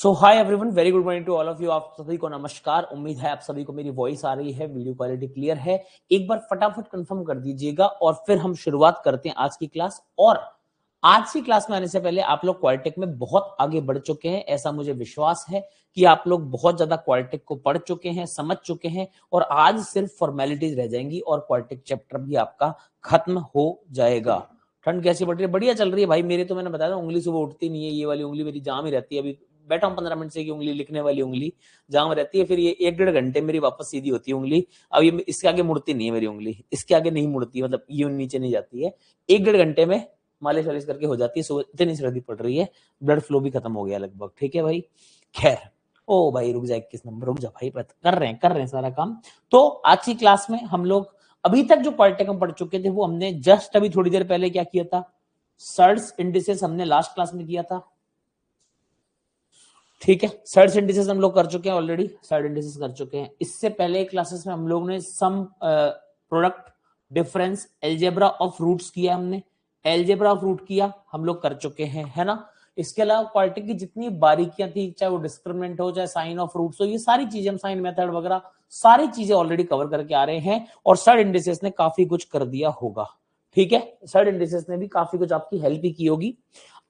So hi everyone, very good morning to all of you. आप सभी को नमस्कार। उम्मीद है आप सभी को मेरी वॉइस आ रही है, वीडियो क्वालिटी क्लियर है। एक बार फटाफट कंफर्म कर दीजिएगा और फिर हम शुरुआत करते हैं आज की क्लास। और आज की क्लास में आने से पहले आप लोग क्वालिटेक में बहुत आगे बढ़ चुके हैं, ऐसा मुझे विश्वास है कि आप लोग बहुत ज्यादा क्वालिटेक को पढ़ चुके हैं, समझ चुके हैं और आज सिर्फ फॉर्मेलिटीज रह जाएंगी और क्वालिटेक चैप्टर भी आपका खत्म हो जाएगा। ठंड कैसी पड़ रही है? बढ़िया चल रही है भाई मेरी। तो मैंने बताया उंगली सुबह उठती नहीं है, ये वाली उंगली मेरी जाम ही रहती है। अभी बैठा हूं 15 मिनट से, की उंगली लिखने वाली उंगली जाम रहती है, फिर ये 1-1.5 घंटे मेरी वापस सीधी होती है उंगली। अब ये इसके आगे मुड़ती नहीं है मेरी उंगली, इसके आगे नहीं मुड़ती, मतलब ये नीचे नहीं जाती है। 1-1.5 घंटे में मालिश वालिश करके हो जाती है। सुबह इतनी सर्दी पड़ रही है, ब्लड फ्लो भी खत्म हो गया लगभग। ठीक है भाई, खैर। ओ भाई रुक जा, 21 नंबर रुक जा भाई, कर रहे हैं सारा काम। तो आज की क्लास में हम लोग अभी तक जो क्वालिटेक हम पढ़ चुके थे वो हमने जस्ट अभी थोड़ी देर पहले क्या किया था, सर्ट्स इंडिसेस हमने लास्ट क्लास में किया था। ठीक है, सर्च इंडिसेस हम लोग कर चुके हैं ऑलरेडी, सर्च इंडिसेस कर चुके हैं। इससे पहले क्लासेस में हम लोग ने sum product difference algebra of roots किया, हमने एल्जेब्रा ऑफ रूट किया हम लोग कर चुके हैं, है ना। इसके अलावा क्वालिटी की जितनी बारीकियां थी, चाहे वो डिस्क्रिमिनेंट हो चाहे साइन ऑफ रूट्स हो, ये सारी चीजें हम साइन मेथड वगैरह सारी चीजें ऑलरेडी कवर करके आ रहे हैं और सर्च इंडिसेस ने काफी कुछ कर दिया होगा। ठीक है, सर्च इंडिसेस ने भी काफी कुछ आपकी हेल्प ही की होगी।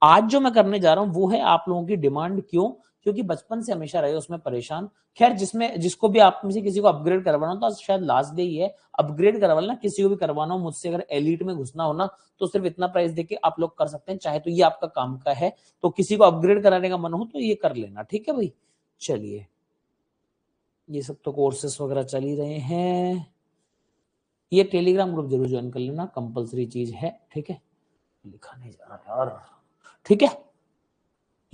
आज जो मैं करने जा रहा हूं वो है आप लोगों की डिमांड। क्यों? क्योंकि बचपन से हमेशा रहे उसमें परेशान। खैर, जिसको भी आप में से किसी को अपग्रेड करवाना हो तो शायद लास्ट डे ही है, अपग्रेड करवाना। किसी को भी करवाना हो मुझसे, अगर एलिट में घुसना हो ना तो सिर्फ इतना प्राइस देके आप लोग कर सकते हैं, चाहे तो ये आपका काम का है। तो किसी को अपग्रेड कराने का मन हो तो ये कर लेना, ठीक है भाई। चलिए, ये सब तो कोर्सेस वगैरह चल ही रहे हैं। ये टेलीग्राम ग्रुप जरूर ज्वाइन कर लेना, कंपलसरी चीज है। ठीक है, लिखा नहीं जा रहा यार। ठीक है,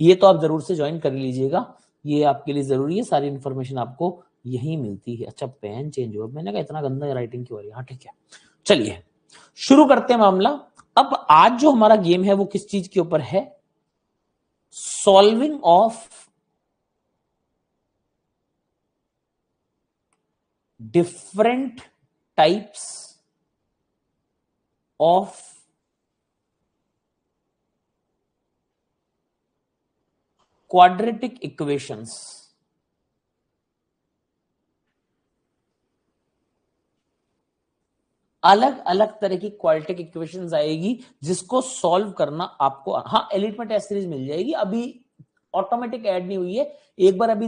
ये तो आप जरूर से ज्वाइन कर लीजिएगा, ये आपके लिए जरूरी है। सारी इंफॉर्मेशन आपको यही मिलती है। अच्छा, पेन चेंज हुआ, मैंने कहा इतना गंदा राइटिंग क्यों हो रही है। हाँ ठीक है, चलिए शुरू करते हैं मामला। अब आज जो हमारा गेम है वो किस चीज के ऊपर है? Solving of different types of quadratic equations. अलग अलग तरह की क्वाड्रेटिक इक्वेशंस आएगी जिसको सॉल्व करना आपको, हाँ एलिट में टेस्ट सीरीज मिल जाएगी, अभी ऑटोमेटिक ऐड नहीं हुई है। एक बार अभी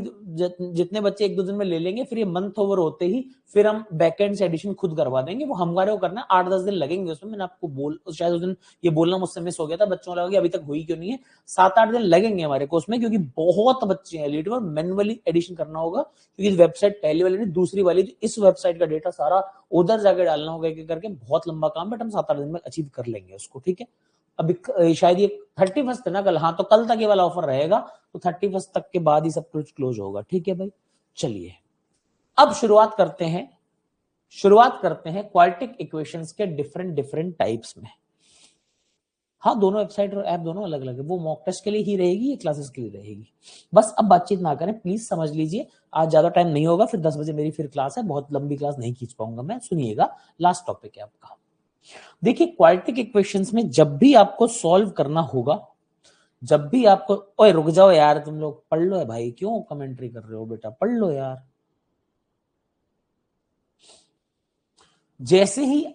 जितने बच्चे 1-2 दिन में ले लेंगे, फिर ये मंथ ओवर होते ही फिर हम बैकएंड से एडिशन खुद करवा देंगे। वो हमारे को करना है, 8-10 दिन लगेंगे उसमें। मैंने आपको शायद उस दिन ये बोलना मुझसे मिस हो गया था, बच्चों लगा कि अभी तक हुई क्यों नहीं है। 7-8 दिन लगेंगे हमारे को उसमें, क्योंकि बहुत बच्चे हैं एलिट में, मैनुअली एडिशन करना होगा। क्योंकि वेबसाइट पहली वाली नहीं, दूसरी वाली, इस वेबसाइट का डेटा सारा उधर जाके डालना होगा एक करके, बहुत लंबा काम, बट हम 7-8 दिन में अचीव कर लेंगे उसको। ठीक है, अभी शायद ये 31 है ना कल, हाँ तो कल तक ये वाला ऑफर रहेगा, तो 31 तक के बाद ही सब कुछ क्लोज होगा। ठीक है भाई, चलिए अब शुरुआत करते हैं क्वाड्रेटिक इक्वेशंस के डिफरेंट डिफरेंट टाइप्स में। हाँ, दोनों वेबसाइट और ऐप दोनों अलग अलग है, वो मॉक टेस्ट के लिए ही रहेगी, ये क्लासेस के लिए रहेगी। बस अब बातचीत ना करें प्लीज, समझ लीजिए। आज ज्यादा टाइम नहीं होगा, फिर 10 बजे मेरी फिर क्लास है, बहुत लंबी क्लास नहीं खींच पाऊंगा मैं। सुनिएगा, लास्ट टॉपिक है आपका। देखिए, क्वाड्रेटिक इक्वेशंस में जब भी आपको सॉल्व करना होगा, जब भी आपको, ओए रुक जाओ यार, तुम लोग पढ़ लो है भाई, क्यों कमेंट्री कर रहे हो बेटा, पढ़ लो यार। जैसे ही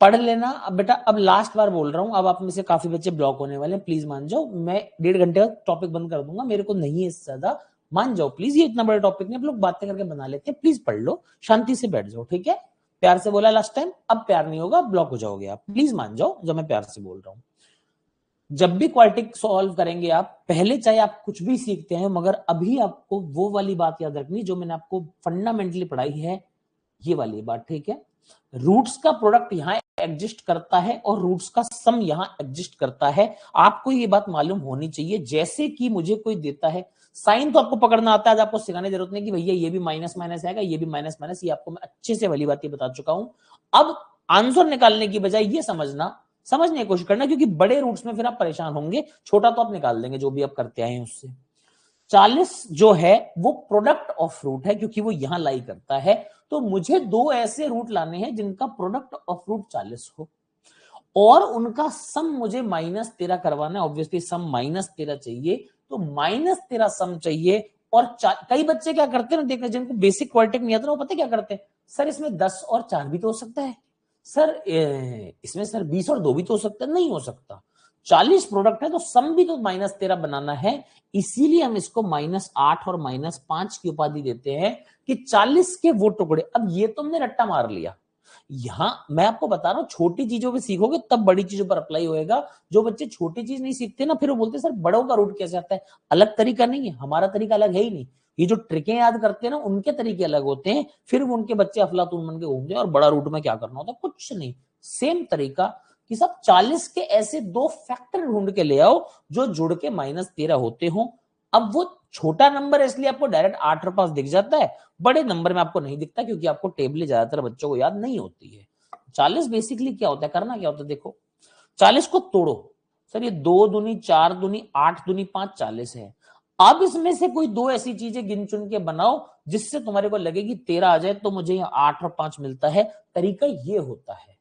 पढ़ लेना। अब बेटा, अब लास्ट बार बोल रहा हूं, अब आप में से काफी बच्चे ब्लॉक होने वाले हैं, प्लीज मान जाओ। मैं 1.5 घंटे का टॉपिक बंद कर दूंगा, मेरे को नहीं है इससे ज्यादा, मान जाओ प्लीज। ये इतना बड़ा टॉपिक नहीं, आप लोग बातें करके बना लेते हैं, प्लीज पढ़ लो, शांति से बैठ जाओ। ठीक है, प्यार से बोला लास्ट टाइम, अब प्यार नहीं होगा, ब्लॉक हो जाओगे आप। प्लीज मान जाओ जब मैं प्यार से बोल रहा हूं। जब भी क्वाड्रेटिक सॉल्व करेंगे आप, पहले चाहे आप कुछ भी सीखते हैं, मगर अभी आपको वो वाली बात याद रखनी जो मैंने आपको फंडामेंटली पढ़ाई है, ये वाली बात। ठीक है, रूट्स का प्रोडक्ट यहां एग्जिस्ट करता है और रूट्स का सम यहां एग्जिस्ट करता है। आपको ये बात मालूम होनी चाहिए। जैसे कि मुझे कोई देता है साइन, तो आपको पकड़ना आता है, आज आपको सिखाने की जरूरत नहीं कि भैया ये भी माइनस माइनस आएगा, ये भी माइनस माइनस, ये आपको मैं अच्छे से वाली बात ये बता चुका हूं। अब आंसर निकालने की बजाय ये समझने की कोशिश करना, क्योंकि बड़े रूट्स में फिर आप परेशान होंगे, छोटा तो आप निकाल देंगे जो भी आप करते आए हैं उससे। 40 जो है वो प्रोडक्ट ऑफ रूट है, क्योंकि वो यहां लाई करता है। तो मुझे 2 ऐसे रूट लाने हैं जिनका प्रोडक्ट ऑफ रूट 40 हो, और उनका सम मुझे -13 करवाना है। ऑब्वियसली सम -13 चाहिए, तो -13 सम चाहिए। और कई बच्चे क्या करते हैं ना, देखना, जिनको बेसिक क्वाड्रेटिक नहीं आता ना, वो पता क्या करते हैं, सर इसमें 10 और 4 भी तो हो सकता है, सर इसमें सर 20 और 2 भी तो हो सकता है। नहीं हो सकता, 40 प्रोडक्ट है तो सम भी तो -13 बनाना है। इसीलिए हम इसको -8 और -5 की उपाधि देते हैं कि 40 के वो टुकड़े। अब ये तो हमने रट्टा मार लिया। यहां मैं आपको बता रहा हूं, छोटी चीजों पे सीखोगे तब बड़ी चीजों पर अप्लाई होएगा। जो बच्चे छोटी चीज नहीं सीखते ना, फिर वो बोलते सर बड़ों का रूट कैसे आता है। अलग तरीका नहीं है, हमारा तरीका अलग है ही नहीं। ये जो ट्रिकें याद करते हैं ना, उनके तरीके अलग होते हैं। फिर वो उनके बच्चे अफलातून बन के घूमते हैं और बड़ा रूट में क्या करना होता है, कुछ नहीं। सेम तरीका कि सब 40 के ऐसे 2 फैक्टर ढूंढ के ले आओ जो जुड़ के -13 होते हो। अब वो छोटा नंबर इसलिए आपको डायरेक्ट 8 और 5 दिख जाता है, बड़े नंबर में आपको नहीं दिखता, क्योंकि आपको टेबलें ज्यादातर बच्चों को याद नहीं होती है। 40 बेसिकली क्या होता है, करना क्या होता है, देखो 40 को तोड़ो। सर ये 2 दूनी 4 दूनी 8 दूनी 5 40 है। अब इसमें से कोई 2 ऐसी चीजें गिन चुन के बनाओ जिससे तुम्हारे को लगे कि 13 आ जाए, तो मुझे यहाँ 8 और 5 मिलता है। तरीका ये होता है।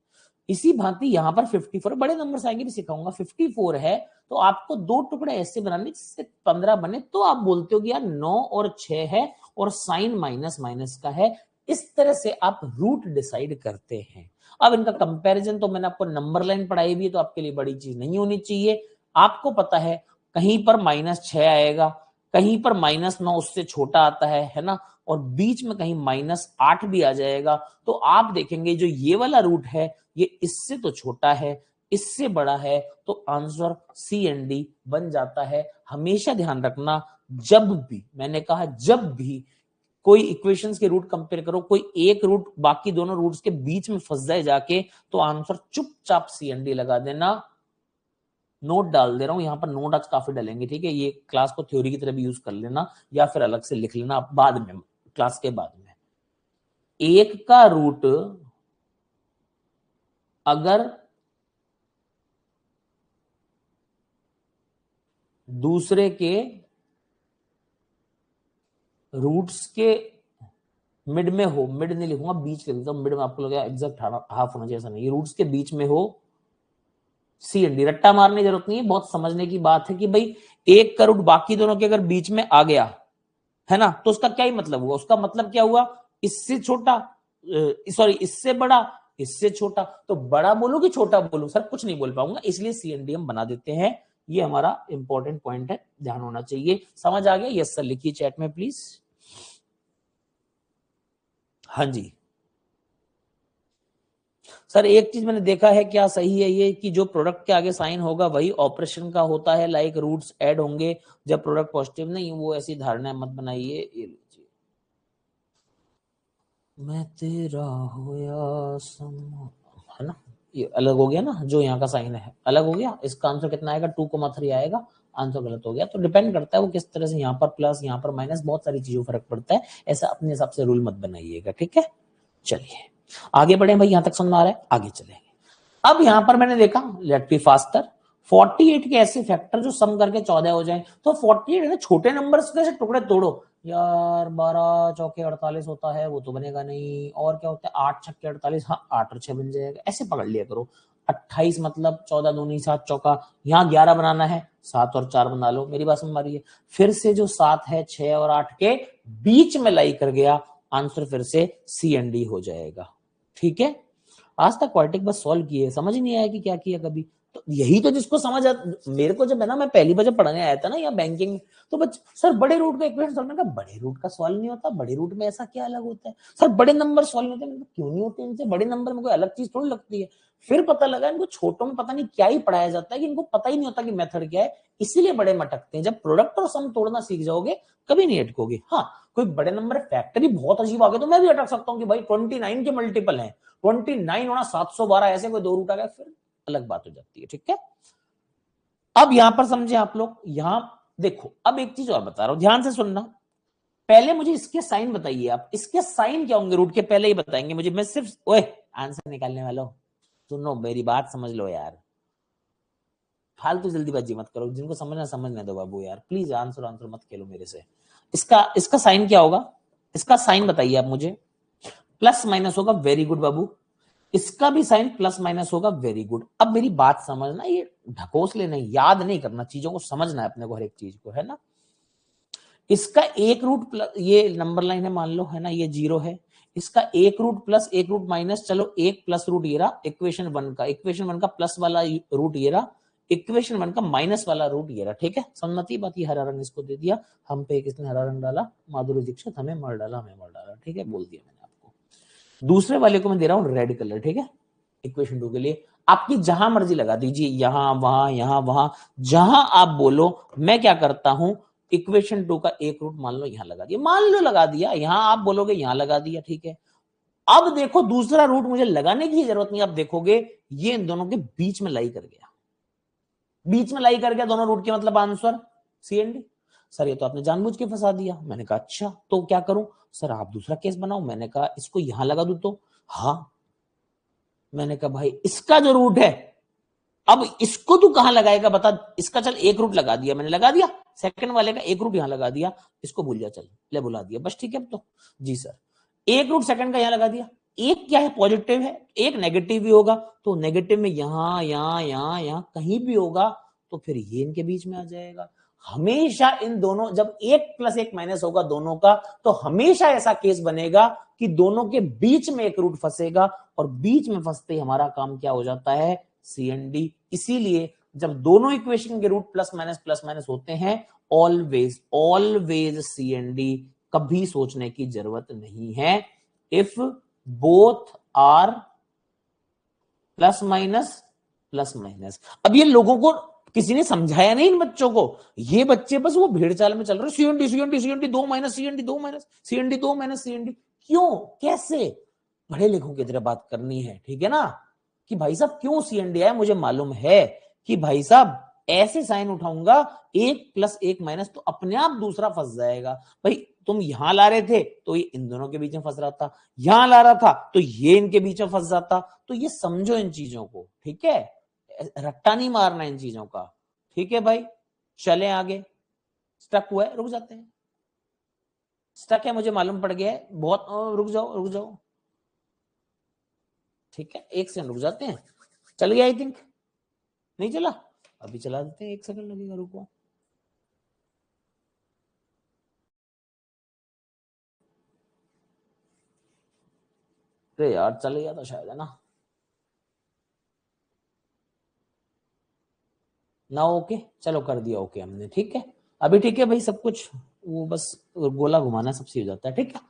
इसी भांति यहां पर 54 बड़े नंबर आएंगे भी सिखाऊंगा। 54 है तो आपको 2 टुकड़े ऐसे बनाने जिससे 15 बने, तो आप बोलते हो कि यार 9 और 6 है और साइन माइनस माइनस का है। इस तरह से आप रूट डिसाइड करते हैं। अब इनका कंपैरिजन तो मैंने आपको नंबर लाइन पढ़ाई हुई है, तो आपके लिए बड़ी चीज नहीं होनी चाहिए। आपको पता है कहीं पर -6 आएगा, कहीं पर -9 उससे छोटा आता है ना, और बीच में कहीं -8 भी आ जाएगा। तो आप देखेंगे जो ये वाला रूट है ये इससे तो छोटा है, इससे बड़ा है, तो आंसर सी एंड डी बन जाता है। हमेशा ध्यान रखना, जब भी मैंने कहा, जब भी कोई इक्वेशंस के रूट कंपेयर करो, कोई एक रूट बाकी दोनों रूट्स के बीच में फंस जाए जाके, तो आंसर चुपचाप सी एंड डी लगा देना। नोट डाल दे रहा हूं यहां पर, नोट आज काफी डालेंगे, ठीक है। ये क्लास को थ्योरी की तरह भी यूज कर लेना या फिर अलग से लिख लेना बाद में, क्लास के बाद में। एक का रूट अगर दूसरे के रूट्स के मिड में हो, मिड नहीं लिखूंगा, बीच लिख देता हूं, मिड में आपको लगेगा एग्जैक्ट हाफ होना चाहिए, ऐसा नहीं, रूट्स के बीच में हो, सी एंड डी। रट्टा मारने की जरूरत नहीं है, बहुत समझने की बात है कि भाई एक का रूट बाकी दोनों के अगर बीच में आ गया है ना, तो उसका क्या ही मतलब हुआ, उसका मतलब क्या हुआ, इससे छोटा, सॉरी इससे बड़ा, इससे छोटा। तो बड़ा बोलूं कि छोटा बोलूं, सर कुछ नहीं बोल पाऊंगा, इसलिए सी एंड डी हम बना देते हैं। ये हमारा इंपॉर्टेंट पॉइंट है, ध्यान होना चाहिए। समझ आ गया? यस सर लिखिए चैट में प्लीज। हाँ जी सर, एक चीज मैंने देखा है, क्या सही है ये कि जो प्रोडक्ट के आगे साइन होगा वही ऑपरेशन का होता है, लाइक रूट्स ऐड होंगे जब प्रोडक्ट पॉजिटिव। नहीं, वो ऐसी धारणा मत बनाइए। ये लीजिए, मैं तेरा होया सम, है ना, ये अलग हो गया ना, जो यहाँ का साइन है अलग हो गया। इसका आंसर कितना आएगा, 2,3 आएगा। आंसर गलत हो गया। तो डिपेंड करता है वो किस तरह से, यहाँ पर प्लस यहाँ पर माइनस, बहुत सारी चीजों फर्क पड़ता है। ऐसा अपने हिसाब से रूल मत बनाइएगा, ठीक है। चलिए आगे बढ़े भाई, यहां तक समझ में आ रहा है, आगे चलेंगे। अब यहां पर मैंने देखा, लेट बी फास्टर, 48 के ऐसे फैक्टर जो सम करके 14 हो जाए। तो 48 है ना, छोटे नंबर्स के टुकड़े तोड़ो यार, 12 चौके 48 होता है, वो तो बनेगा नहीं। और क्या होता है, 8 छक्के 48, हाँ 8 और 6 बन जाएगा, ऐसे पकड़ लिया करो। 28 मतलब 14 दूनी 7 चौका, यहाँ 11 बनाना है, 7 और 4 बना लो। मेरी बात समझ आ रही है? फिर से जो 7 है 6 और 8 के बीच में लाई कर गया, आंसर फिर से सी एंड डी हो जाएगा, ठीक है। आज तक क्वाड्रेटिक बस सॉल्व किए, समझ नहीं आया कि क्या किया कभी। तो यही तो जिसको समझ आ, मेरे को जब है ना, मैं पहली बार जब पढ़ाने आया था ना या बैंकिंग में, तो बच सर बड़े रूट का इक्वेशन सॉल्व करना, बड़े रूट का सॉल्व नहीं होता, बड़े रूट में ऐसा क्या अलग होता है सर, बड़े नंबर सॉल्व होते हैं, क्यों नहीं होते इनसे, बड़े नंबर में कोई अलग चीज थोड़ी लगती है। फिर पता लगा इनको छोटों में पता नहीं क्या ही पढ़ाया जाता है कि इनको पता ही नहीं होता कि मेथड क्या है, इसीलिए बड़े मटकते हैं। जब प्रोडक्ट और सम तोड़ना सीख जाओगे कभी नहीं अटकोगे। हाँ, कोई बड़े नंबर फैक्टर ही बहुत अजीब आ गए तो मैं भी अटक सकता हूँ कि भाई 29 के मल्टीपल है, 29 होना 712, ऐसे कोई 2 रूट आ गया, फिर अलग बात हो जाती है, ठीक है। अब यहां पर समझे आप लोग, यहां देखो, अब एक चीज और बता रहा हूं, ध्यान से सुनना। पहले मुझे इसके साइन बताइए, आप इसके साइन क्या होंगे, रूट के पहले ही बताएंगे मुझे, मैं सिर्फ ओए आंसर निकालने वालों, सुनो मेरी बात समझ लो यार, फालतू जल्दीबाजी मत करो, जिनको समझना समझने दो बाबू यार, प्लीज आंसर आंसर मत खेलो मेरे से। इसका इसका साइन क्या होगा, इसका साइन बताइए आप मुझे। प्लस माइनस होगा, वेरी गुड बाबू। इसका भी साइन प्लस माइनस होगा, वेरी गुड। अब मेरी बात समझना, ये ढकोस लेना, याद नहीं करना, चीजों को समझना है अपने को, हर एक चीज को, है ना। इसका एक रूट प्लस, ये नंबर लाइन है मान लो, है ना, ये 0 है। इसका एक रूट प्लस एक रूट माइनस, चलो एक प्लस रूट ये रहा इक्वेशन 1 का, इक्वेशन 1 का प्लस वाला रूट ये रहा, इक्वेशन 1 का माइनस वाला रूट ये रहा, ठीक है। समझती बात, ये हरा रंग इसको दे दिया, हम पे किसने हरा रंग डाला, माधुरी दीक्षित, हमें मर डाला, हमें मर डाला, ठीक है, बोल दिया मैंने आपको। दूसरे वाले को मैं दे रहा हूं रेड कलर, ठीक है, इक्वेशन 2 के लिए। आपकी जहां मर्जी लगा दीजिए, यहां वहां, जहां आप बोलो। मैं क्या करता हूं, इक्वेशन 2 का एक रूट मान लो यहां लगा दिया, मान लो लगा दिया, यहां आप बोलोगे यहां लगा दिया, ठीक है। अब देखो दूसरा रूट मुझे लगाने की जरूरत नहीं, आप देखोगे ये इन दोनों के बीच में लाई कर गया, बीच में लाई कर गया दोनों रूट के, मतलब answer C and D. Sir ये तो आपने जानबूझ के फंसा दिया। मैंने कहा अच्छा तो क्या करूं, सर आप दूसरा केस बनाओ। मैंने कहा इसको यहां लगा दूं तो, हाँ। मैंने कहा भाई इसका जो रूट है, अब इसको तू कहां लगाएगा बता। इसका चल एक रूट लगा दिया, मैंने लगा दिया, सेकंड वाले का एक रूट यहां लगा दिया, इसको भूल जा, चल ले बुला दिया, बस ठीक है। अब तो जी सर, एक रूट सेकंड का यहां लगा दिया, एक क्या है पॉजिटिव है, एक नेगेटिव भी होगा, तो नेगेटिव में यहां कहीं भी होगा, तो फिर ये इनके बीच में आ जाएगा। हमेशा इन दोनों, जब एक प्लस एक माइनस होगा दोनों का, तो हमेशा ऐसा केस बनेगा कि दोनों के बीच में एक रूट फंसेगा, और बीच में फंसते ही हमारा काम क्या हो जाता है, सी एंड डी। इसीलिए जब दोनों इक्वेशन के रूट प्लस माइनस होते हैं, always always C and D, कभी सोचने की जरूरत नहीं है। If both are plus minus. अब ये लोगों को किसी ने समझाया नहीं, इन बच्चों को, ये बच्चे बस वो भेड़ चाल में चल रहे, C and D 2 minus C and D 2 minus C and D 2 minus C and D. क्यों, कैसे, पढ़े लिखों की तरह बात करनी है, ठीक है ना, कि भाई साहब क्यों सी एन डी आया, मुझे मालूम है कि भाई साहब ऐसे साइन उठाऊंगा, एक प्लस एक माइनस, तो अपने आप दूसरा फंस जाएगा। भाई तुम यहां ला रहे थे तो ये इन दोनों के बीच में फंस रहा था, यहां ला रहा था तो ये इनके बीच में फंस जाता। तो ये समझो इन चीजों को, ठीक है, रट्टा नहीं मारना इन चीजों का, ठीक है भाई। चले आगे, स्टक हुआ है, रुक जाते हैं, स्टक है मुझे मालूम पड़ गया है बहुत, रुक जाओ रुक जाओ, ठीक है, एक सेकंड रुक जाते हैं। चल गया आई थिंक, नहीं चला, अभी चला देते हैं, एक सेकंड लगेगा, रुको। अरे यार चल गया था शायद, है ना, ना ओके, चलो कर दिया ओके हमने, ठीक है। अभी ठीक है भाई सब कुछ, वो बस गोला घुमाना सबसे हो जाता है, ठीक है।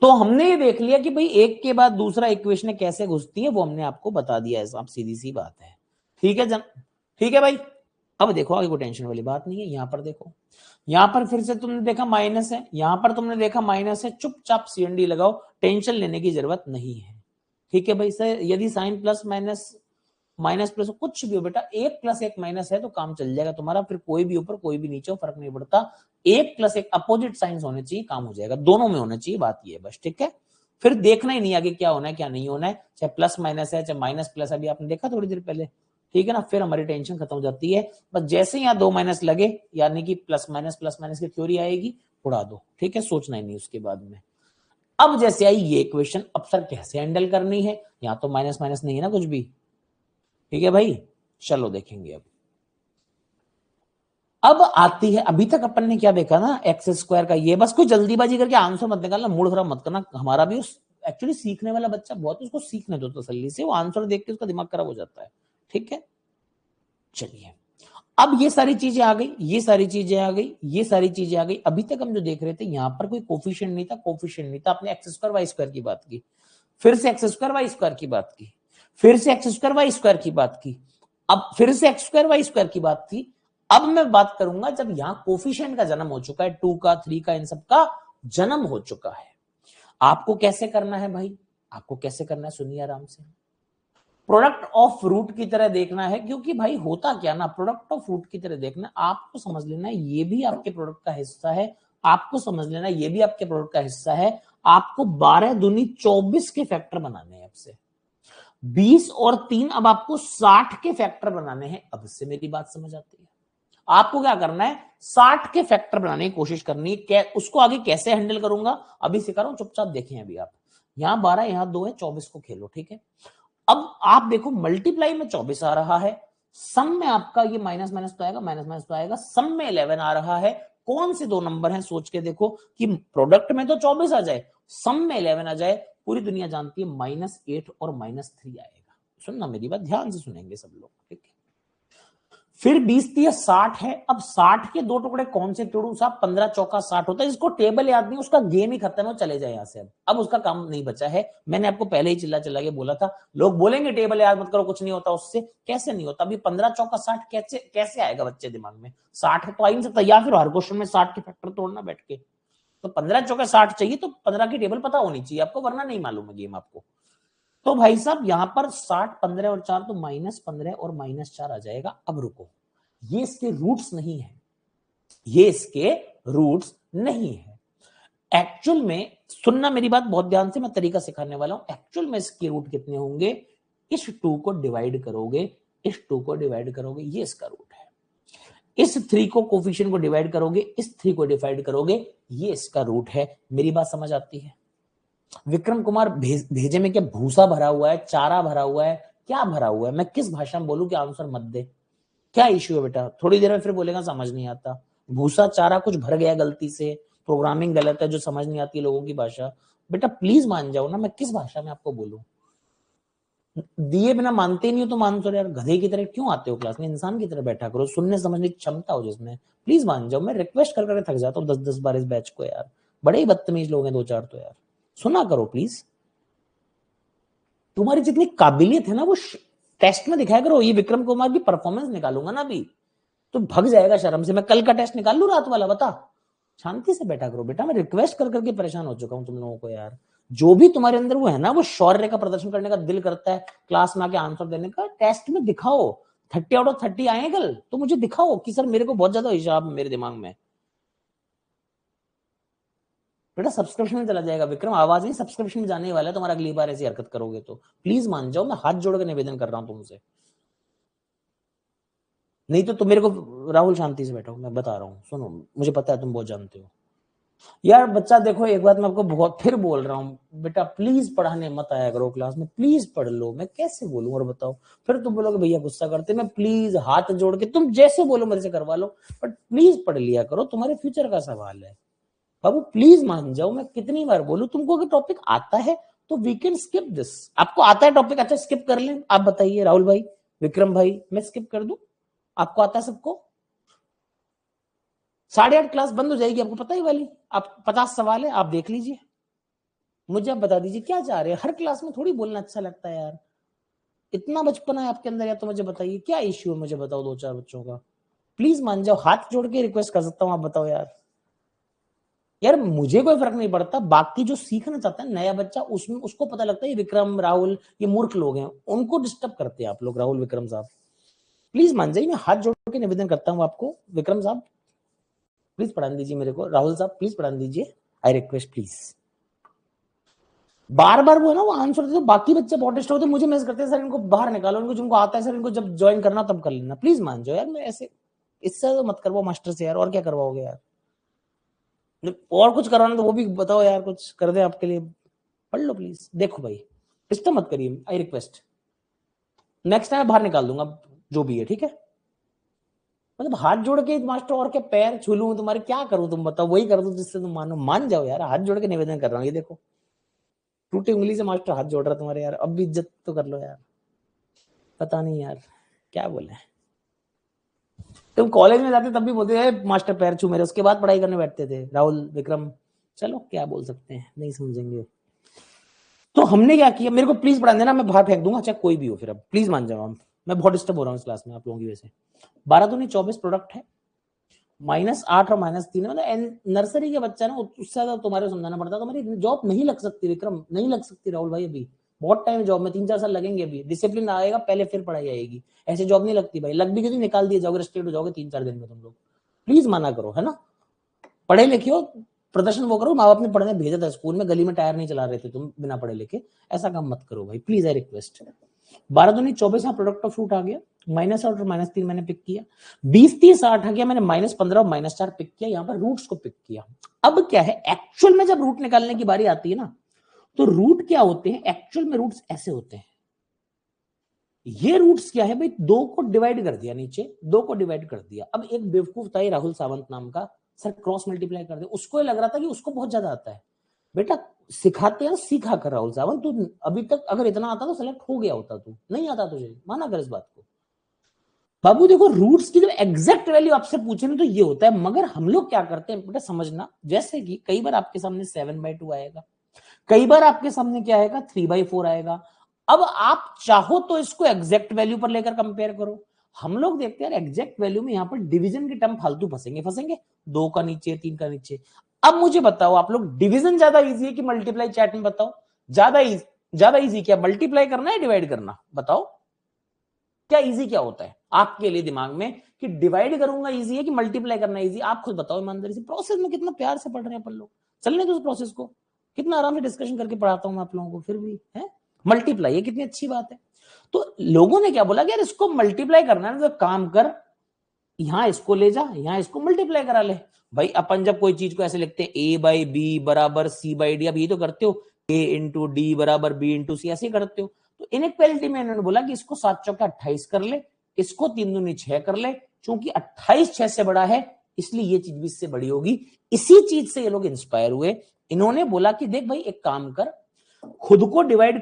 तो हमने ये देख लिया कि भाई एक के बाद दूसरा इक्वेशन कैसे घुसती है, वो हमने आपको बता दिया है, साहब सीधी सी बात है, ठीक है जन, ठीक है भाई। अब देखो आगे कोई टेंशन वाली बात नहीं है, यहां पर देखो, यहां पर फिर से तुमने देखा माइनस है, यहां पर तुमने देखा माइनस है, चुपचाप सीएनडी लगाओ, टेंशन लेने की जरूरत नहीं है, ठीक है भाई। सर यदि sign plus minus minus plus कुछ भी हो बेटा, एक प्लस एक माइनस है तो काम चल जाएगा तुम्हारा, फिर कोई भी ऊपर कोई भी नीचे हो फर्क नहीं पड़ता, एक प्लस एक अपोजिट साइंस होने चाहिए, काम हो जाएगा, दोनों में होना चाहिए, बात ये है बस, ठीक है। फिर देखना ही नहीं आगे क्या होना है क्या नहीं होना है, चाहे प्लस माइनस है चाहे माइनस प्लस, अभी आपने देखा थोड़ी देर पहले, ठीक है ना, फिर हमारी टेंशन खत्म हो जाती है। बस जैसे ही यहाँ दो माइनस लगे, यानी कि प्लस माइनस की थ्योरी आएगी, उड़ा दो, ठीक है, सोचना ही नहीं उसके बाद में। अब जैसे आई ये इक्वेशन, अब सर कैसे हैंडल करनी है, यहाँ तो माइनस माइनस नहीं है ना कुछ भी, ठीक है भाई, चलो देखेंगे अब आती है, अभी तक अपन ने क्या देखा ना, एक्स स्क्वायर का ये, बस कोई जल्दीबाजी करके आंसर मत निकालना, मूड खराब मत करना हमारा भी। उस एक्चुअली सीखने वाला बच्चा बहुत, उसको सीखने दो तसल्ली से, वो आंसर देख के उसका दिमाग खराब हो जाता है, ठीक है। चलिए अब ये सारी चीजें आ गई, ये सारी चीजें आ गई, ये सारी चीजें आ गई। अभी तक हम जो देख रहे थे, यहां पर कोई कोफिशिएंट नहीं था, कोफिशिएंट नहीं था, आपने एक्स स्क्वायर वाई स्क्वायर की बात की, फिर से एक्स स्क्वायर वाई स्क्वायर की बात की, फिर से एक्स स्क्वायर वाई स्क्वायर की बात की, अब फिर से एक्स स्क्वायर वाई स्क्वायर की बात थी। अब मैं बात करूंगा जब यहां कोफिशिएंट का जन्म हो चुका है, 2 का 3 का, इन सब का जन्म हो चुका है, आपको कैसे करना है भाई, आपको कैसे करना है, सुनिए आराम से। प्रोडक्ट ऑफ रूट की तरह देखना है, क्योंकि भाई होता क्या ना, प्रोडक्ट ऑफ रूट की तरह देखना, आपको समझ लेना है ये भी आपके प्रोडक्ट का हिस्सा है, आपको समझ लेना ये भी आपके प्रोडक्ट का हिस्सा है। आपको 12 दूनी 24 के फैक्टर बनाने हैं, अब से 20 और 3, अब आपको 60 के फैक्टर बनाने हैं। अब से मेरी बात समझ आती है, आपको क्या करना है, 60 के फैक्टर बनाने की कोशिश करनी है। उसको आगे कैसे हैंडल करूंगा अभी सिखा रहा हूं, चुपचाप देखें अभी आप। यहाँ 12, यहाँ 2 है, 24 को खेलो, ठीक है। अब आप देखो मल्टीप्लाई में 24 आ रहा है, सम में आपका ये माइनस माइनस तो आएगा, माइनस माइनस तो आएगा, सम में 11 आ रहा है। कौन से दो नंबर हैं सोच के देखो कि प्रोडक्ट में तो 24 आ जाए, सम में 11 आ जाए। पूरी दुनिया जानती है -8 और -3 आएगा। सुनना मेरी बात, ध्यान से सुनेंगे सब लोग, ठीक है। फिर 20 3 60 है। अब 60 के दो टुकड़े कौन से तोड़ू साहब, 15 चौका 60 होता है। जिसको टेबल याद नहीं, उसका गेम ही खत्म हो, चले जाए यहां से। अब उसका काम नहीं बचा है। मैंने आपको पहले ही चिल्ला चिल्ला के बोला था, लोग बोलेंगे टेबल याद मत करो, कुछ नहीं होता उससे। कैसे नहीं होता? अभी 15 चौका 60 कैसे कैसे आएगा बच्चे दिमाग में? 60 तो आ ही नहीं सकता, या फिर हर क्वेश्चन में 60 के फैक्टर तोड़ना बैठ के। तो 15 चौका 60 चाहिए तो 15 की टेबल पता होनी चाहिए आपको, वरना नहीं मालूम है गेम आपको। तो भाई साहब यहां पर 60, 15 और 4 तो -15 और -4 आ जाएगा। अब रुको, ये इसके रूट्स नहीं है, ये इसके रूट्स नहीं है। एक्चुअल में सुनना मेरी बात बहुत ध्यान से, मैं तरीका सिखाने वाला हूं। एक्चुअल में इसके रूट कितने होंगे? इस 2 को डिवाइड करोगे, इस 2 को डिवाइड करोगे, ये इसका रूट है। इस 3 को कोफिशिएंट को डिवाइड करोगे, इस 3 को डिवाइड करोगे, ये इसका रूट है। मेरी बात समझ आती है? विक्रम कुमार भेजे में क्या भूसा भरा हुआ है, चारा भरा हुआ है, क्या भरा हुआ है? मैं किस भाषा में बोलूं कि आंसर मत दे? क्या इश्यू है बेटा? थोड़ी देर में फिर बोलेगा समझ नहीं आता। भूसा चारा कुछ भर गया गलती से, प्रोग्रामिंग गलत है जो समझ नहीं आती लोगों की भाषा। बेटा प्लीज मान जाओ ना, मैं किस भाषा में आपको बोलूं? दिए बिना मानते ही नहीं हो तो मान तो यार, गधे की तरह क्यों आते हो क्लास में? इंसान की तरह बैठा करो, सुनने समझने की क्षमता हो जिसमें। प्लीज मान जाओ, मैं रिक्वेस्ट कर करके थक जाता हूँ 10-10 बार इस बैच को यार। बड़े ही बदतमीज लोग हैं 2-4 तो यार, सुना करो प्लीज। तुम्हारी जितनी काबिलियत है ना वो टेस्ट में दिखाया करो। ये विक्रम कुमार की परफॉर्मेंस निकालूंगा ना अभी, तो भग जाएगा शर्म से। मैं कल का टेस्ट निकाल लू रात वाला, बता। शांति से बैठा करो बेटा, मैं रिक्वेस्ट कर करके परेशान हो चुका हूं तुम लोगों को यार। जो भी तुम्हारे अंदर वो है ना, वो शौर्य का प्रदर्शन करने का दिल करता है, क्लास में आके आंसर देने का, टेस्ट में दिखाओ। 30 आउट ऑफ 30 आए कल, तो मुझे दिखाओ कि सर मेरे को बहुत ज्यादा हिसाब है मेरे दिमाग में। बेटा सब्सक्रिप्शन में चला जाएगा विक्रम, आवाज नहीं सब्सक्रिप्शन में जाने वाला है तुम्हारा अगली बार ऐसी हरकत करोगे तो। प्लीज मान जाओ, मैं हाथ जोड़ के निवेदन कर रहा हूं तुमसे। नहीं तो तुम मेरे को, राहुल शांति से बैठो, मैं बता रहा हूँ, सुनो, मुझे पता है तुम बहुत जानते हो यार। बच्चा देखो, एक बात मैं आपको बहुत फिर बोल रहा हूँ, बेटा प्लीज पढ़ाने मत आया करो क्लास में, प्लीज पढ़ लो। मैं कैसे बोलूं और बताओ? फिर तुम बोलोगे भैया गुस्सा करते। मैं प्लीज हाथ जोड़ के, तुम जैसे बोलो मेरे से करवा लो, बट प्लीज पढ़ लिया करो, तुम्हारे फ्यूचर का सवाल है बाबू। प्लीज मान जाओ, मैं कितनी बार बोलूं तुमको? अगर टॉपिक आता है तो वी कैन स्किप दिस। आपको आता है टॉपिक, अच्छा स्किप कर लें? आप बताइए राहुल भाई, विक्रम भाई, मैं स्किप कर दूं? आपको आता है सबको? 8:30 क्लास बंद हो जाएगी, आपको पता ही वाली। आप 50 सवाल है, आप देख लीजिए, मुझे आप बता दीजिए क्या चाह रहे हैं। हर क्लास में थोड़ी बोलना अच्छा लगता है यार, इतना बचपना है आपके अंदर या? तो मुझे बताइए क्या इश्यू है, मुझे बताओ 2-4 बच्चों का। प्लीज मान जाओ, हाथ जोड़ के रिक्वेस्ट कर सकता हूँ, आप बताओ यार। यार मुझे कोई फर्क नहीं पड़ता, बाकी जो सीखना चाहता है नया बच्चा, उसमें उसको पता लगता है ये विक्रम राहुल ये मूर्ख लोग हैं, उनको डिस्टर्ब करते हैं आप लोग। राहुल विक्रम साहब प्लीज मान जाइए, मैं हाथ जोड़ के निवेदन करता हूँ आपको। विक्रम साहब प्लीज पढ़ा दीजिए मेरे को, राहुल साहब प्लीज पढ़ा दीजिए, आई रिक्वेस्ट प्लीज। बार बार वो है ना, वो आंसर देते, बाकी बच्चे बहुत डिस्टर्ब होते, मुझे मैसेज करते हैं सर इनको बाहर निकालो, इनको जिनको आता है सर इनको जब ज्वाइन करना तब कर लेना। प्लीज मान जाओ यार, मैं ऐसे इससे तो मत करवाओ मास्टर से यार, और क्या करवाओगे यार? और कुछ करवाना तो वो भी बताओ यार, कुछ कर दे आपके लिए। पढ़ लो प्लीज। देखो भाई डिस्टर्ब मत करिए, आई रिक्वेस्ट। नेक्स्ट टाइम बाहर निकाल दूंगा जो भी है, ठीक है? मतलब हाथ जोड़ के मास्टर और क्या पैर छू लूं तुम्हारे, क्या करूं तुम बताओ? वही कर दो जिससे तुम मानो, मान जाओ यार। हाथ जोड़ के निवेदन कर रहा हूँ, ये देखो टूटी उंगली से मास्टर हाथ जोड़ रहा तुम्हारे यार, अब भी इज्जत तो कर लो यार। पता नहीं यार क्या बोले। तुम कॉलेज में जाते तब भी बोलते थे मास्टर पैर छू मेरे, उसके बाद पढ़ाई करने बैठते थे राहुल विक्रम। चलो क्या बोल सकते हैं, नहीं समझेंगे। तो हमने क्या किया, मेरे को प्लीज पढ़ा देना, मैं बाहर फेंक दूंगा, चाहे कोई भी हो। फिर अब प्लीज मान जाओ, मैं बहुत डिस्टर्ब हो रहा हूँ इस क्लास में आप लोगों की वजह से। 12 दूनी 24 प्रोडक्ट है, -8 और -3 है। मतलब नर्सरी के बच्चा ना, उससे ज्यादा तुम्हारे समझाना पड़ता है। तुम्हारी जॉब नहीं लग सकती विक्रम, नहीं लग सकती राहुल भाई, अभी बहुत टाइम जॉब में, 3-4 साल लगेंगे। अभी डिसिप्लिन आएगा पहले, फिर पढ़ाई आएगी। ऐसे जॉब नहीं लगती भाई, लग भी गई निकाल दिए जाओगे, स्टेट हो जाओगे 3-4 दिन में तुम लोग। प्लीज माना करो, है ना? पढ़े लिखे हो, प्रदर्शन वो करो। माँ बाप ने पढ़ने भेजा था स्कूल में, गली में टायर नहीं चला रहे थे तुम बिना पढ़े लिखे। ऐसा काम मत करो भाई, प्लीज आई रिक्वेस्ट। 12 दूनी 24 प्रोडक्ट ऑफ फ्रूट आ गया, -8 और -3 मैंने पिक किया। 20 30 60 आ गया, मैंने -15 और -4 पिक किया, यहाँ पर रूट्स को पिक किया। अब क्या है, एक्चुअल में जब रूट निकालने की बारी आती है ना, तो रूट क्या होते हैं एक्चुअल में? रूट्स ऐसे होते हैं। ये रूट्स क्या है भाई? 2 को डिवाइड कर दिया, नीचे 2 को डिवाइड कर दिया। अब एक बेवकूफ था राहुल सावंत नाम का, सर क्रॉस मल्टीप्लाई कर दे। उसको लग रहा था कि उसको बहुत ज्यादा आता है। बेटा सिखाते हैं, सीखा कर राहुल सावंत। तू अभी तक अगर इतना आता तो सेलेक्ट हो गया होता, तू नहीं आता तुझे, माना कर इस बात को। बाबू देखो रूट्स की जब एग्जैक्ट वैल्यू आपसे पूछे ना तो ये होता है, मगर हम लोग क्या करते हैं बेटा समझना, जैसे कि कई बार आपके सामने 7/2 आएगा, कई बार आपके सामने क्या आएगा 3/4 आएगा। अब आप चाहो तो इसको एग्जैक्ट वैल्यू पर लेकर कंपेयर करो। हम लोग देखते हैं एग्जैक्ट वैल्यू में यहां पर डिवीजन के टर्म फालतू फंसेंगे 2 का नीचे 3 का नीचे। अब मुझे बताओ आप लोग, डिवीजन ज्यादा इजी है कि मल्टीप्लाई? चैट में बताओ, ज्यादा इजी क्या मल्टीप्लाई करना है डिवाइड करना? बताओ क्या इजी क्या होता है आपके लिए दिमाग में, कि डिवाइड करूंगा इजी है कि मल्टीप्लाई करना इजी? आप खुद बताओ ईमानदारी से। प्रोसेस में कितना प्यार से पढ़ रहे हैं अपन लोग, चलने दो उस प्रोसेस को, कितना आराम से डिस्कशन करके पढ़ाता हूं आप लोगों को, फिर भी है मल्टीप्लाई, ये कितनी अच्छी बात है। तो लोगों ने क्या बोला कि यार इसको मल्टीप्लाई करना है तो काम कर, यहां इसको ले जा, यहां इसको मल्टीप्लाई करा ले। भाई अपन जब कोई चीज को ऐसे लिखते हैं A/B बराबर C/D, अब ये तो करते हो A × D बराबर B × C, ऐसे करते हो। तो इनइक्वालिटी में इन्होंने बोला कि इसको 7 चौके 28 कर ले, इसको 3 दूनी 6 कर ले। चूंकि 28 6 से बड़ा है इसलिए ये चीज भी इससे बड़ी होगी। इसी चीज से ये लोग इंस्पायर हुए। इन्होंने बोला कि देख भाई एक काम कर, खुद को डिवाइड,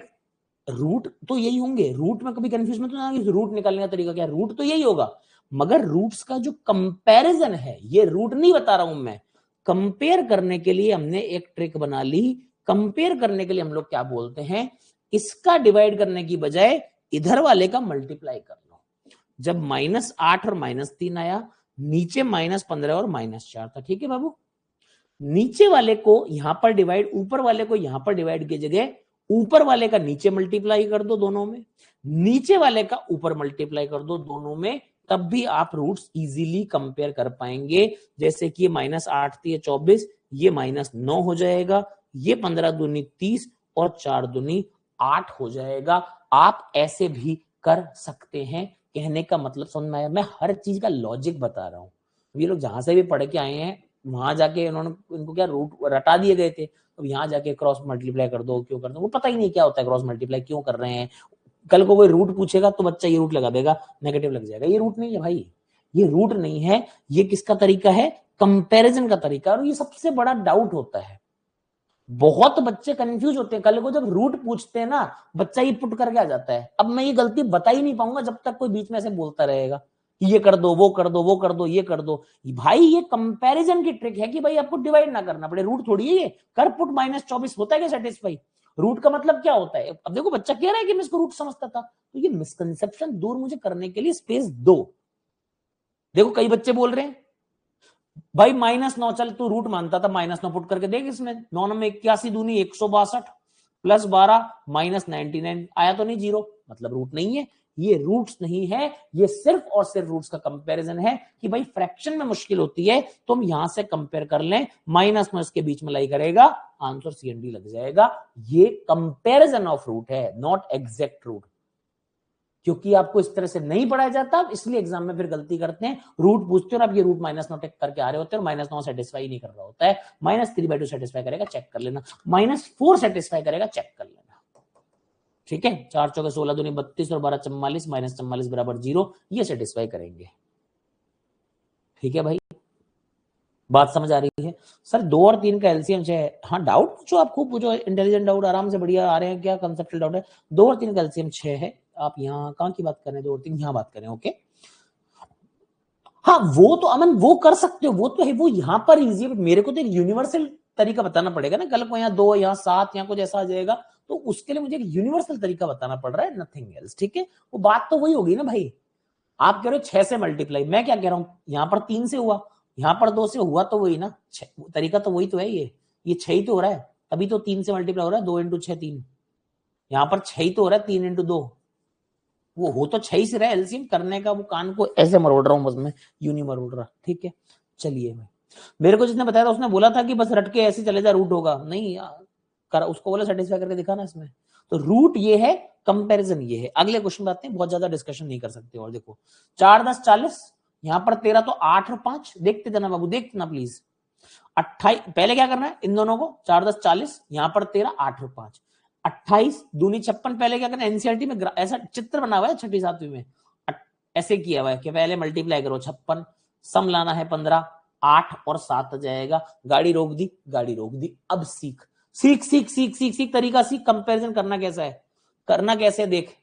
रूट तो यही होंगे, रूट में कभी कंफ्यूज मत होना कि रूट निकालने का तरीका क्या, रूट तो यही होगा, मगर रूट्स का जो कंपैरिजन है, ये रूट नहीं बता रहा हूं मैं, कंपेयर करने के लिए हमने एक ट्रिक बना ली। कंपेयर करने के लिए हम लोग क्या बोलते हैं, इसका डिवाइड करने की बजाय इधर वाले का मल्टीप्लाई कर लो। जब -8 और -3 आया, नीचे -15 और -4 था, ठीक है बाबू। नीचे वाले को यहां पर डिवाइड, ऊपर वाले को यहां पर डिवाइड की जगह ऊपर वाले का नीचे मल्टीप्लाई कर दो दोनों में, नीचे वाले का ऊपर मल्टीप्लाई कर दो दोनों में, तब भी आप रूट्स इजीली कंपेयर कर पाएंगे। जैसे कि -8 थी 24, ये -9 हो जाएगा, ये 15 दूनी 30 और 4 दूनी 8 हो जाएगा। आप ऐसे भी कर सकते हैं। कहने का मतलब समझ में आया? मैं हर चीज का लॉजिक बता रहा हूं। ये लोग जहां से भी पढ़ के आए हैं वहां जाके इन्होंने, इनको क्या रूट रटा दिए गए थे, अब यहाँ जाके क्रॉस मल्टीप्लाई कर दो, क्यों कर दो, वो पता ही नहीं क्या होता है क्रॉस मल्टीप्लाई, क्यों कर रहे हैं। कल को कोई रूट पूछेगा तो बच्चा ये रूट लगा देगा, नेगेटिव लग जाएगा। ये रूट नहीं है भाई, ये रूट नहीं है, ये किसका तरीका है, कंपैरिजन का तरीका। और ये सबसे बड़ा डाउट होता है, बहुत बच्चे कंफ्यूज होते हैं। कल को जब रूट पूछते हैं ना, बच्चा ये पुट करके आ जाता है। अब मैं ये गलती बता ही नहीं पाऊंगा जब तक कोई बीच में ऐसे बोलता रहेगा कि ये कर दो, वो कर दो, वो कर दो, ये कर दो। भाई ये कंपैरिजन की ट्रिक है कि भाई आपको डिवाइड ना करना पड़े। रूट थोड़ी है ये, कर पुट -24 होता है क्या सेटिस्फाई? रूट का मतलब क्या होता है? अब देखो बच्चा कह रहा है कि मैं इसको रूट समझता था, तो ये मिसकंसेप्शन दूर मुझे करने के लिए स्पेस दो। देखो कई बच्चे बोल रहे हैं भाई -9, चल तू रूट मानता था, -9 पुट करके देख, इसमें 9 में 81 दूनी 162 +12 -99 आया तो नहीं, 0, मतलब रूट नहीं है। ये रूट्स नहीं है, ये सिर्फ और सिर्फ रूट्स का कंपैरिजन है कि भाई फ्रैक्शन में मुश्किल होती है तो हम यहां से कंपेयर कर लें, -9 इसके बीच में लाई करेगा, आंसर CND लग जाएगा। ये कंपैरिजन ऑफ रूट है, नॉट एग्जैक्ट रूट। क्योंकि आपको इस तरह से नहीं पढ़ाया जाता, इसलिए एग्जाम में फिर गलती करते हैं, रूट पूछते हो और आप ये रूट -9 टेक करके आ रहे होते हैं और -9 सेटिस्फाई नहीं कर रहा होता है। -3/2 सेटिस्फाई करेगा, चेक कर लेना, -4 सेटिस्फाई करेगा, चेक कर लेना। ठीक है, 4 चौके 16 दूनी 32 और 12 44, -44 बराबर 0, ये सेटिस्फाई करेंगे। ठीक है भाई, बात समझ आ रही है? सर 2 और 3 का एलसीएम 6 है। हाँ डाउट पूछो, आप खूब पूछो, इंटेलिजेंट डाउट आराम से, बढ़िया आ रहे हैं, क्या कंसेप्चुअल डाउट है। 2 और 3 का एलसीएम 6 है। आप यहाँ कहाँ की बात कर रहे हैं? 2 और 3 यहाँ बात करें, ओके। हाँ वो तो अमन वो कर सकते हो, वो तो है, वो यहाँ पर इजी है। मेरे को तो एक यूनिवर्सल तरीका बताना पड़ेगा ना, कल को यहाँ 2 यहाँ 7 यहाँ कुछ ऐसा आ जाएगा, तो उसके लिए मुझे एक यूनिवर्सल तरीका बताना पड़ रहा है, नथिंग एल्स। ठीक है, वो बात तो वही होगी ना भाई। आप कह रहे हो 6 से मल्टीप्लाई, मैं क्या कह रहा हूं, यहाँ पर 3 से हुआ, यहाँ पर 2 से हुआ, तो वही ना, तरीका तो वही तो है। ये 6 ही तो हो रहा है, तभी तो 3 से मल्टीप्लाई हो रहा है, 2 × 6 3, यहाँ पर 6 ही तो हो रहा है, 3 × 2, वो हो तो 6 से रहा है। एलसीएम करने का वो कान को ऐसे मरोड़ रहा हूं बस मैं, यूं नहीं मरोड़ रहा। ठीक है, चलिए मैं, मेरे को जिसने बताया था उसने बोला था कि बस रट के ऐसे चले जा, रूट होगा नहीं यार, कर उसको बोला सेटिस्फाई करके दिखाना इसमें। तो रूट ये है, कंपैरिजन ये है। अगले क्वेश्चन में आते हैं, बहुत ज्यादा डिस्कशन नहीं कर सकते। और देखो 4 10 40, यहाँ पर 13, तो 8 और 5 देखते जाना बाबू, देखते ना प्लीज। 28 पहले क्या करना है, इन दोनों को 4 10 40, यहाँ पर 13 8 और 5, 28 दूनी 56। पहले क्या करना, एनसीईआरटी में ऐसा चित्र बना हुआ है 6वीं 7वीं में, ऐसे किया हुआ है कि पहले मल्टीप्लाई करो 56, सम लाना है 15, 8 और 7 आ जाएगा। गाड़ी रोक दी, गाड़ी रोक दी। अब सीख सीख सीख सीख सीख सीख तरीका सीख, कंपैरिजन करना कैसा है, करना कैसे है देख।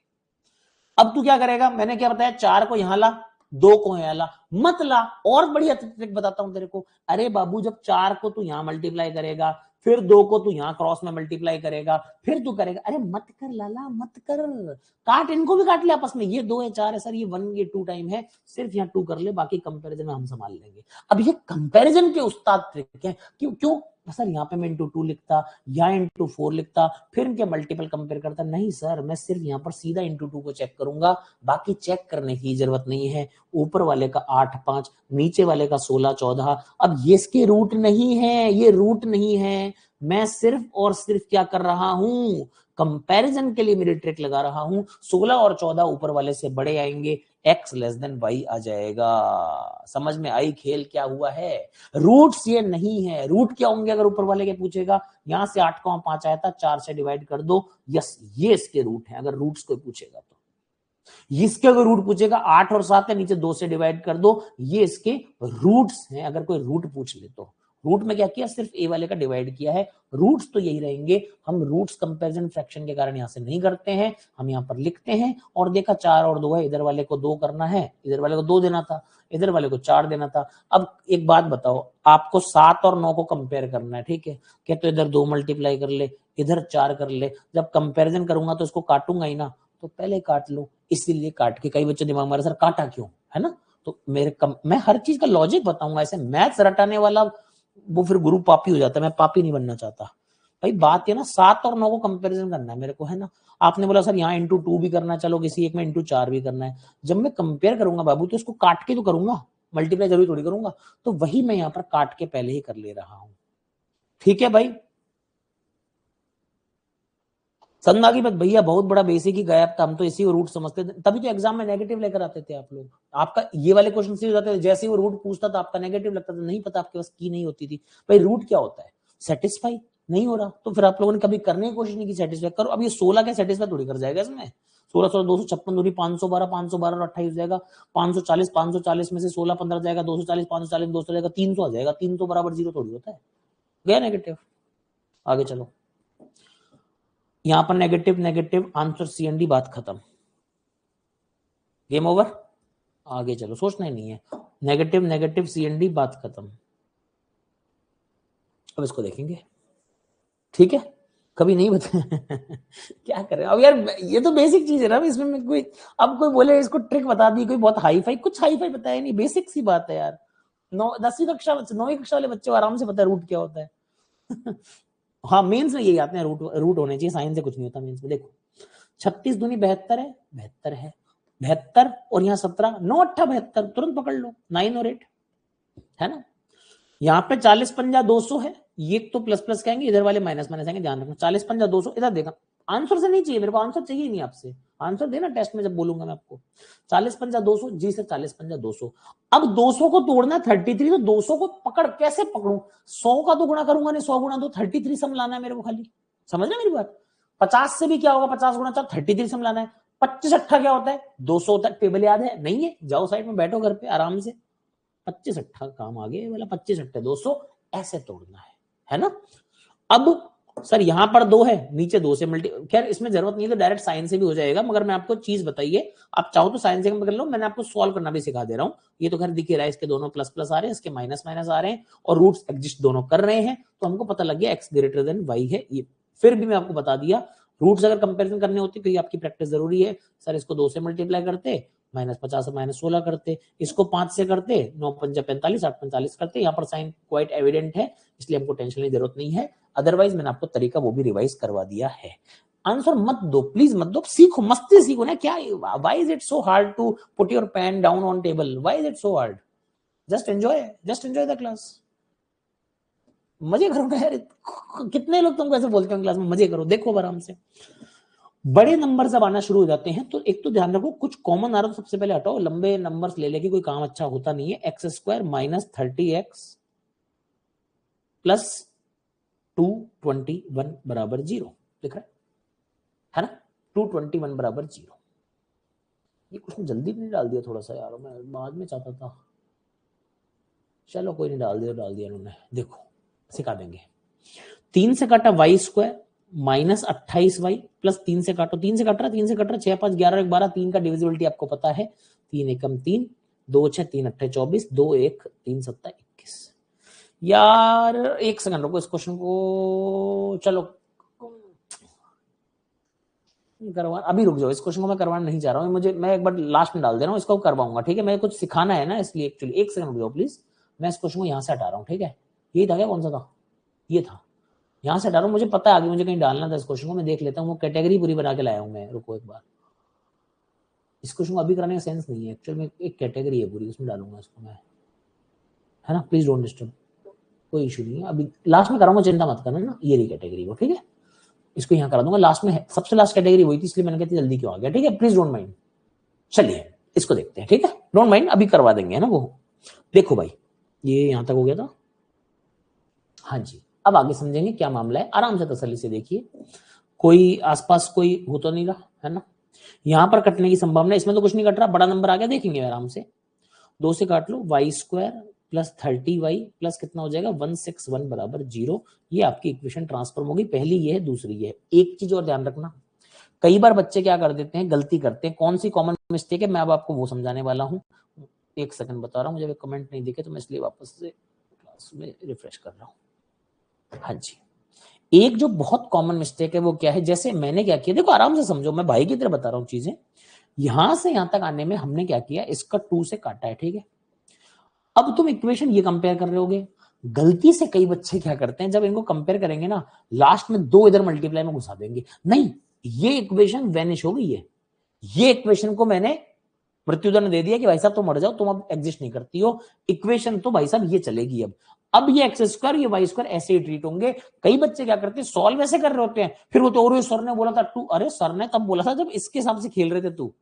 अब तू क्या करेगा, मैंने क्या बताया, 4 को यहां ला, 2 को यहां ला, मत ला। और बढ़िया ट्रिक बताता हूं तेरे को। अरे बाबू, जब 4 को तू यहां मल्टीप्लाई करेगा, फिर 2 को तू यहां क्रॉस में मल्टीप्लाई करेगा, फिर तू करेगा, अरे मत कर लाला, मत कर, काट, इनको भी काट ले आपस में। ये 2 है, 4 है सर, ये 1 ये 2 टाइम है, सिर्फ यहाँ 2 कर ले, बाकी कंपैरिजन में हम संभाल लेंगे। अब ये कंपैरिजन के उस्ताद ट्रिक है। क्यों क्यों सर, यहाँ पे मैं इंटू 2 लिखता या इंटू 4 लिखता, फिर इनके मल्टीपल कंपेयर करता। नहीं सर, मैं सिर्फ यहाँ पर सीधा इंटू 2 को चेक करूंगा, बाकी चेक करने की जरूरत नहीं है। ऊपर वाले का 8 5, नीचे वाले का 16 14। अब ये इसके रूट नहीं है, ये रूट नहीं है। मैं सिर्फ और सिर्फ क्या कर रहा हूं, कंपैरिजन के लिए मेरी ट्रिक लगा रहा हूं। 16 और 14 ऊपर वाले से बड़े आएंगे, x लेस देन y आ जाएगा। समझ में आई खेल क्या हुआ है। रूट्स ये नहीं है। रूट क्या होंगे अगर ऊपर वाले के पूछेगा, यहां से 8 का 5 आया था, 4 से डिवाइड कर दो, यस ये इसके रूट है। अगर रूट्स को पूछेगा तो इसके अगर रूट पूछेगा, 8 और 7 है, नीचे 2 से डिवाइड कर दो, ये इसके रूट्स हैं। अगर कोई रूट पूछ ले तो रूट में क्या किया, सिर्फ ए वाले का डिवाइड किया है। रूट्स तो यही रहेंगे। हम रूट्स कंपैरिजन फ्रैक्शन के कारण यहां से नहीं करते हैं, हम यहां पर लिखते हैं। और देखा 4 और 2 है, इधर वाले को 2 करना है, इधर वाले को 2 देना था, इधर वाले को 4 देना था। अब एक बात बताओ, आपको 7 और 9 को कंपेयर करना है, ठीक है, क्या तो इधर 2 मल्टीप्लाई कर ले, इधर 4 कर ले। जब कंपेरिजन करूंगा तो इसको काटूंगा ही ना, तो पहले काट लो। इसीलिए काट के, कई बच्चे दिमाग मारे सर काटा क्यों, है ना। तो मैं हर चीज का लॉजिक बताऊंगा। ऐसे मैथ्स रटाने वाला वो फिर गुरु पापी हो जाता है, मैं पापी नहीं बनना चाहता भाई। बात है ना, 7 और 9 को कंपैरिजन करना है मेरे को, है ना। आपने बोला सर यहाँ इंटू 2 भी करना, चलो किसी एक में इंटू 4 भी करना है। जब मैं कंपेयर करूंगा बाबू, तो इसको काट के तो करूंगा, मल्टीप्लाई जरूरी थोड़ी करूंगा। तो वही मैं यहाँ पर काट के पहले ही कर ले रहा हूं, ठीक है भाई। संदा की बात भैया, बहुत बड़ा बेसिक ही गायब था, हम तो इसी को रूट समझते थे, तभी तो एग्जाम में नेगेटिव लेकर आते थे आप लोग। आपका ये वाले क्वेश्चन से हो जाते थे, जैसे ही वो रूट पूछता था आपका नेगेटिव लगता था, नहीं पता आपके पास की नहीं होती थी। भाई रूट क्या होता है, सेटिस्फाई नहीं हो रहा, तो फिर आप लोगों ने कभी करने की कोशिश नहीं की सेटिस्फाई करो। अब ये 16 के सेटिस्फाई थोड़ी कर जाएगा इसमें। 16 16 256 दूनी 512, 512 और 28 जाएगा 540, 540 में से 16 15 जाएगा 240, 540 200 जाएगा 300 आ जाएगा। 300 बराबर 0 थोड़ी होता है, गया नेगेटिव। आगे चलो, यहां पर negative negative, answer C and D, बात खत्म, गेम ओवर। आगे चलो, सोचना ही नहीं है, negative negative C and D, बात खत्म। अब इसको देखेंगे, ठीक है, कभी नहीं बताया क्या करें अब यार, ये तो बेसिक चीज है ना इसमें। मैं कोई, अब कोई बोले इसको ट्रिक बता दी, कोई बहुत हाई फाई, कुछ हाई फाई बताया नहीं, बेसिक सी बात है यार। 10वीं कक्षा 9वीं कक्षा वाले बच्चे को आराम से पता है रूट क्या होता है हाँ, मेंस में यही आते हैं, रूट रूट होने चाहिए, साइंस से कुछ नहीं होता मेंस में। देखो 36 दूनी 72 है, 72 है, 72 और यहाँ 17, 9 8 72, तुरंत पकड़ लो, 9 और 8, है ना। यहाँ पे 40 पंजा 200 है, ये तो प्लस प्लस कहेंगे, इधर वाले माइनस माइनस आएंगे, ध्यान रखना। 40 पंजा 200, इधर देखा, आंसर से नहीं चाहिए मेरे को, आंसर चाहिए नहीं आपसे, आंसर देना टेस्ट में जब बोलूंगा मैं आपको। 40 पंजा 200, जी सर 40 पंजा 200। अब 200 को तोड़ना 33, तो 200 को पकड़ कैसे पकड़ू, 100 का तो गुणा करूंगा नहीं, 100 गुणा 2 33 सम लाना है मेरे को खाली, समझ रहे मेरी बात। 50 से भी क्या होगा, 50 गुणा 4 33 सम लाना है। 25 अट्ठा क्या होता है, 200 तक, टेबल याद है नहीं है, जाओ साइड में बैठो घर पे आराम से। 25 अट्ठा काम आगे वाला, 25 अट्ठे 200, ऐसे तोड़ना है ना। अब सर यहां पर 2 है, नीचे 2 से मल्टी, खैर इसमें जरूरत नहीं है, तो डायरेक्ट साइन से भी हो जाएगा, मगर मैं आपको चीज बताइए, आप चाहो तो साइन से कर लो, मैंने आपको सॉल्व करना भी सिखा दे रहा हूं। ये तो खैर दिख रहा है, इसके दोनों प्लस प्लस आ रहे हैं, इसके माइनस माइनस आ रहे हैं, और रूट्स एग्जिस्ट दोनों कर रहे हैं, तो हमको पता लग गया एक्स ग्रेटर देन वाई है ये। फिर भी मैं आपको बता दिया, रूट्स अगर कंपेरिजन करने होते तो ये आपकी प्रैक्टिस जरूरी है। सर इसको 2 से मल्टीप्लाई करते, -50 -16 करते, इसको 5 से करते, 9 पंजा 45, 8 45 करते। यहाँ पर साइन क्वाइट एविडेंट है, इसलिए हमको टेंशन लेने की जरूरत नहीं है। अदरवाइज मैंने आपको तरीका वो भी रिवाइज करवा दिया है। आंसर मत दो प्लीज, मत दो, सीखो, मस्ती सीखो ना। क्या, why is it so hard to put your pen down on table, why is it so hard, just enjoy the class, मजे करो ना यार। कितने लोग तुमको ऐसे बोलते हैं क्लास में, मजे करो, देखो आराम से। बड़े नंबर जब आना शुरू हो जाते हैं तो एक तो ध्यान रखो, कुछ कॉमन आ रहा तो सबसे पहले हटाओ, लंबे नंबर्स ले लेके कोई काम अच्छा होता नहीं है। x² माइनस 30x प्लस 221 बराबर 0 दिख रहा है, है ना। 221 बराबर 0। ये क्वेश्चन जल्दी नहीं डाल दिया थोड़ा सा यार, मैं बाद में चाहता था। चलो कोई नहीं, डाल दिया उन्होंने। देखो सिखा देंगे। 3 से काटा Y square minus 28y plus 3 से काटो, 3 से कट रहा 6 5 11 1 12, 3 का डिविजिबिलिटी आपको पता है, 3 एकम 3, 2 6 3 8 24, 2 1 3 7 21। यार एक सेकंड रुको, इस क्वेश्चन को चलो करवा, अभी रुक जाओ, इस क्वेश्चन को मैं करवाना नहीं चाह रहा हूँ, मैं एक बार लास्ट में डाल दे रहा हूँ, इसको करवाऊंगा, ठीक है। मैं कुछ सिखाना है ना इसलिए, एक्चुअली एक सेकंड रुक जाओ प्लीज। मैं इस क्वेश्चन को यहाँ से हटा रहा हूँ, ठीक है। यही था क्या, कौन सा था, ये था, यहाँ से हटा रहा हूँ। मुझे पता है आगे मुझे कहीं डालना था इस क्वेश्चन को, मैं देख लेता हूँ, वो कैटेगरी पूरी बना के लाया हूँ मैं। रुको एक बार, इस क्वेश्चन को अभी कराने का सेंस नहीं है एक्चुअल में, एक कैटेगरी है पूरी, उसमें डालूंगा इसको मैं, है ना। प्लीज डोंट डिस्टर्ब, कोई इशू नहीं है, अभी लास्ट में कराऊंगा, चिंता मत करना ना। ये रही कैटेगरी वो, ठीक है। इसको यहाँ करा दूंगा लास्ट में, सबसे लास्ट कैटेगरी वही थी, इसलिए मैंने कहती जल्दी क्यों आ गया, ठीक है। प्लीज डोंट माइंड, चलिए इसको देखते हैं, ठीक है। डोंट माइंड, अभी करवा देंगे, है ना वो। देखो भाई, ये यहां तक हो गया था, हाँ जी। अब आगे समझेंगे क्या मामला है, आराम से तसल्ली से देखिए। कोई आसपास कोई हो तो नहीं रहा, है ना। यहां पर कटने की संभावना, इसमें तो कुछ नहीं कट रहा, बड़ा नंबर आ गया, देखेंगे आराम से। 2 से काट लो, y square plus 30y plus कितना हो जाएगा 161 बराबर 0। ये आपकी इक्वेशन ट्रांसफॉर्म होगी, पहली ये है, दूसरी ये है। एक चीज और ध्यान रखना, कई बार बच्चे क्या कर देते हैं, गलती करते हैं। कौन सी कॉमन मिस्टेक है, मैं अब आपको वो समझाने वाला हूँ। एक सेकंड बता रहा हूँ, मुझे कमेंट नहीं दिखे तो मैं इसलिए वापस से क्लास में रिफ्रेश कर रहा हूँ। हाँ जी, एक जो बहुत कॉमन मिस्टेक है वो क्या है, जैसे मैंने क्या किया, देखो आराम से समझो, मैं भाई की तरह बता रहा हूँ चीजें। यहां से यहां तक आने में हमने क्या किया, इसका 2 से काटा है, ठीक है। अब तुम इक्वेशन ये कंपेयर कर रहे होगे, गलती से कई बच्चे क्या करते हैं, जब इनको कंपेयर करेंगे ना, लास्ट में 2 इधर मल्टीप्लाई में घुसा देंगे। नहीं, ये इक्वेशन वैनिश हो गई है। ये इक्वेशन को मैंने मृत्युदंड दे दिया कि भाई साहब तुम मर जाओ, तुम अब एग्जिस्ट नहीं करती हो। इक्वेशन तो भाई साहब ये चलेगी अब ये एक्स स्क्वायर ये वाई स्क्वायर ऐसे ही ट्रीट होंगे। कई बच्चे क्या करते हैं, सॉल्व ऐसे कर रहे होते हैं, फिर वो तो और सर ने बोला था 2, अरे सर ने तब बोला था जब इसके हिसाब से खेल रहे थे तू।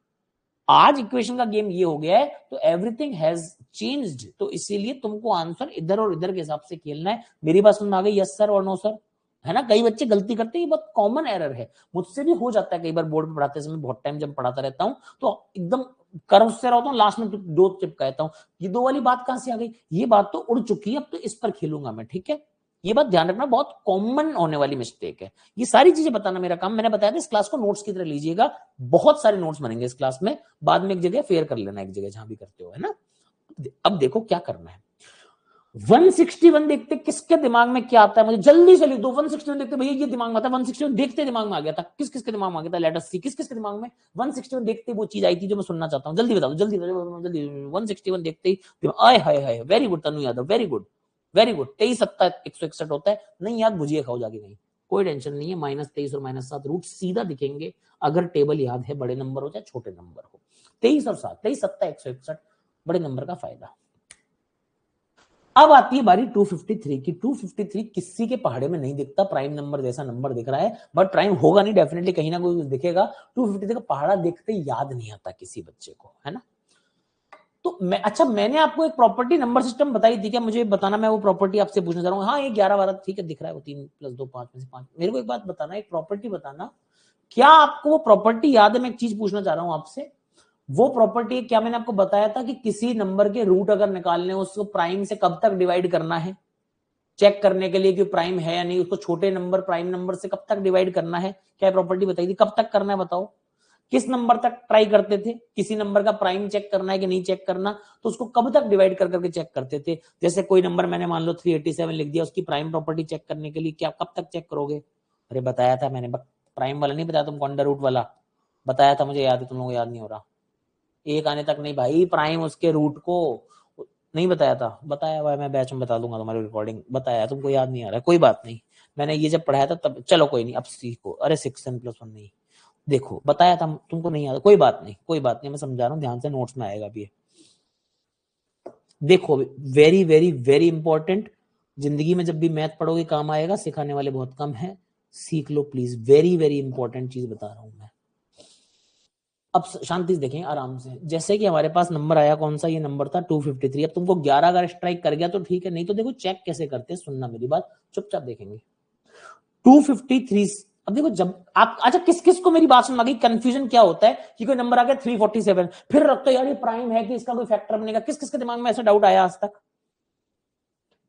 आज इक्वेशन का गेम ये हो गया है, तो एवरीथिंग हैज चेंज्ड, तो इसीलिए तुमको आंसर इधर और इधर के हिसाब से खेलना है। मेरी बात समझ में आ गई, यस सर और नो सर, है ना। कई बच्चे गलती करते हैं, ये बहुत कॉमन एरर है, मुझसे भी हो जाता है कई बार बोर्ड पे पढ़ाते समय, बहुत टाइम जब पढ़ाता रहता हूं तो एकदम कर्व से रहता हूँ, लास्ट में दो चिपकाता हूँ। ये 2 वाली बात कहां से आ गई, ये बात तो उड़ चुकी है, अब तो इस पर खेलूंगा मैं, ठीक है। ये बात ध्यान रखना, बहुत कॉमन होने वाली मिस्टेक है। ये सारी चीजें बताना मेरा काम, मैंने बताया था इस क्लास को नोट्स की तरह लीजिएगा, बहुत सारे नोट्स बनेंगे इस क्लास में, बाद में एक जगह फेयर कर लेना, एक जगह जहां भी करते हो, है ना। अब देखो क्या करना है। 161 देखते किसके दिमाग में क्या आता है, मुझे जल्दी से लिख दो। 161 देखते भैया, ये दिमाग में आता है। 161 देखते दिमाग में आ गया था, किस किस के दिमाग में आ गया था, लेट अस सी किस किस के दिमाग में 161 देखते वो चीज आई थी जो मैं सुनना चाहता हूँ। जल्दी बताओ, जल्दी जल्दी। 161 देखते ही आय हाय हाय, very good Tanu Yadav, very good very good. 23 7 161 होता है, नहीं याद भुजिए खाओ जाके कहीं, कोई टेंशन नहीं है। -23 और -7 रूट सीधा दिखेंगे, अगर टेबल याद है, बड़े नंबर हो चाहे छोटे नंबर हो। 23 और 7, 23 7 161, बड़े नंबर का फायदा। अब आती है बारी 253 की। 253 किसी के पहाड़े में नहीं दिखता, प्राइम नंबर जैसा नंबर दिख रहा है, बट प्राइम होगा नहीं, डेफिनेटली कहीं ना कोई दिखेगा। 253 का पहाड़ा देखते याद नहीं आता किसी बच्चे को, है ना। तो अच्छा, मैंने आपको एक प्रॉपर्टी नंबर सिस्टम बताई थी क्या, मुझे बताना, मैं वो प्रॉपर्टी आपसे पूछना चाह रहा हूँ। हाँ, ये 11 12 ठीक है दिख रहा है, वो 3 + 2 5 में से 5। मेरे को एक बात बताना, एक प्रॉपर्टी बताना, क्या आपको वो प्रॉपर्टी याद है। मैं एक चीज पूछना चाह रहा हूं आपसे, वो प्रॉपर्टी क्या मैंने आपको बताया था कि किसी नंबर के रूट अगर निकालने उसको प्राइम से कब तक डिवाइड करना है, चेक करने के लिए कि प्राइम है या नहीं, उसको छोटे नंबर प्राइम नंबर से कब तक डिवाइड करना है, क्या प्रॉपर्टी बताई थी, कब तक करना है बताओ। किस नंबर तक ट्राई करते थे, किसी नंबर का प्राइम चेक करना है कि नहीं चेक करना, तो उसको कब तक डिवाइड कर करके चेक करते थे। जैसे कोई नंबर मैंने मान लो 387 लिख दिया, उसकी प्राइम प्रॉपर्टी चेक करने के लिए क्या कब तक चेक करोगे। अरे बताया था मैंने, प्राइम वाला नहीं बताया तुमको, अंडर रूट वाला बताया था, मुझे याद है, तुम लोगों को याद नहीं हो रहा। एक आने तक नहीं भाई, प्राइम उसके रूट को नहीं बताया था, बताया हुआ है, मैं बैच में बता दूंगा तुम्हारी रिकॉर्डिंग, बताया, तुमको याद नहीं आ रहा है, कोई बात नहीं। मैंने ये जब पढ़ाया था तब, चलो कोई नहीं, अब सीखो। अरे 6n+1 नहीं, देखो बताया था, तुमको नहीं याद, कोई बात नहीं, कोई बात नहीं, मैं समझा रहा हूँ, ध्यान से, नोट्स में आएगा भी। देखो वेरी वेरी वेरी इंपॉर्टेंट, जिंदगी में जब भी मैथ पढ़ोगे काम आएगा, सिखाने वाले बहुत कम है, सीख लो प्लीज, वेरी वेरी इंपॉर्टेंट चीज बता रहा हूं मैं। अब शांति से देखें आराम से, जैसे कि हमारे पास नंबर आया, कौन सा, ये नंबर था 253। अब तुमको 11 अगर स्ट्राइक कर गया तो ठीक है, नहीं तो देखो चेक कैसे करते हैं, सुनना मेरी बात, चुपचाप देखेंगे। 253 अब देखो जब आप, अच्छा किस किस को मेरी बात समझ आ गई, कंफ्यूजन क्या होता है कि कोई नंबर आ गया 347, फिर रखते यार ये प्राइम है कि इसका कोई फैक्टर बनेगा, किस किस के दिमाग में ऐसा डाउट आया आज तक?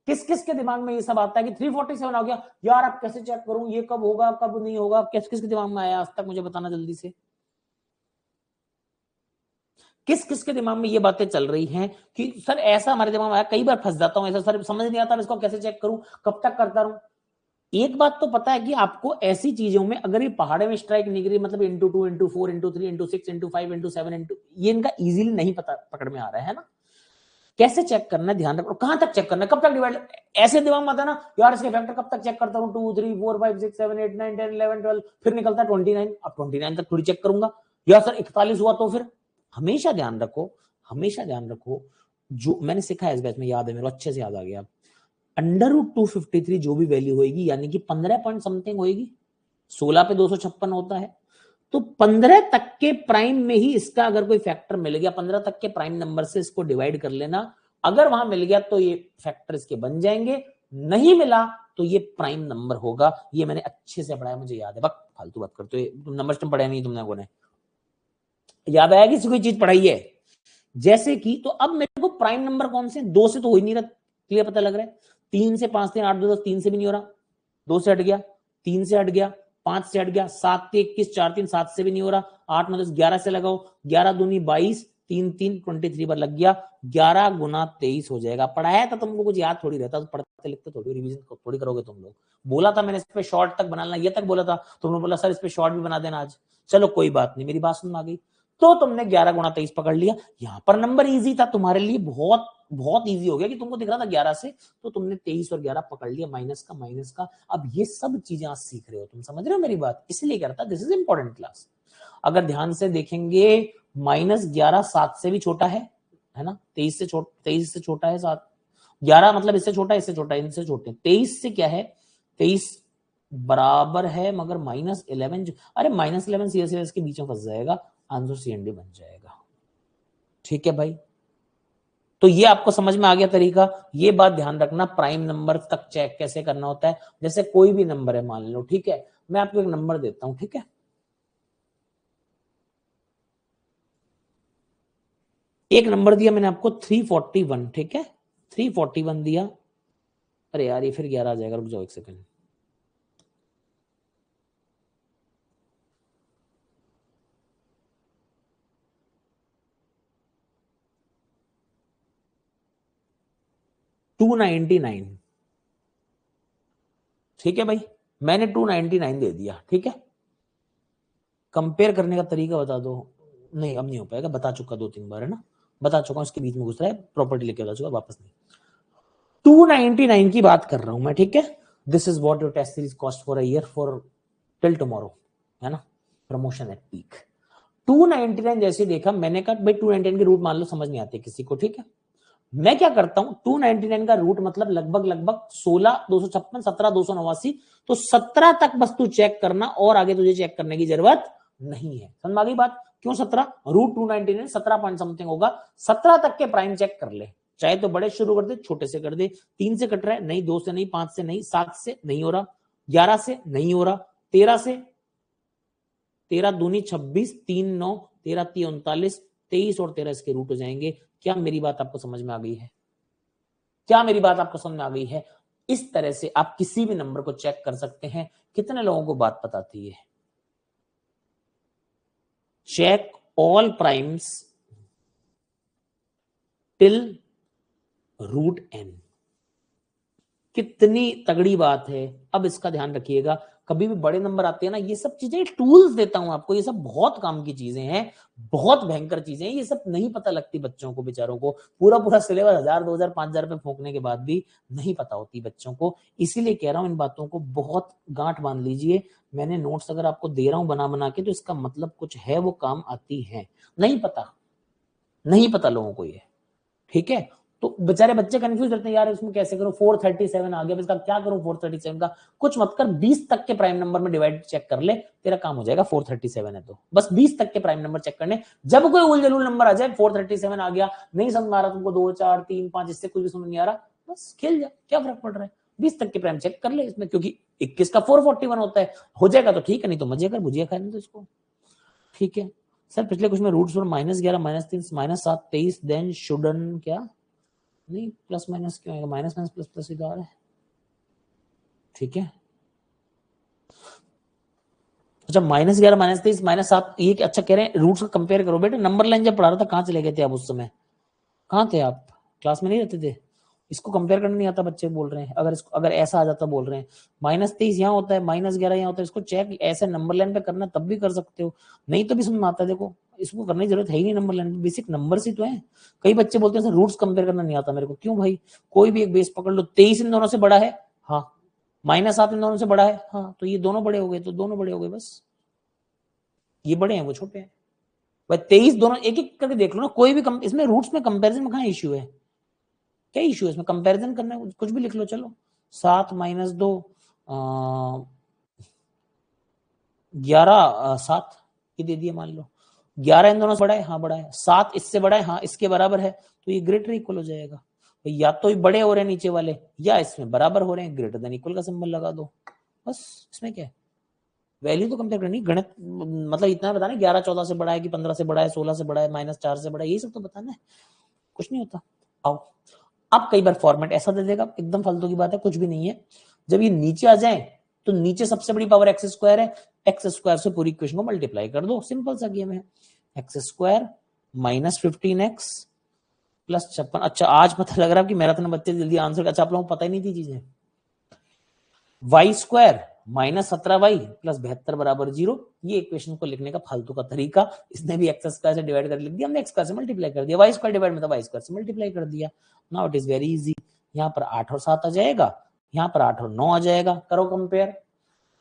किस किस के दिमाग में ये सब आता है कि 347 हो गया यार, अब कैसे चेक करूं, ये कब होगा कब नहीं होगा, किस किस के दिमाग में आया आज तक, मुझे बताना जल्दी से। किस किस के दिमाग में ये बातें चल रही हैं कि सर ऐसा हमारे दिमाग में आया, कई बार फंस जाता हूं ऐसा, सर समझ नहीं आता इसको कैसे चेक करूं, कब तक करता रहूं। एक बात तो पता है कि आपको ऐसी चीजों में अगर ये पहाड़े में स्ट्राइक नहीं करी, मतलब into 2 into 4 into 3 into 6 into 5 into 7 into, ये इनका इजीली नहीं पता पकड़ में आ रहा है ना। कैसे चेक करना है, ध्यान रखो, कहां तक चेक करना है, कब तक डिवाइड, ऐसे दिमाग में आता है ना यार इसके फैक्टर कब तक चेक करता हूं, 2 3 4 5 6 7 8 9 10 11 12, फिर निकलता है 29, अब 29 तक थोड़ी चेक करूंगा, या सर 41 हुआ तो फिर। हमेशा ध्यान रखो, हमेशा ध्यान रखो, जो मैंने सीखा है इस बैच में, याद है मेरे को, अच्छे से याद आ गया। √253 जो भी वैल्यू होगी, यानी कि 15 पॉइंट समथिंग होगी, 16 पे 256 होता है, तो 15 तक के प्राइम में ही इसका अगर कोई फैक्टर मिल गया, 15 तक के प्राइम नंबर से इसको डिवाइड कर लेना, अगर वहां मिल गया तो ये फैक्टर इसके बन जाएंगे, नहीं मिला तो ये प्राइम नंबर होगा। ये मैंने अच्छे से पढ़ाया, मुझे याद है, बक फालतू बात करते हो, तुम नंबर सिस्टम पढ़े नहीं तुमने, को ने याद आया कि कोई चीज पढ़ाई है जैसे कि, तो अब मेरे को प्राइम नंबर कौन से, 2 से तो हो ही नहीं रहा, क्लियर पता लग रहा है, 3 से 5 3 8 2 10, 3 से भी नहीं हो रहा, 2 से हट गया, 3 से हट गया, 5 से हट गया, 7 से 21 4 3 7 से भी नहीं हो रहा, 8 9 10 11 से लगाओ, 11 दूनी 22 3 3 23 बार लग गया, 11 गुना 23 हो जाएगा। पढ़ाया था तुमको, कुछ याद थोड़ी रहता, तो पढ़ते लिखते थोड़ी, रिवीजन थोड़ी करोगे तुम लोग। बोला था मैंने इस पे शॉर्ट तक बनाना, ये तक बोला था, तुमने बोला सर इस पे शॉर्ट भी बना देना आज, चलो कोई बात नहीं, मेरी बात सुन आ गई, तो तुमने 11 गुना 23 पकड़ लिया। यहां पर नंबर इजी था तुम्हारे लिए, बहुत बहुत इजी हो गया कि तुमको दिख रहा था 11 से, तो तुमने 23 और 11 पकड़ लिया, माइनस का माइनस का। अब ये सब चीजें आज सीख रहे हो, तुम समझ रहे हो मेरी बात, इसलिए कह रहा था दिस इज इंपॉर्टेंट क्लास। अगर ध्यान से देखेंगे, -11 7 से भी छोटा है ना, 23 से छोटा है 7, 11 मतलब इससे छोटा, इससे छोटा, इनसे छोटे, 23 से क्या है, 23 बराबर है, मगर -11 अरे -11 CS के बीच में फंस जाएगा, आंसर CND बन जाएगा। ठीक है भाई, तो ये आपको समझ में आ गया तरीका। ये बात ध्यान रखना, प्राइम नंबर तक चेक कैसे करना होता है। जैसे कोई भी नंबर है मान लो, ठीक है, मैं आपको एक नंबर देता हूं, ठीक है, एक नंबर दिया मैंने आपको 341, ठीक है, 341 दिया, अरे यार ये फिर 11 आ जाएगा, रुक जाओ एक सेकंड, $299, ठीक है भाई, मैंने 299 दे दिया, ठीक है। कंपेयर करने का तरीका बता दो, नहीं अब नहीं हो पाएगा, बता चुका 2 3 बार है ना, बता चुका हूं, इसके बीच में घुस रहा है, प्रॉपर्टी लेके बता चुका, वापस नहीं। 299 की बात कर रहा हूं मैं, ठीक है, this is what your test series cost for a year for till tomorrow, है ना, प्रमोशन एट पीक। 299 जैसे देखा मैंने, कहा भाई 299 के रूट मान लो समझ नहीं आते किसी को, ठीक है, मैं क्या करता हूं, 299 का रूट मतलब लगभग लगभग 16 256 17 289, तो 17 तक बस तू चेक करना, और आगे तुझे चेक करने की जरूरत नहीं है। समझ आ गई बात, क्यों 17, √299 17 पॉइंट समथिंग होगा, 17 तक के प्राइम चेक कर ले, चाहे तो बड़े शुरू कर दे, छोटे से कर दे, 3 से कट रहा है नहीं, 2 से नहीं, 5 से नहीं, 7 से नहीं हो रहा, 11 से नहीं हो रहा, 13 से, 13 दूनी 26, 3 9 13 3 39, 23 और 13 इसके रूट हो जाएंगे। क्या मेरी बात आपको समझ में आ गई है, क्या मेरी बात आपको समझ में आ गई है? इस तरह से आप किसी भी नंबर को चेक कर सकते हैं। कितने लोगों को बात बताती है, check all primes till √n, कितनी तगड़ी बात है। अब इसका ध्यान रखिएगा, कभी भी बड़े नंबर आते हैं ना, ये सब चीजें टूल्स देता हूं आपको, ये सब बहुत काम की चीजें हैं, बहुत भयंकर चीजें हैं, ये सब नहीं पता लगती बच्चों को, बेचारों को पूरा पूरा सिलेबस 1000 2000 5000 रुपए फूकने के बाद भी नहीं पता होती बच्चों को। इसीलिए कह रहा हूं इन बातों को बहुत गांठ बांध लीजिए। मैंने नोट्स अगर आपको दे रहा हूं बना बना के, तो इसका मतलब कुछ है, वो काम आती है। नहीं पता, नहीं पता लोगों को ये, ठीक है, तो बेचारे बच्चे कंफ्यूज रहते हैं, यार इसमें कैसे करूं, 437 आ गया, इसका क्या करूं, 437 का कुछ मत कर, 20 तक के प्राइम नंबर में डिवाइड चेक कर ले, तेरा काम हो जाएगा। 437 है तो बस 20 तक के प्राइम नंबर चेक करने, जब कोई उलझुल नंबर आ जाए, 437 आ गया, नहीं समझ आ रहा तुमको, 2 4 3 5, इससे कुछ भी समझ नहीं आ रहा, बस खेल जा, क्या फर्क पड़ रहा है, 20 तक के प्राइम चेक कर ले इसमें, क्योंकि 21 का 441 होता है, हो जाएगा तो ठीक है, नहीं तो मजे कर भुजिया खाने तो इसको। ठीक है सर, पिछले कुछ में रूट्स और -11 -3 -7 23 देन शुडन क्या नहीं प्लस माइनस क्यों आएगा, माइनस माइनस प्लस प्लस इधर है। ठीक है अच्छा, -11 -23 -7 ये अच्छा कह रहे हैं रूट्स का कंपेयर करो। बेटा नंबर लाइन जब पढ़ा रहा था कहाँ चले गए थे आप उस समय, कहाँ थे आप, क्लास में नहीं रहते थे? इसको कंपेयर करना नहीं आता बच्चे बोल रहे हैं, अगर इसको अगर ऐसा आ जाता बोल रहे हैं -23 यहाँ होता है -11 यहाँ होता है, इसको चेक ऐसे नंबर लाइन पे करना तब भी कर सकते हो, नहीं तो भी समझ में आता है। देखो इसको करने की जरूरत है ही नहीं, नंबर लाइन बेसिक नंबर ही तो है। कई बच्चे बोलते हैं सर रूट्स कंपेयर करना नहीं आता मेरे को, क्यों भाई, कोई भी एक बेस पकड़ लो, 23 इन दोनों से बड़ा है, हाँ, -7 इन दोनों से बड़ा है, हाँ, तो ये दोनों बड़े हो गए, तो दोनों बड़े हो गए बस, ये बड़े हैं वो छोटे हैं भाई। 23 दोनों एक एक करके देख लो ना, कोई भी इसमें रूट्स में कंपैरिजन में कहाँ इश्यू है, क्या इश्यू है इसमें, कंपैरिजन करना है, कुछ भी लिख लो चलो। 7 - 2 11 7 ये दे दिया मान लो, 11 इन दोनों से बड़ा है, हाँ बड़ा है, 7 इससे बड़ा है, हाँ इसके बराबर है, तो ये ग्रेटर इक्वल हो जाएगा। या तो बड़े हो रहे हैं नीचे वाले या इसमें बराबर हो रहे हैं, ग्रेटर देन इक्वल का सिंबल लगा दो बस, इसमें क्या है, वैल्यू तो कंपेयर करनी, गणित मतलब इतना बताना 11 14 से बड़ा है कि 15 से बड़ा है, 16 से बड़ा है, -4 से बड़ा है, ये सब तो बताना है, कुछ नहीं होता। आओ अब कई बार फॉर्मेट ऐसा दे देगा, एकदम फालतू की बात है, कुछ भी नहीं है। जब ये नीचे आ जाए तो नीचे सबसे बड़ी पावर x स्क्वायर है, x स्क्वायर से पूरी इक्वेशन को मल्टीप्लाई कर दो, सिंपल सा गेम है। x square -15x plus 56। अच्छा आज पता लग रहा है कि मैराथन बच्चे जल्दी आंसर, अच्छा आप लोगों को पता ही नहीं थी चीजें। y स्क्वायर -17y प्लस 72 बराबर 0, ये इक्वेशन को लिखने का फालतू का तरीका, इसने भी x स्क्वायर से डिवाइड कर लिख दिया, हमने x स्क्वायर से मल्टीप्लाई कर दिया, y स्क्वायर डिवाइड में था y स्क्वायर से मल्टीप्लाई कर दिया। Now it is very easy, यहाँ पर 8 और 7 आ जाएगा, यहाँ पर 8 और 9 आ जाएगा, करो कंपेयर।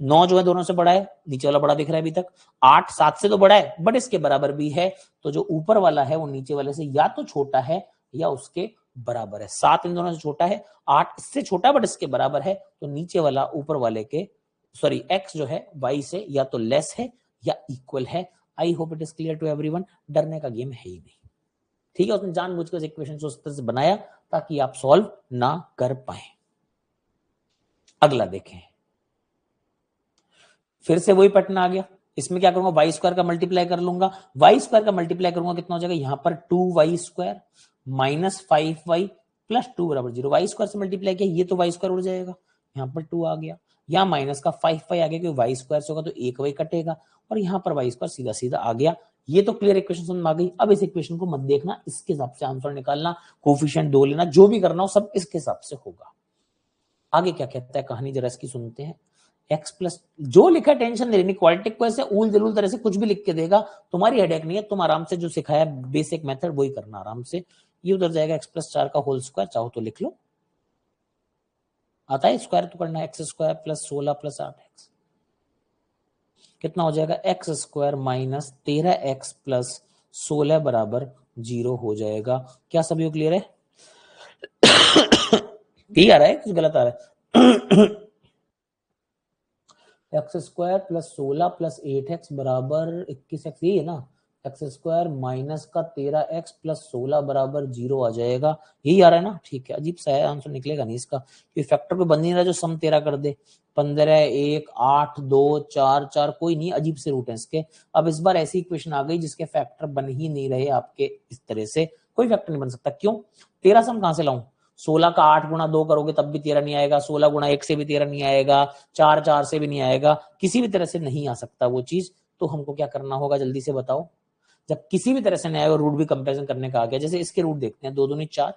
9 जो है दोनों से बड़ा है, नीचे वाला बड़ा दिख रहा है अभी तक, 8 7 से तो बड़ा है बट इसके बराबर भी है, तो जो ऊपर वाला है वो नीचे वाले से या तो छोटा है या उसके बराबर है। 7 इन दोनों से छोटा है, 8 इससे छोटा बट इसके बराबर है, तो नीचे वाला ऊपर वाले के सॉरी x जो है y से या तो लेस है या इक्वल है। I hope it is clear to everyone, डरने का गेम है ही नहीं। ठीक है, उसने जानबूझकर इक्वेशन उस तरह से बनाया ताकि आप सॉल्व ना कर पाए। अगला देखें, फिर से वही पैटर्न आ गया, इसमें क्या करूंगा, वाई स्क्वायर का मल्टीप्लाई कर लूंगा, वाई स्क्वायर का मल्टीप्लाई करूंगा कितना हो जाएगा, यहां पर 2y स्क्वायर -5y प्लस 2 बराबर 0, वाई स्क्वायर से मल्टीप्लाई किया, ये तो वाई स्क्वायर उड़ जाएगा, यहाँ पर 2 आ गया, यहाँ माइनस का 5y आ गया, क्योंकि वाई स्क्वायर से होगा तो एक वाई कटेगा, और यहाँ पर वाई स्क्वायर सीधा सीधा आ गया। ये तो क्लियर इक्वेशन समझ में आ गई। अब इस इक्वेशन को मत देखना, इसके हिसाब से आंसर निकालना, कोफिशिएंट 2 लेना, जो भी करना हो सब इसके हिसाब से होगा। आगे क्या कहता है कहानी जरा इसकी सुनते हैं। x प्लस जो लिखा टेंशन नहीं लेनी, क्वाड्रेटिक को ऐसे उल जलूल तरह से कुछ भी लिख के देगा, तुम्हारी हेडेक नहीं है, तुम आराम से जो सिखाया बेसिक मेथड वही करना आराम से। ये उधर जाएगा x प्लस 4 का होल स्क्वायर, चाहो तो लिख लो, आता है स्क्वायर तो करना, x square plus 16 plus 8x कितना हो जाएगा, x square minus 13x plus 16 बराबर 0 हो जाएगा। क्या सभी को क्लियर है? ठीक आ रहा है, कुछ गलत आ रहा है? X square plus 16 plus 8x बराबर 21x, ये है ना, एक्स स्क्वायर माइनस का 13x प्लस 16 बराबर 0 आ जाएगा, यही आ रहा है ना? ठीक है, अजीब सा है आंसर, निकलेगा नहीं इसका, ये फैक्टर पे बन नहीं रहा जो सम 13 कर दे, 15 1 8 2 4 4 कोई नहीं, अजीब से रूट है इसके। अब इस बार ऐसी इक्वेशन आ गई जिसके फैक्टर बन ही नहीं रहे आपके, इस तरह से कोई फैक्टर नहीं बन सकता। क्यों? 13 सम कहां से लाऊं, 16 का 8 गुना 2 करोगे तब भी 13 नहीं आएगा, 16 गुना 1 से भी 13 नहीं आएगा, 4 4 से भी नहीं आएगा, किसी भी तरह से नहीं आ सकता वो चीज। तो हमको क्या करना होगा जल्दी से बताओ, जब किसी भी तरह से नहीं आएगा, रूट भी कंपैरिजन करने का आ गया, जैसे इसके रूट देखते हैं, 2 दूनी 4,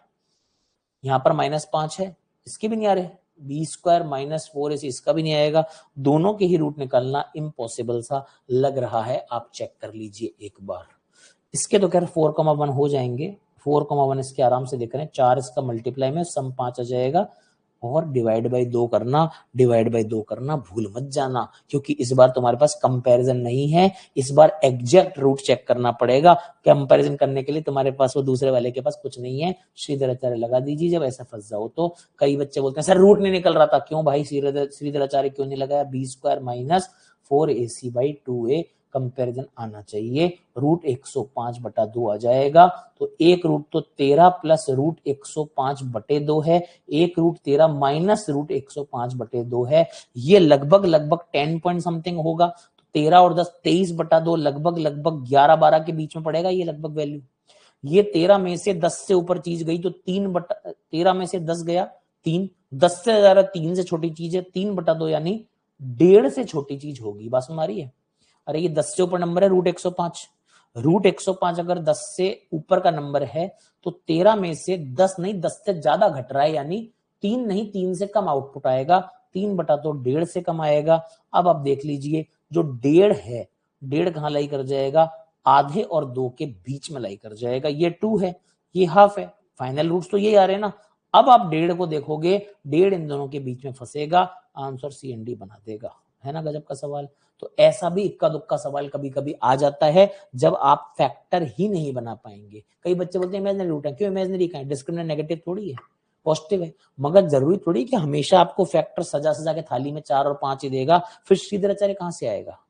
यहाँ पर -5 है, इसके भी नहीं आ रहे, बी स्क्वायर -4 इसका भी नहीं आएगा, दोनों के ही रूट निकालना इम्पॉसिबल सा लग रहा है, आप चेक कर लीजिए एक बार। इसके तो खैर 4,1 हो जाएंगे, 4,1 इसके आराम से दिख रहे हैं, 4 इसका मल्टीप्लाई में सम 5 आ जाएगा, और डिवाइड बाई 2 करना, डिवाइड बाई 2 करना भूल मत जाना, क्योंकि इस बार तुम्हारे पास कंपैरिजन नहीं है, इस बार एग्जैक्ट रूट चेक करना पड़ेगा। कंपैरिजन करने के लिए तुम्हारे पास वो दूसरे वाले के पास कुछ नहीं है, श्रीधराचार्य लगा दीजिए जब ऐसा फंस जाओ तो। कई बच्चे बोलते हैं सर रूट नहीं निकल रहा था, क्यों भाई श्रीधराचार्य क्यों नहीं लगाया, B square minus 4ac by 2a comparison आना चाहिए। रूट 105/2 आ जाएगा। तो एक रूट तो 13 प्लस रूट 105/2 है, एक रूट 13 माइनस रूट 105/2 है। ये लगभग 10 पॉइंट समथिंग होगा। तो 13 और 10 23/2 लगभग 11-12 के बीच में पड़ेगा ये लगभग वैल्यू। ये 13 में से 10 से ऊपर चीज गई तो 13 में से 10 गया 3, 10 से ज्यादा 3 से छोटी चीज है 3/2 यानी 1.5 से छोटी चीज होगी। बात समझ आ रही है? अरे ये 10 से ऊपर नंबर है रूट 105। रूट 105 अगर 10 से ऊपर का नंबर है तो 13 में से 10 नहीं 10 से ज्यादा घट रहा है, यानी 3 नहीं 3 से कम आउटपुट आएगा। 3/2 1.5 से कम आएगा। अब आप देख लीजिए जो 1.5 है, 1.5 कहां लाई कर जाएगा? आधे और 2 के बीच में लाई कर जाएगा। ये 2 है, ये हाफ है। फाइनल रूट्स तो ये आ रहे हैं ना। अब आप 1.5 को देखोगे, 1.5 इन दोनों के बीच में फंसेगा, आंसर CND बना देगा। है ना गजब का सवाल। तो ऐसा भी इक्का दुक्का सवाल कभी कभी आ जाता है जब आप फैक्टर ही नहीं बना पाएंगे। कई बच्चे बोलते हैं इमेजिनरी रूट है, क्यों इमेजिनरी का है? डिस्क्रिमिनेंट नेगेटिव थोड़ी है, पॉजिटिव है। मगर जरूरी थोड़ी कि हमेशा आपको फैक्टर सजा सजा के थाली में 4 और 5 ही देगा, फिर श्रीधराचार्य कहां से आएगा?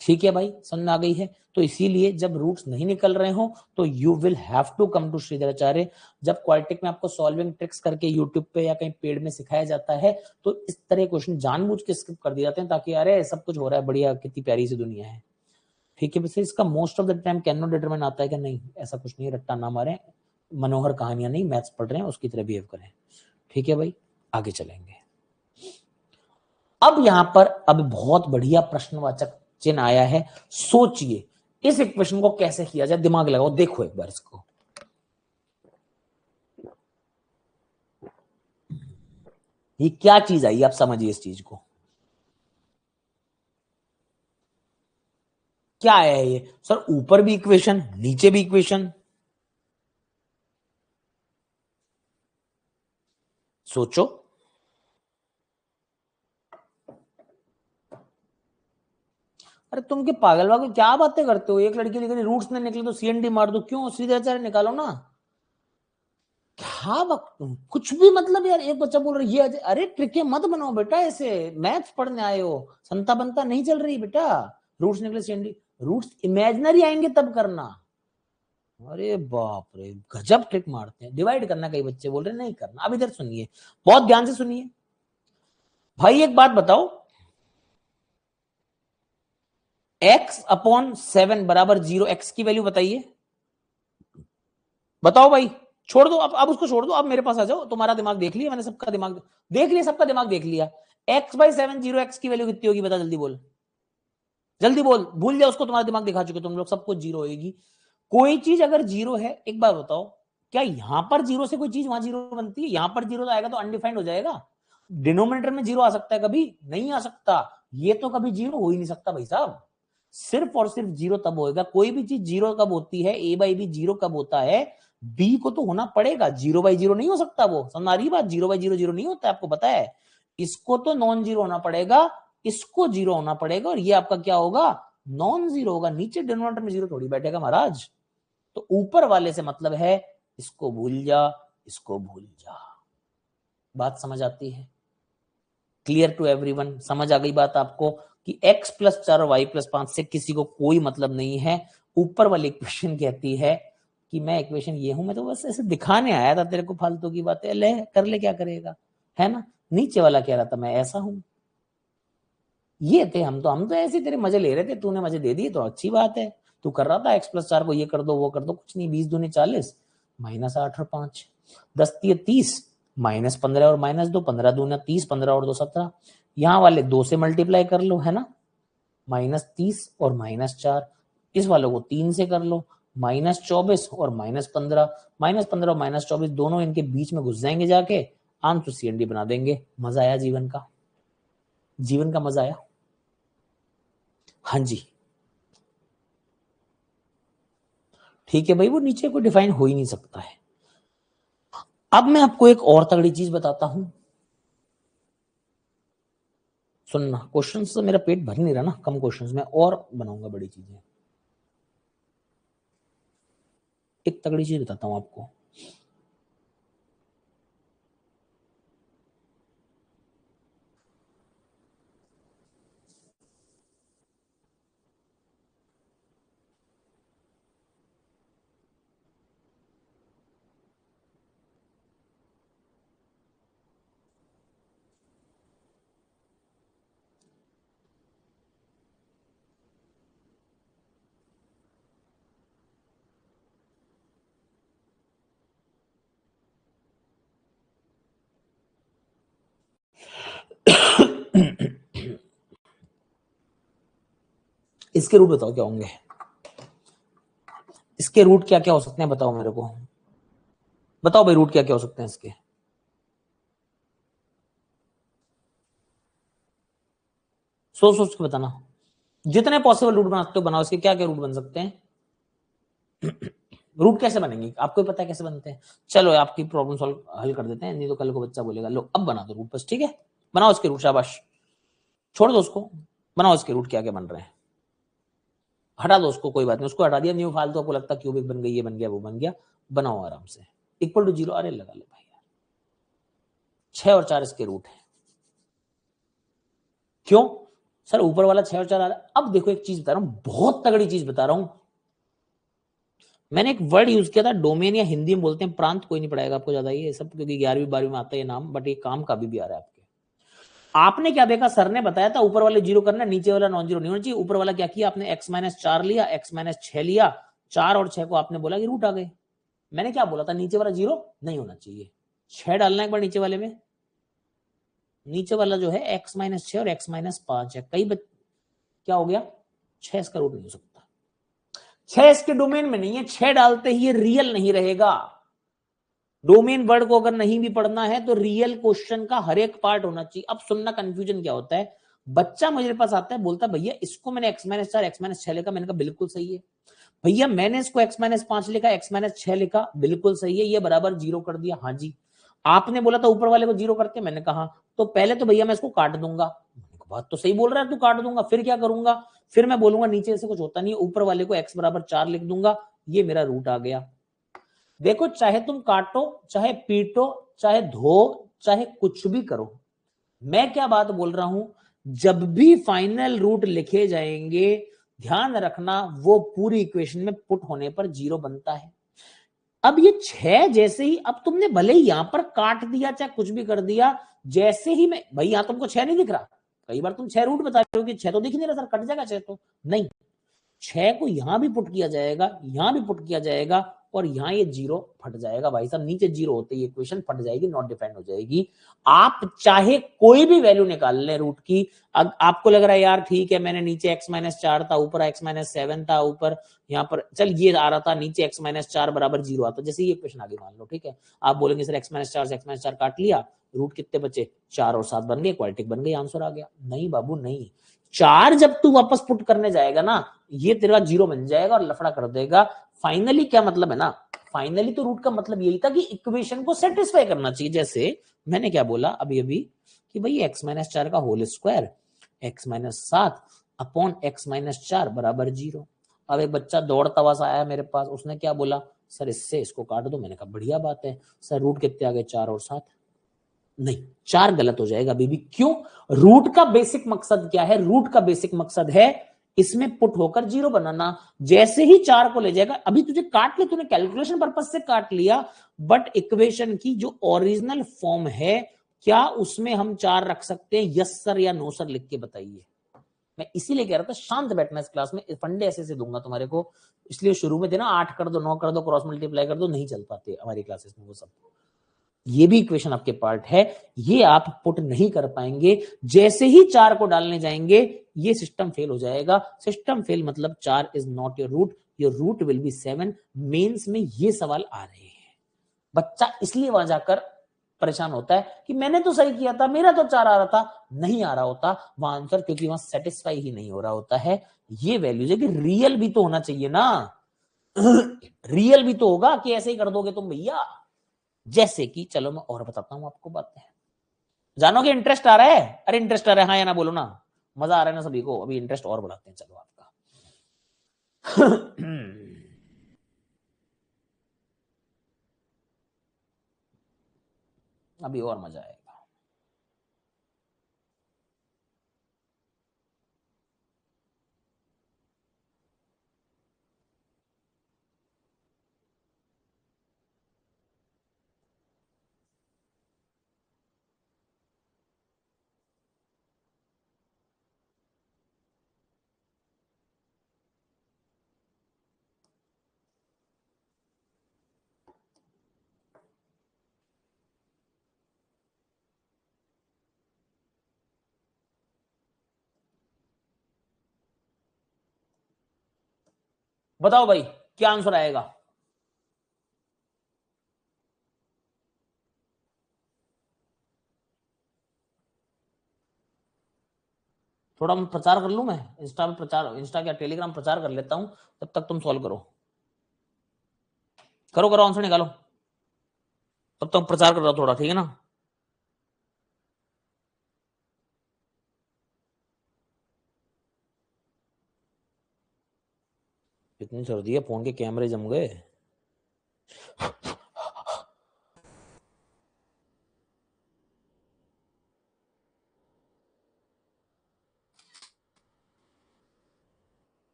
ठीक है भाई, समझ आ गई है? तो इसीलिए जब रूट्स नहीं निकल रहे हो तो you will have to come to Shridharacharya. जब क्वालिटिक में आपको सॉल्विंग ट्रिक्स करके यूट्यूब पे या कहीं पेड में सिखाया जाता है तो इस तरह क्वेश्चन जानबूझ के स्किप कर दिए जाते हैं ताकि अरे सब कुछ हो रहा है बढ़िया, कितनी प्यारी सी दुनिया है। ठीक है, वैसे इसका most of the time can not determine आता है कि नहीं, ऐसा कुछ नहीं, रट्टा ना मारे, मनोहर कहानियां नहीं, मैथ्स पढ़ रहे हैं उसकी तरह बिहेव करें। ठीक है भाई, आगे चलेंगे। अब यहां पर अब बहुत बढ़िया प्रश्नवाचक चिन्ह आया है। सोचिए इस इक्वेशन को कैसे किया जाए, दिमाग लगाओ, देखो एक बार इसको। ये क्या चीज आई, आप समझिए इस चीज को। क्या आया है ये? सर ऊपर भी इक्वेशन नीचे भी इक्वेशन। सोचो। अरे तुम के पागल वागल क्या बातें करते हो? एक लड़की लिख रही रूट्स नहीं निकले तो CND मार दो, क्यों? सीधे निकालो ना। क्या वक्त कुछ भी मतलब यार, एक बच्चा बोल रही है अरे ट्रिके मत बनाओ बेटा, ऐसे मैथ्स पढ़ने आए हो, संता बनता नहीं चल रही बेटा। रूट्स निकले CND, रूट्स इमेजिनरी आएंगे तब करना। अरे बाप रे, गजब ट्रिक मारते हैं। डिवाइड करना, कई बच्चे बोल रहे नहीं करना। अब इधर सुनिए, बहुत ध्यान से सुनिए भाई। एक बात बताओ, x/7 बराबर 0, x की वैल्यू बताइए, बताओ भाई। छोड़ दो, अब उसको छोड़ दो, अब मेरे पास आ जाओ। तुम्हारा दिमाग देख लिया मैंने, सबका दिमाग देख लिया, सबका दिमाग देख लिया। x/7 0, x की वैल्यू कितनी होगी बता, जल्दी बोल, जल्दी बोल। भूल जाओ उसको, तुम्हारा दिमाग दिखा चुके तुम लोग, सब कुछ 0 होगी। कोई चीज अगर 0 है, एक बार बताओ, क्या यहां पर 0 से कोई चीज वहां 0 बनती है? यहां पर 0 तो आएगा तो अनडिफाइंड हो जाएगा। डिनोमिनेटर में 0 आ सकता है कभी? नहीं आ सकता। ये तो कभी 0 हो ही नहीं सकता भाई साहब। सिर्फ और सिर्फ 0 तब होएगा। कोई भी चीज 0 कब होती है, A/B 0 कब होता है? B को तो होना पड़ेगा, 0/0 नहीं हो सकता। वो समझ आ रही बात? 0/0 0 नहीं होता, आपको पता है। इसको तो नॉन जीरो होना पड़ेगा, इसको 0 होना पड़ेगा, और ये आपका क्या होगा? नॉन जीरो होगा। नीचे डिनोमिनेटर में 0 थोड़ी बैठेगा महाराज। तो ऊपर वाले से मतलब है, इसको भूल जा, इसको भूल जा। बात समझ आती है? Clear to everyone? समझ आ गई बात आपको कि x+4 और y+5 से किसी को कोई मतलब नहीं है। ऊपर वाली इक्वेशन कहती है कि मैं इक्वेशन ये हूं, मैं तो बस ऐसे दिखाने आया था तेरे को फालतू की बातें, ले कर ले, क्या करेगा, है ना। नीचे वाला कह रहा था मैं ऐसा हूं। ये थे हम तो ऐसे तेरे मजे ले रहे थे, तूने मजे दे दिए तो अच्छी बात है। तू कर रहा था x+4 को ये कर दो वो कर दो, कुछ नहीं। 20 दूनी 40, -8 और 5, 10×3 = 30, -15 और -2, 15 दूना 30, 15 और 2 17। यहाँ वाले 2 से मल्टीप्लाई कर लो, है ना, -30 और -4। इस वालों को 3 से कर लो, -24 और -15। -15 और -24 दोनों इनके बीच में घुस जाएंगे जाके, आंसर CND बना देंगे। मजा आया जीवन का? जीवन का मजा आया? हाँ जी। ठीक है भाई, वो नीचे को डिफाइन हो ही नहीं सकता है। अब मैं आपको एक और तगड़ी चीज बताता हूं, सुनना। क्वेश्चंस से मेरा पेट भर नहीं रहा ना, कम क्वेश्चंस में और बनाऊंगा बड़ी चीजें। एक तगड़ी चीज बताता हूं आपको। इसके रूट बताओ क्या होंगे, इसके रूट क्या क्या हो सकते हैं बताओ मेरे को, बताओ भाई रूट क्या क्या हो सकते हैं इसके। सोच सोच के बताना, जितने पॉसिबल रूट बना सकते हो बनाओ, इसके क्या क्या रूट बन सकते हैं। रूट कैसे बनेंगे आपको पता है कैसे बनते हैं, चलो आपकी प्रॉब्लम सॉल्व हल कर देते हैं, नहीं तो कल को बच्चा बोलेगा लो अब बना दो रूट बस, ठीक है बनाओ इसके रूट, शाबाश छोड़ दो उसको, बनाओ इसके रूट क्या क्या बन रहे हैं, हटा दो उसको, कोई बात नहीं उसको हटा दिया, न्यू फालतू आपको लगता क्यूबिक बन गई, ये बन गया वो बन गया, बनाओ आराम से इक्वल टू 0, अरे लगा लो भाई यार, 6 और 4 इसके रूट है, क्यों सर ऊपर वाला 6 और 4 आ रहा है। अब देखो एक चीज बता रहा हूं, बहुत तगड़ी चीज बता रहा हूं, मैंने एक वर्ड यूज किया था डोमेन, या हिंदी में बोलते हैं प्रांत, कोई नहीं पढ़ाएगा आपको ज्यादा ये सब, क्योंकि 11वीं 12वीं में आता है ये नाम, बट ये काम का भी आ रहा है आपके। आपने क्या देखा, सर ने बताया था ऊपर वाले 0 करना, नीचे वाला नॉन जीरो नहीं होना चाहिए, ऊपर वाला क्या किया आपने x-4 लिया, x-6 लिया, 4 और 6 को आपने बोला कि रूट आ गए। मैंने क्या बोला था, नीचे वाला 0 नहीं होना चाहिए, 6 डालना एक बार नीचे वाले में, नीचे वाला जो है x-6 और x-5 है, क्या हो गया 6 इसका रूट नहीं हो सकता, 6 इसके डोमेन में नहीं है, 6 डालते ही ये रियल नहीं रहेगा। डोमेन वर्ड को अगर नहीं भी पढ़ना है तो रियल क्वेश्चन का हर एक पार्ट होना चाहिए। अब सुनना, कंफ्यूजन क्या होता है, बच्चा मेरे पास आता है बोलता है भैया इसको मैंने x-4 x-6 लिखा, मैंने कहा बिल्कुल सही है भैया, मैंने इसको x-5 लिखा, x-6 लिखा, बिल्कुल सही है, ये बराबर 0 कर दिया, हाँ जी। आपने बोला था ऊपर वाले को 0 करके, मैंने कहा तो पहले तो भैया मैं इसको काट दूंगा, बात तो सही बोल रहा है तू, काट दूंगा, फिर क्या करूंगा, फिर मैं बोलूंगा नीचे से कुछ होता नहीं है, ऊपर वाले को x बराबर 4 लिख दूंगा, ये मेरा रूट आ गया। देखो चाहे तुम काटो, चाहे पीटो, चाहे धो, चाहे कुछ भी करो, मैं क्या बात बोल रहा हूं, जब भी फाइनल रूट लिखे जाएंगे ध्यान रखना वो पूरी इक्वेशन में पुट होने पर 0 बनता है। अब ये 6 जैसे ही, अब तुमने भले ही यहां पर काट दिया चाहे कुछ भी कर दिया, जैसे ही मैं भाई यहां तुमको 6 नहीं दिख रहा, कई बार तुम 6 रूट बता रहे हो कि 6 तो दिख नहीं रहा सर, कट जाएगा 6 तो नहीं, 6 को यहां भी पुट किया जाएगा, यहां भी पुट किया जाएगा, और यहां ये 0 फट जाएगा भाई साहब, नीचे 0 होते ही इक्वेशन फट जाएगी, नॉट डिफाइंड हो जाएगी। आप चाहे कोई भी वैल्यू निकाल लें रूट की, आपको लग रहा है यार ठीक है मैंने नीचे x-4 था, ऊपर x-7 था, ऊपर यहाँ पर चल ये आ रहा था, नीचे x-4 बराबर 0 आता, जैसे ये इक्वेशन आगे मान लो, ठीक है आप बोलेंगे सर x-4 से x-4 काट लिया, रूट कितने बचे, 4 और 7 बन गए, क्वाड्रेटिक बन गई, आंसर आ गया, नहीं बाबू नहीं, 4 जब तू वापस पुट करने जाएगा ना, ये तेरा 0 बन जाएगा और लफड़ा कर देगा। फाइनली क्या मतलब है ना, फाइनली तो रूट का मतलब यही था कि इक्वेशन को सेटिस्फाई करना चाहिए, जैसे मैंने क्या बोला अभी अभी कि भाई x-4 का whole square x-7 upon x-4 बराबर 0। अब एक बच्चा दौड़ता हुआ आया मेरे पास, उसने क्या बोला, सर इससे इसको काट दो, मैंने कहा बढ़िया बात है सर, रूट कितने आ गए 4 और 7, नहीं 4 गलत हो जाएगा बेबी, क्यों, रूट का बेसिक मकसद क्या है, रूट का बेसिक मकसद है इसमें पुट होकर 0 बनाना, जैसे ही 4 को ले जाएगा, अभी तुझे काट लिया, तूने कैलकुलेशन पर्पज से काट लिया, बट इक्वेशन की जो ओरिजिनल फॉर्म है क्या उसमें हम 4 रख सकते हैं, यस सर या नो सर लिख के बताइए। मैं इसीलिए कह रहा था शांत बैठना इस क्लास में, फंडे ऐसे दूंगा तुम्हारे को, इसलिए शुरू में थे ना 8 कर दो 9 कर दो क्रॉस मल्टीप्लाई कर दो, नहीं चल पाते हमारी क्लासेस में वो सब, ये भी इक्वेशन आपके पार्ट है, ये आप पुट नहीं कर पाएंगे, जैसे ही 4 को डालने जाएंगे ये सिस्टम फेल हो जाएगा, सिस्टम फेल मतलब 4 is not your root will be 7, mains में ये सवाल आ रहे हैं, बच्चा इसलिए वहां जाकर परेशान होता है कि मैंने तो सही किया था, मेरा तो 4 आ रहा था, नहीं आ रहा होता वहां आंसर, क्योंकि वहां सेटिस्फाई ही नहीं हो रहा होता है। ये वैल्यूज है कि रियल भी तो होना चाहिए ना, रियल भी तो होगा कि ऐसे ही कर दोगे तुम भैया, जैसे कि चलो मैं और बताता हूं आपको बातें, जानोगे इंटरेस्ट आ रहा है, अरे इंटरेस्ट आ रहा है हाँ या ना बोलो ना, मजा आ रहा है ना सभी को, अभी इंटरेस्ट और बढ़ाते हैं चलो आपका। अभी और मजा आएगा। बताओ भाई क्या आंसर आएगा। थोड़ा मैं प्रचार कर लूं, मैं इंस्टा में प्रचार, इंस्टा क्या टेलीग्राम प्रचार कर लेता हूं, तब तक तुम सॉल्व करो। करो करो आंसर निकालो, तब तक प्रचार कर रहा हूं थोड़ा, ठीक है ना। इतनी सर्दी है, फोन के कैमरे जम गए।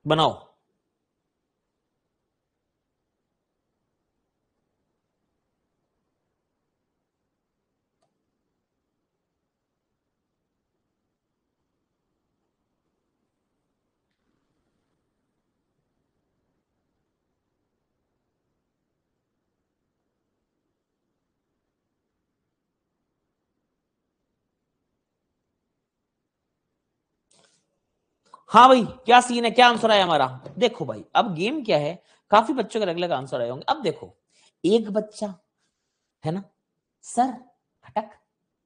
बनाओ। हाँ भाई क्या सीन है, क्या आंसर आया हमारा। देखो भाई अब गेम क्या है, काफी बच्चों के अलग अलग आंसर आए होंगे। अब देखो एक बच्चा है ना, सर खटक,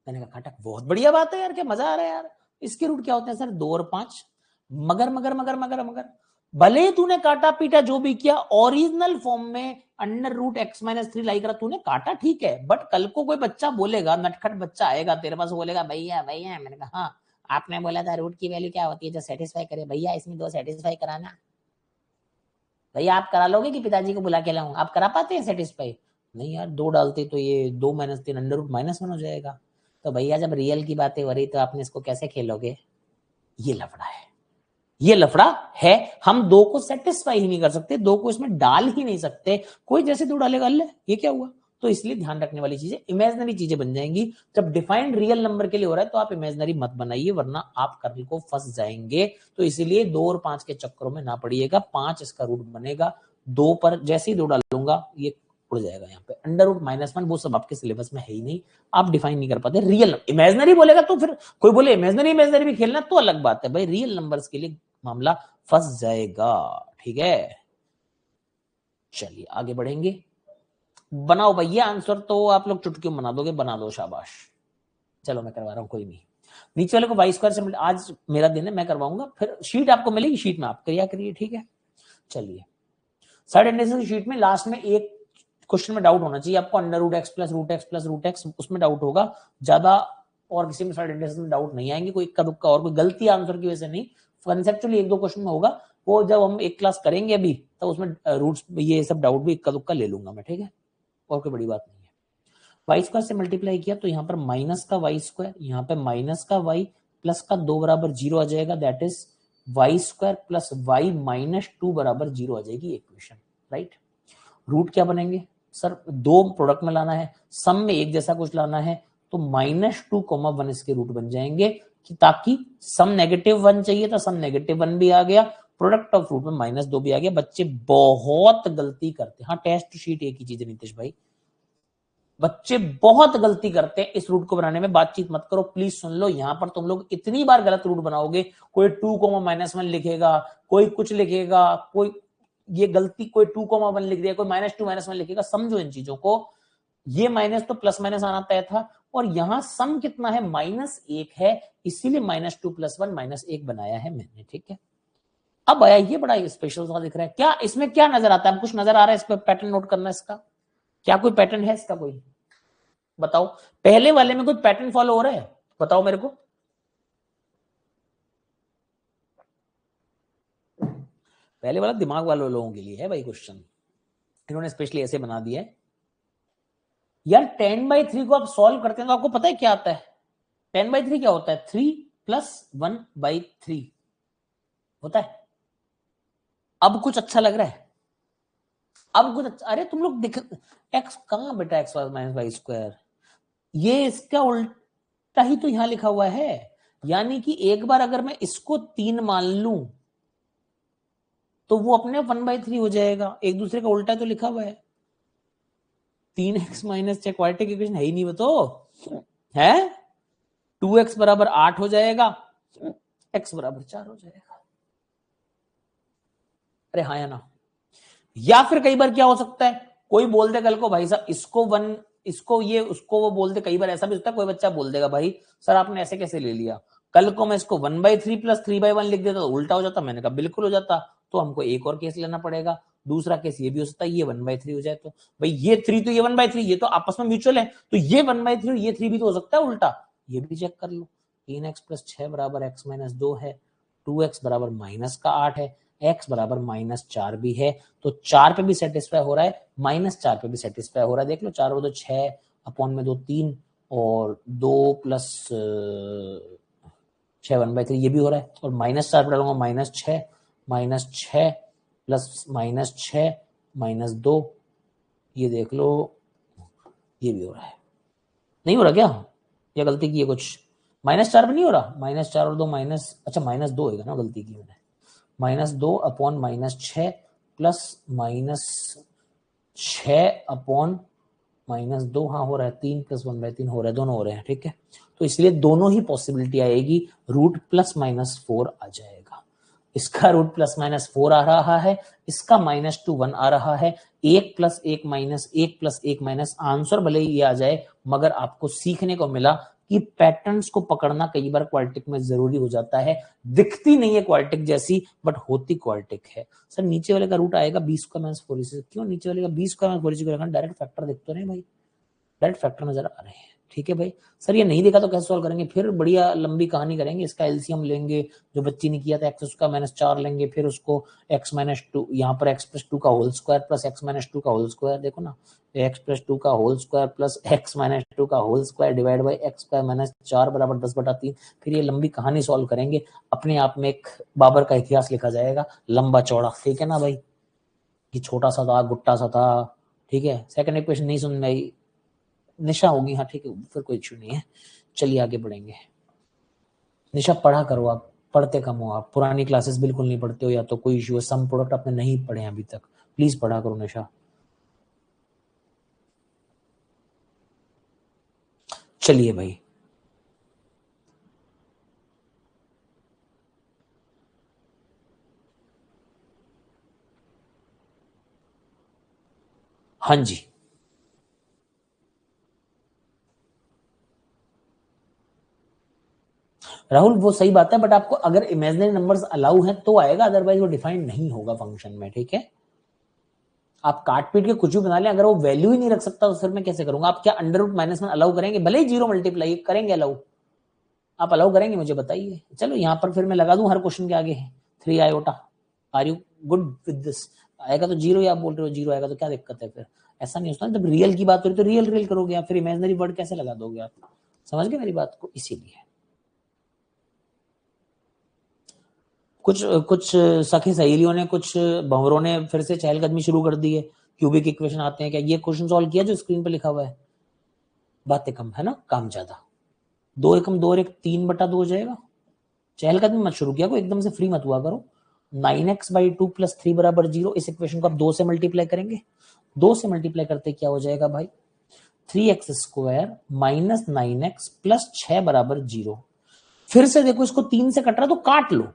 मैंने कहा खटक बहुत बढ़िया बात है यार, क्या मजा आ रहा है यार। इसके रूट क्या होते हैं सर, 2 और 5। मगर मगर मगर मगर मगर, भले ही तूने काटा पीटा जो भी किया, ओरिजिनल फॉर्म में अंडर रूट एक्स माइनस 3 लाई करा तूने काटा, ठीक है। बट कल को कोई बच्चा बोलेगा, नटखट बच्चा आएगा तेरे पास, बोलेगा भैया भैया, मैंने कहा हाँ आपने बोला था रूट की वैल्यू क्या होती है जो सेटिस्फाई करे, भैया इसमें 2 सेटिस्फाई कराना। भैया आप करा लोगे कि पिताजी को बुला के लाऊं, आप करा पाते हैं सेटिस्फाई? नहीं यार, 2 डालते तो ये 2 माइनस 3 अंडर रूट माइनस 1 हो जाएगा। तो भैया जब रियल की बातें हो रही तो आपने इसको कैसे खेलोगे? ये लफड़ा है, ये लफड़ा है। हम 2 को सेटिस्फाई ही नहीं कर सकते, 2 को इसमें डाल ही नहीं सकते। कोई जैसे 2 डालेगा, अल्ले ये क्या हुआ। तो इसलिए ध्यान रखने वाली चीजें इमेजिनरी चीजें बन जाएंगी। जब डिफाइंड रियल नंबर के लिए हो रहा है तो आप इमेजिनरी मत बनाइए, वरना आप कल को फंस जाएंगे। तो इसलिए 2 और 5 के चक्करों में ना पड़िएगा। 5 इसका रूट बनेगा, 2 पर जैसे ही 2 डालूंगा ये उड़ जाएगा। यहाँ पे अंडर रूट माइनस 1 वो सब आपके सिलेबस में है ही नहीं, आप डिफाइन नहीं कर पाते। रियल इमेजिनरी बोलेगा तो फिर कोई बोले इमेजिनरी इमेजिनरी भी खेलना तो अलग बात है भाई, रियल नंबर्स के लिए मामला फंस जाएगा, ठीक है। चलिए आगे बढ़ेंगे। बनाओ भैया आंसर, तो आप लोग चुटकी में बना दोगे, बना दो शाबाश। चलो मैं करवा रहा हूं, कोई नहीं। नीचे वाले को वाई स्क्वायर से, आज मेरा दिन है मैं करवाऊंगा, फिर शीट आपको मिलेगी, शीट में आप क्रिया करिए, ठीक है। चलिए साइड इंडेक्सेस की शीट में लास्ट में एक क्वेश्चन में डाउट होना चाहिए आपको, under root x plus root x plus root x, उसमें डाउट होगा ज्यादा। और किसी में साइड इंडेक्सेस में डाउट नहीं आएंगे, कोई इक्का दुक्का और कोई गलती आंसर की वजह से नहीं। कंसेप्चुअली 1-2 क्वेश्चन में होगा, वो जब हम एक क्लास करेंगे अभी, तो उसमें रूट्स ये सब डाउट भी इक्का दुक्का ले लूंगा मैं, ठीक है। और कोई बड़ी बात नहीं है। वाई स्क्वायर से मल्टीप्लाई किया तो यहाँ पर माइनस का वाई स्क्वायर, यहाँ पे माइनस का वाई प्लस का 2 बराबर 0 आ जाएगा, that is y square plus y minus 2 बराबर 0 आ जाएगी इक्वेशन, राइट। रूट क्या बनेंगे सर, 2 प्रोडक्ट में लाना है, सम में एक जैसा कुछ लाना है, तो -2, 1 इसके रूट बन जाएंगे, कि ताकि सम -1 चाहिए था, सम -1 भी आ गया, प्रोडक्ट ऑफ रूट में -2 भी आ गया। बच्चे बहुत गलती करते हैं, हाँ टेस्ट शीट एक ही चीज है नीतीश भाई, बच्चे बहुत गलती करते हैं इस रूट को बनाने में। बातचीत मत करो प्लीज, सुन लो। यहां पर तुम लोग इतनी बार गलत रूट बनाओगे, कोई 2, -1 लिखेगा, कोई कुछ लिखेगा, कोई ये गलती, कोई 2, 1 लिख दिया, कोई -2, -1 लिखेगा। समझो इन चीजों को, ये माइनस तो प्लस माइनस आना तय था, और यहां सम कितना है, -1 है, इसीलिए -2 + 1 -1 बनाया है मैंने, ठीक है। अब आया ये बड़ा स्पेशल सा दिख रहा है, क्या इसमें क्या नजर आता है, कुछ नजर आ रहा है इस पर, पैटर्न नोट करना इसका, क्या कोई पैटर्न है इसका, कोई बताओ। पहले वाले में कोई पैटर्न फॉलो हो रहा है, बताओ मेरे को। पहले वाला दिमाग वाले लोगों के लिए है भाई क्वेश्चन, इन्होंने स्पेशली ऐसे बना दिया है। यार 10/3 को आप सॉल्व करते हैं तो आपको पता है क्या आता है, 10/3 क्या होता है, 3 + 1/3 होता है। अब कुछ अच्छा लग रहा है, अब कुछ अच्छा, अरे तुम लोग दिख, एक्स कहां बेटा, एक्स माइनस वाई स्क्वायर, ये इसका उल्टा ही तो यहां लिखा हुआ है। यानी कि एक बार अगर मैं इसको 3 मान लूं तो वो अपने 1/3 हो जाएगा, एक दूसरे का उल्टा तो लिखा हुआ है। 3x - क्वाड्रेटिक इक्वेशन है ही नहीं वो तो, है 2x बराबर 8 हो जाएगा, x बराबर 4 हो जाएगा। अरे हाँ या ना? या फिर कई बार क्या हो सकता है, कोई बोल दे कल को भाई साहब इसको 1, इसको ये, उसको वो बोल दे। कई बार ऐसा भी होता है, कोई बच्चा बोल देगा भाई सर आपने ऐसे कैसे ले लिया, कल को मैं इसको 1/3 प्लस 3/1 लिख देता तो उल्टा हो जाता। मैंने कहा बिल्कुल हो जाता, तो हमको एक और केस लेना पड़ेगा। दूसरा केस ये भी हो सकता है ये 1/3 हो जाए, तो भाई ये 3 तो ये 1/3, ये तो आपस में म्यूचुअल है, तो ये 1/3 और ये 3 भी तो हो सकता है उल्टा, ये भी चेक कर लो। 3x प्लस 6 बराबर x माइनस 2 है, 2x बराबर -8 है, x बराबर -4 भी है, तो 4 पे भी सेटिस्फाई हो रहा है, -4 पे भी सेटिस्फाई हो रहा है। देख लो 4 और 2 6, अपॉन में 2 3, और 2 प्लस 6 1/3 ये भी हो रहा है, और -4 पे डालूंगा -6 प्लस -6 -2, ये देख लो ये भी हो रहा है। नहीं हो रहा क्या, या गलती की है कुछ? -4 पे नहीं हो रहा, -4 और 2 माइनस, अच्छा -2 होगा ना, गलती की मैंने। -2 अपॉन -6 प्लस -6 अपॉन -2, हाँ हो रहा है, 3 प्लस 1/3 हो रहा है, दोनों हो रहे हैं, ठीक है। तो इसलिए दोनों ही पॉसिबिलिटी आएगी, रूट +-4 आ जाएगा। इसका रूट +-4 आ रहा है, इसका -2 1 आ रहा है, 1 + 1 - 1 + 1 - आंसर भले ही ये आ जाए, मगर आपको सीखने को मिला कि पैटर्न्स को पकड़ना कई बार क्वाड्रेटिक में जरूरी हो जाता है। दिखती नहीं है क्वाड्रेटिक जैसी, बट होती क्वाड्रेटिक है। सर नीचे वाले का रूट आएगा 20² - 4 से, क्यों नीचे वाले का 20² - 4 को रखना, डायरेक्ट फैक्टर दिख तो रहे भाई, डायरेक्ट फैक्टर नजर आ रहे हैं, ठीक है भाई। सर ये नहीं देखा तो कैसे सॉल्व करेंगे, फिर बढ़िया लंबी कहानी करेंगे, इसका एलसीएम लेंगे, जो बच्ची ने किया था x उसका -4 लेंगे, फिर उसको x - 2, यहाँ पर x + 2 का होल स्क्वायर प्लस x - 2 का होल स्क्वायर, देखो ना, x + 2 का होल स्क्वायर प्लस x - 2 का whole square divide by x² - 4 बराबर 10/3। फिर ये लंबी कहानी सॉल्व करेंगे, अपने आप में एक बाबर का इतिहास लिखा जाएगा, लंबा चौड़ा, ठीक है ना भाई, कि छोटा सा था, गुट्टा सा था, ठीक है। सेकंड इक्वेशन नहीं सुन में आई, निशा होगी, हाँ ठीक है, फिर कोई इश्यू नहीं है, चलिए आगे बढ़ेंगे। निशा पढ़ा करो, आप पढ़ते कम हो, आप पुरानी क्लासेस बिल्कुल नहीं पढ़ते हो, या तो कोई इश्यू है, सम प्रोडक्ट आपने नहीं पढ़े अभी तक, प्लीज पढ़ा करो निशा। चलिए भाई, हाँ जी राहुल, वो सही बात है, बट आपको अगर इमेजिनरी नंबर्स अलाउ हैं तो आएगा, अदरवाइज वो डिफाइंड नहीं होगा फंक्शन में, ठीक है। आप काट पीट के कुछ भी बना लें, अगर वो वैल्यू ही नहीं रख सकता तो फिर मैं कैसे करूंगा? आप क्या अंडर रूट -1 अलाउ करेंगे? भले ही 0 मल्टीप्लाई करेंगे अलाउ, आप अलाउ करेंगे? मुझे बताइए। चलो यहाँ पर फिर मैं लगा दूं हर क्वेश्चन के आगे 3 iota. Are you good with this? आएगा तो 0 ही आप बोल रहे हो, 0 आएगा तो क्या दिक्कत है? फिर ऐसा नहीं होता, जब रियल की बात हो रही तो रियल रियल करोगे आप, फिर इमेजिनरी वर्ड कैसे लगा दोगे आप? समझ गए मेरी बात को? इसीलिए कुछ कुछ सखी सहेलियों ने, कुछ भंवरों ने फिर से चहलकदमी शुरू कर दी है, क्यूबिक इक्वेशन आते हैं क्या? ये क्वेश्चन सॉल्व किया जो स्क्रीन पे लिखा हुआ है? बातें कम है ना, काम ज्यादा। 2 एकम 2 और 1 3/2 हो जाएगा। चहलकदमी मत शुरू किया, को एकदम से फ्री मत हुआ करो। 9x/2 + 3 बराबर 0, इस इक्वेशन को आप 2 से मल्टीप्लाई करेंगे, 2 से मल्टीप्लाई करते क्या हो जाएगा भाई? 3x² - 9x + 6 बराबर 0। फिर से देखो, इसको 3 से कट रहा तो काट लो,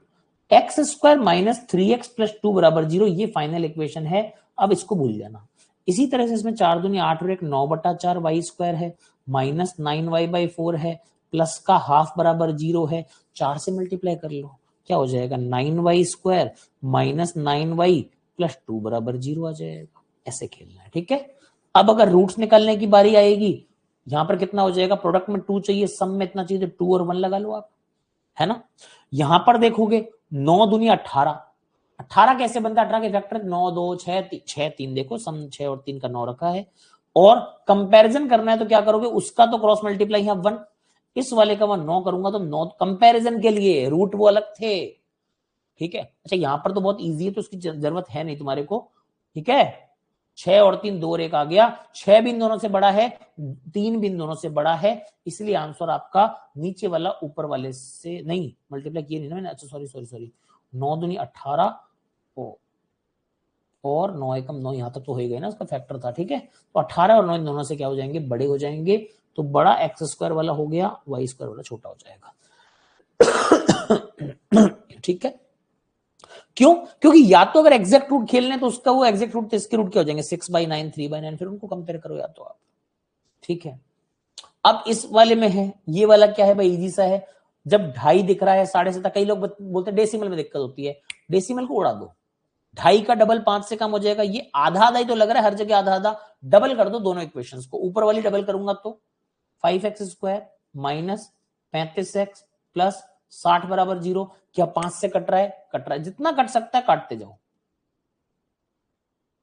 x² - 3x + 2 बराबर 0, ये फाइनल इक्वेशन है। अब इसको भूल जाना। इसी तरह से इसमें 4 दूनी 8 और 1 9/4 y² है, -9y/4 है, प्लस का हाफ बराबर 0 है, 4 से मल्टीप्लाई कर लो, क्या हो जाएगा? 9y² - 9y + 2 बराबर 0 आ जाएगा। ऐसे खेलना है, ठीक है। अब अगर रूट्स निकालने की बारी आएगी, यहां पर कितना हो जाएगा? प्रोडक्ट में 2 चाहिए, सम में इतना चाहिए, तो 2 और 1 लगा लो आप, है ना। यहां पर देखोगे 9 दूनी 18, 18 कैसे बनता है? 18 के फैक्टर 9 2 6 3, देखो सम 6 और 3 का 9 रखा है। और कंपैरिजन करना है तो क्या करोगे? उसका तो क्रॉस मल्टीप्लाई है 1, इस वाले का मैं 9 करूंगा तो 9 कंपैरिजन के लिए, रूट वो अलग थे, ठीक है। अच्छा यहां पर तो बहुत इजी है, तो उसकी जरूरत है नहीं तुम्हारे को, ठीक है। 6 और 3 2 और 1 आ गया, 6 भी इन दोनों से बड़ा है, 3 भी इन दोनों से बड़ा है, इसलिए आंसर आपका नीचे वाला ऊपर वाले से नहीं, मल्टीप्लाई किए नहीं ना मैंने, अच्छा सॉरी सॉरी सॉरी, 9 दूनी 18 और 9 एकम 9, यहां तक तो हो ही गए ना, उसका फैक्टर था, ठीक है। तो 18 और 9 इन दोनों से क्या हो जाएंगे? बड़े हो जाएंगे, तो बड़ा एक्स स्क्वायर वाला हो गया, वाई स्क्वायर वाला छोटा हो जाएगा। ठीक है, क्यों? क्योंकि या तो अगर एग्जैक्ट रूट खेल लें तो उसका वो एग्जैक्ट रूट इसके रूट क्या हो जाएंगे 6/9 3/9, फिर उनको कंपेयर करो या तो आप। ठीक है, अब इस वाले में है, ये वाला क्या है भाई, इजी सा है। जब 2.5 दिख रहा है 7.5, कई लोग बोलते हैं डेसिमल में दिक्कत होती है, डेसिमल को उड़ा दो, 2.5 का डबल 5 से कम हो जाएगा, ये आधा आधा ही तो लग रहा है हर जगह आधा आधा, डबल कर दो दोनों इक्वेशंस को, ऊपर वाली डबल करूंगा तो 5x² माइनस 35x प्लस 60 बराबर 0। क्या 5 से कट रहा है? कट रहा है, जितना कट सकता है काटते जाओ।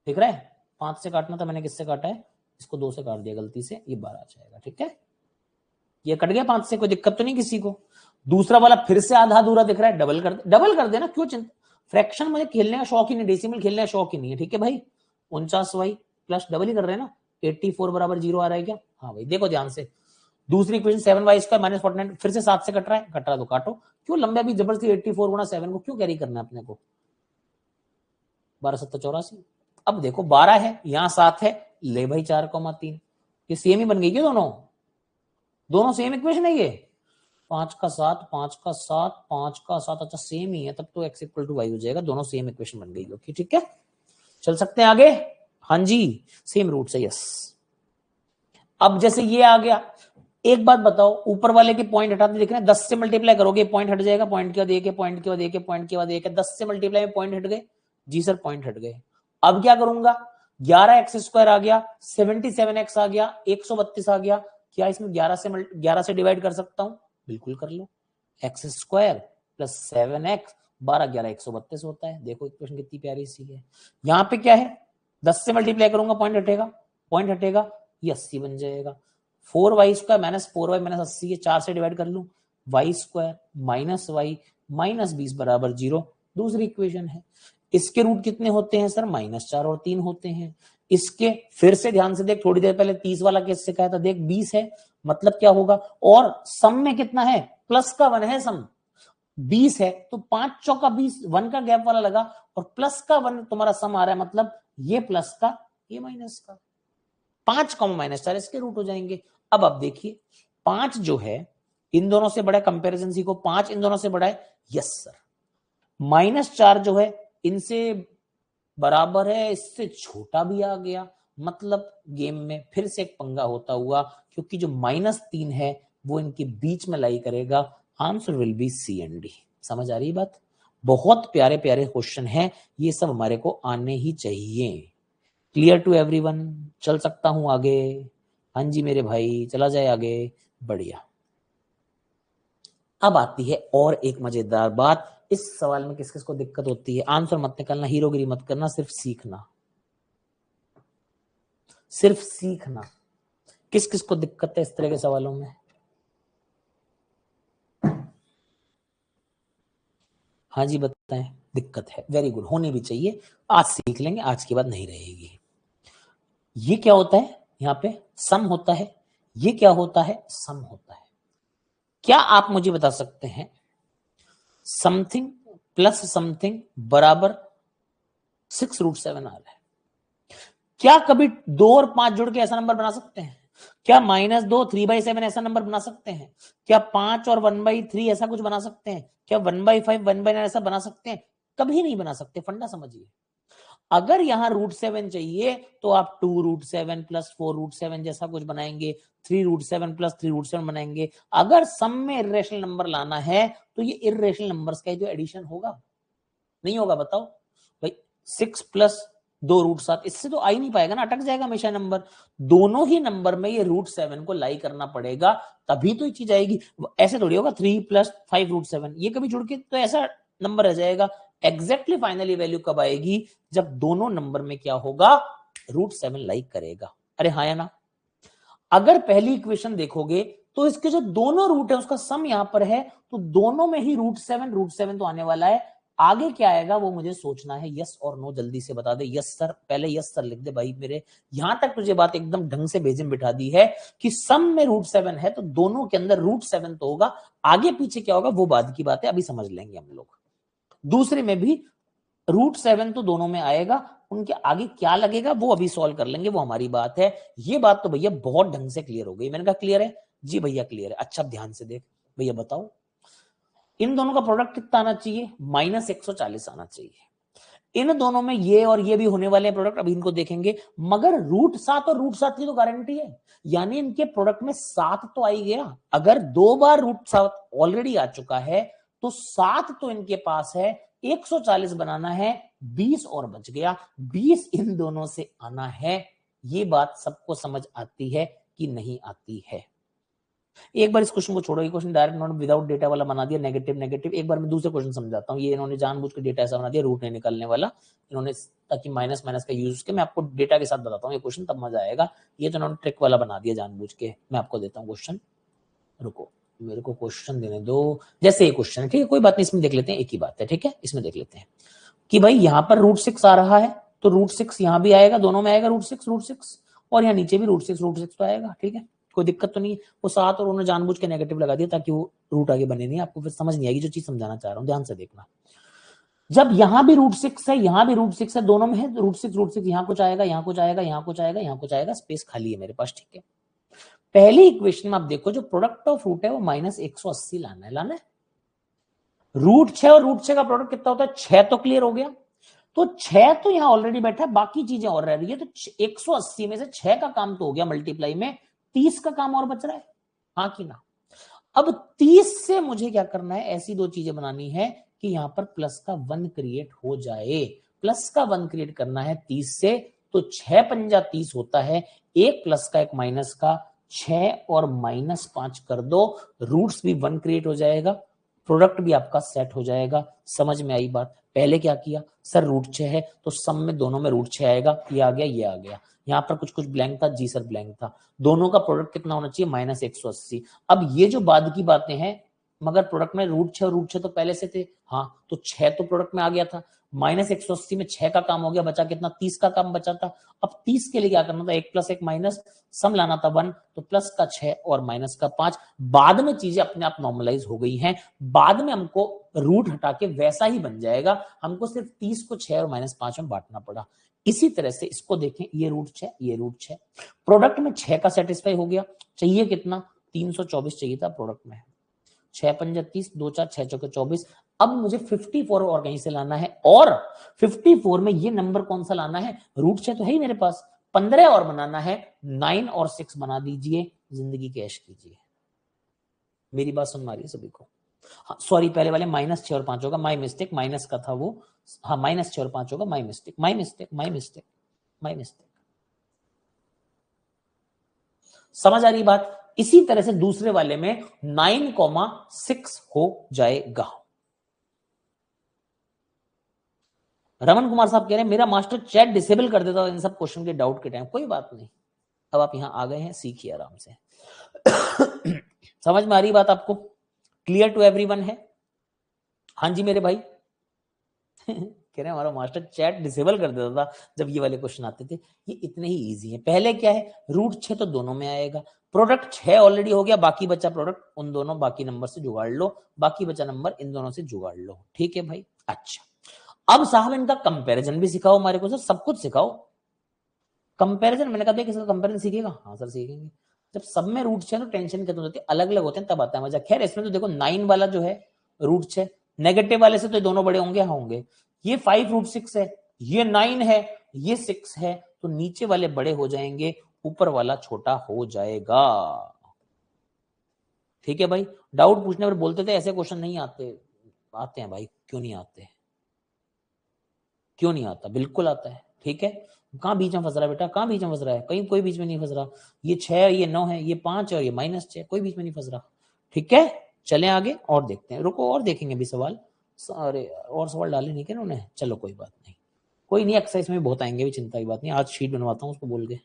ठीक रहा है, 5 से काटना था, मैंने किससे काटा है, इसको 2 से काट दिया गलती से, ये 12 आ जाएगा। ठीक है, ये कट गया 5 से, कोई दिक्कत तो नहीं किसी को। दूसरा वाला फिर से आधा अधूरा दिख रहा है, डबल कर देना, क्यों चिंता। फ्रैक्शन मुझे खेलने का शौक ही नहीं, डेसिमल खेलने का शौक ही नहीं है। ठीक है भाई, 49y प्लस डबल ही कर रहे हैं ना, 84 बराबर 0 आ रहा है क्या? हाँ भाई, देखो ध्यान से, दूसरी इक्वेशन 7y² माइनस 49, फिर से 7 से कट रहा है, कट रहा तो काटो, क्यों लंबे भी जबरदस्ती 84 गुना 7 को क्यों कैरी करना है अपने को, 12 7 84। अब देखो 12 है, यहां 7 है, ले भाई 4,3, ये सेम ही बन गई क्या? दोनों सेम इक्वेशन है ये, 5 का 7 5 का 7 5 का 7, अच्छा सेम ही है, तब तो x इक्वल टू वाई हो जाएगा, दोनों सेम इक्वेशन बन गई होगी। ठीक है, चल सकते हैं आगे। हाँ जी, सेम रूट से, यस। अब जैसे ये आ गया, एक बात बताओ, ऊपर वाले के पॉइंट हटाते दिख रहे हैं, 10 से मल्टीप्लाई करोगे पॉइंट हट जाएगा, पॉइंट के बाद एक है, पॉइंट के बाद एक है, पॉइंट के बाद एक है, 10 से मल्टीप्लाई में पॉइंट हट गए। जी सर पॉइंट हट गए। अब क्या करूंगा, 11x² आ गया, 77x आ गया, 132 आ गया, क्या इसमें 11 से डिवाइड कर सकता हूं? बिल्कुल कर लो, x² प्लस 7x 12 11 132 होता है। देखो इक्वेशन कितनी प्यारी सी है। यहाँ पे क्या है, 10 से मल्टीप्लाई करूंगा पॉइंट हटेगा, ये 80 बन जाएगा। 4y² माइनस 4y माइनस 80 है, 4 से डिवाइड कर लूं, y² माइनस y माइनस 20 बराबर 0, दूसरी इक्वेशन है। इसके रूट कितने होते हैं सर? -4 और 3 होते हैं। इसके फिर से ध्यान से देख, थोड़ी देर पहले 30 वाला केस से कहा था, देख 20 है, मतलब क्या होगा, और सम में कितना है, प्लस का 1 है सम, 20 है तो 5 चौका 20, 1 का गैप वाला लगा, और प्लस का 1 तुम्हारा सम आ रहा है, मतलब ये प्लस का ये माइनस का, 5 -4 इसके रूट हो जाएंगे। अब आप देखिए 5 जो है इन दोनों से बड़ा है, कंपैरिजन सीखो, 5 इन दोनों से बड़ा है, यस सर। -4 जो है इनसे बराबर है, इससे छोटा भी आ गया, मतलब गेम में फिर से एक पंगा होता हुआ, क्योंकि जो -3 है वो इनके बीच में लाई करेगा, answer will be C and D. समझ आ रही बात? बहुत प्यारे प्यारे क्वेश्चन हैं, ये सब हमारे को आने ही चाहिए। Clear to everyone? चल सकता हूं आगे? हाँ जी मेरे भाई, चला जाए आगे, बढ़िया। अब आती है और एक मजेदार बात, इस सवाल में किस किस को दिक्कत होती है, आंसर मत निकालना, हीरोगिरी मत करना, सिर्फ सीखना, सिर्फ सीखना। किस किस को दिक्कत है इस तरह के सवालों में? हाँ जी बताएं, दिक्कत है, वेरी गुड, होनी भी चाहिए, आज सीख लेंगे, आज के बाद नहीं रहेगी। ये क्या होता है, यहाँ पे सम होता है, ये क्या होता है, सम होता है। क्या आप मुझे बता सकते हैं समथिंग प्लस समथिंग बराबर 6√7 आ रहा है, क्या कभी 2 और 5 जुड़ के ऐसा नंबर बना सकते हैं? क्या -2 3/7 ऐसा नंबर बना सकते हैं? क्या 5 और 1/3 ऐसा कुछ बना सकते हैं? क्या 1/5 1/9 ऐसा बना सकते हैं? कभी नहीं बना सकते, फंडा समझिए। अगर यहां √7 चाहिए तो आप 2√7 प्लस 4√7 जैसा कुछ बनाएंगे, 3√7 प्लस 3√7 बनाएंगे। अगर सम में इर्रेशनल नंबर लाना है तो ये इर्रेशनल नंबर्स का जो एडिशन होगा, नहीं होगा बताओ भाई, 6 प्लस 2√7, इससे तो आ ही नहीं पाएगा ना, अटक जाएगा हमेशा नंबर। दोनों ही नंबर में ये √7 को लाई करना पड़ेगा, तभी तो ये चीज आएगी। ऐसे थोड़ी होगा 3 प्लस 5√7, ये कभी जुड़ के तो ऐसा नंबर रह जाएगा। एग्जैक्टली फाइनली वैल्यू कब आएगी, जब दोनों नंबर में क्या होगा, √7 लाइक करेगा। अरे हाँ या ना? अगर पहली इक्वेशन देखोगे तो इसके जो दोनों रूट है उसका सम यहां पर है, तो दोनों में ही √7 तो आने वाला है। आगे क्या आएगा वो मुझे सोचना है, यस और नो जल्दी से बता दे। यस सर, पहले यस सर लिख दे भाई मेरे, यहां तक तुझे बात एकदम ढंग से भेजे में बिठा दी है कि सम में √7 है तो दोनों के अंदर √7 तो होगा, आगे पीछे क्या होगा वो बाद की बात है, अभी समझ लेंगे हम लोग। दूसरे में भी रूट 7 तो दोनों में आएगा, उनके आगे क्या लगेगा वो अभी सॉल्व कर लेंगे, वो हमारी बात है। ये बात तो भैया बहुत ढंग से क्लियर हो गई। मैंने कहा क्लियर है जी भैया, क्लियर है। अच्छा ध्यान से देख भैया, बताओ इन दोनों का प्रोडक्ट कितना आना चाहिए? -140 आना चाहिए। इन दोनों में ये और ये भी होने वाले हैं प्रोडक्ट, अभी इनको देखेंगे। मगर √7 और √7 की तो गारंटी है, यानी इनके प्रोडक्ट में 7 तो आ ही गया। अगर 2 बार √7 ऑलरेडी आ चुका है तो 7 तो इनके पास है। 140 बनाना है, 20 और बच गया, 20 इन दोनों से आना है। ये बात सबको समझ आती है कि नहीं आती है? एक बार इस क्वेश्चन को छोड़ो, ये क्वेश्चन डायरेक्ट इन्होंने विदाउट डेटा वाला बना दिया, नेगेटिव नेगेटिव। एक बार मैं दूसरे क्वेश्चन समझाता हूँ। ये इन्होंने जानबूझ के डेटा ऐसा बना दिया, रूट नहीं निकलने वाला इन्होंने, ताकि माइनस माइनस का यूज के मैं आपको डेटा के साथ बताता हूँ ये क्वेश्चन, तब मजा आएगा। ये तो इन्होंने ट्रिक वाला बना दिया जानबूझ के। मैं आपको देता हूँ क्वेश्चन, रुको मेरे को क्वेश्चन देने दो। जैसे ये क्वेश्चन है, ठीक है, कोई बात नहीं, इसमें देख लेते हैं, एक ही बात है, ठीक है। इसमें देख लेते हैं कि भाई यहाँ पर √6 आ रहा है, तो √6 यहाँ भी आएगा, दोनों में आएगा √6 और यहाँ नीचे भी √6 तो आएगा, ठीक है, कोई दिक्कत तो नहीं है। वो 7 और उन्होंने जानबूझ के नेगेटिव लगा दिया ताकि वो रूट आगे बने नहीं, आपको फिर समझ नहीं आएगी जो चीज समझाना चाह रहा हूँ, ध्यान से देखना। जब यहाँ भी √6 है, यहाँ भी √6 है, दोनों में है √6 यहाँ कुछ आएगा, यहाँ कुछ आएगा, यहाँ कुछ आएगा, यहाँ कुछ आएगा, स्पेस खाली है मेरे पास, ठीक है। पहली इक्वेशन में आप देखो, जो प्रोडक्ट ऑफ रूट है वो -180 लाना है। √6 और √6 का प्रोडक्ट कितना होता है? 6 तो क्लियर हो गया, तो 6 तो यहां ऑलरेडी बैठा है, बाकी चीजें और रह रही है। तो 180 में से 6 का काम तो हो गया मल्टीप्लाई में, 30 का काम और बच रहा है, हाँ कि ना? अब 30 से मुझे क्या करना है? ऐसी दो चीजें बनानी है कि यहां पर प्लस का 1 क्रिएट हो जाए। प्लस का 1 क्रिएट करना है 30 से, तो 6 पंजा 30 होता है, एक प्लस का एक माइनस का, 6 और -5 कर दो, रूट्स भी 1 क्रिएट हो जाएगा, प्रोडक्ट भी आपका सेट हो जाएगा। समझ में आई बात? पहले क्या किया सर, √6 है तो सम में दोनों में √6 आएगा, ये आ गया, ये आ गया। यहाँ पर कुछ कुछ ब्लैंक था, जी सर ब्लैंक था। दोनों का प्रोडक्ट कितना होना चाहिए? -180। अब ये जो बाद की बातें हैं, मगर प्रोडक्ट में √6 और √6 तो पहले से थे, हाँ, तो 6 तो प्रोडक्ट में आ गया था, -180 में 6 का काम हो गया, बचा कितना? 30 का काम बचा था। अब 30 के लिए क्या करना था? 1 + 1 माइनस, सम लाना था 1, तो प्लस का 6 और माइनस का 5। बाद में चीजें अपने आप नॉर्मलाइज हो गई हैं, बाद में हमको रूट हटा के वैसा ही बन जाएगा, हमको सिर्फ 30 को 6 और -5 में बांटना पड़ा। इसी तरह से इसको देखें, ये √6, ये √6, प्रोडक्ट में 6 का सेटिस्फाई हो गया। चाहिए कितना? 324 चाहिए था प्रोडक्ट में। 6 पंजा 30, 2 4 6 चौके 24। अब मुझे 54 और कहीं से लाना है, और 54 में ये नंबर कौन सा लाना है? √6 तो है ही मेरे पास, 15 और बनाना है, 9 और 6 बना दीजिए, जिंदगी कैश कीजिए। मेरी बात सुन मारिए सभी को। हाँ सॉरी, पहले वाले -6 और 5 होगा, माई मिस्टेक, माइनस का था वो। हाँ -6 और 5 होगा, my mistake, my mistake, my mistake, my mistake. समझ आ रही बात? इसी तरह से दूसरे वाले में 9,6 हो जाएगा। रमन कुमार साहब कह रहे हैं मेरा मास्टर चैट डिसेबल कर देता था इन सब क्वेश्चन के डाउट के टाइम। कोई बात नहीं, अब आप यहां आ गए हैं, सीखिए आराम से। समझ में आ रही बात आपको? क्लियर टू एवरीवन है? हाँ जी मेरे भाई। कह रहे हैं हमारा मास्टर चैट डिसेबल कर देता था जब ये वाले क्वेश्चन आते थे। ये इतने ही इजी है। पहले क्या है, √6 तो दोनों में आएगा, प्रोडक्ट 6 ऑलरेडी हो गया, बाकी बचा प्रोडक्ट उन दोनों बाकी नंबर से जुगाड़ लो, बाकी बचा नंबर इन दोनों से जुगाड़ लो, ठीक है भाई। अच्छा, अब साहब इनका कंपैरिजन भी सिखाओ हमारे को, सर सब कुछ सिखाओ। कंपैरिजन, मैंने कहा किसी का कंपैरिजन सीखेगा? हाँ सर सीखेंगे। जब सब में √6 तो टेंशन खत्म होती है, अलग अलग होते हैं तब आता है मजा। खैर इसमें तो देखो 9 वाला जो है √6, नेगेटिव वाले से तो दोनों बड़े होंगे, हाँ होंगे। ये 5√6 है, ये 9 है, ये 6 है, तो नीचे वाले बड़े हो जाएंगे, ऊपर वाला छोटा हो जाएगा। ठीक है भाई, डाउट पूछने पर बोलते थे ऐसे क्वेश्चन नहीं आते। आते हैं भाई, क्यों नहीं आते? क्यों नहीं आता? बिल्कुल आता है, ठीक है। कहां बीच में फंस रहा है बेटा? कहां बीच में फंस रहा है? कहीं कोई बीच में नहीं फंस रहा। ये 6 ये 9 है, ये 5 है और ये -6, कोई बीच में नहीं फंस रहा। ठीक है, चले आगे और देखते हैं। रुको और देखेंगे भी सवाल। अरे और सवाल डाले नहीं क्या उन्होंने? चलो कोई बात नहीं, कोई नहीं, एक्सरसाइज में बहुत आएंगे भी, चिंता की बात नहीं। आज शीट बनवाता हूँ उसको बोल के।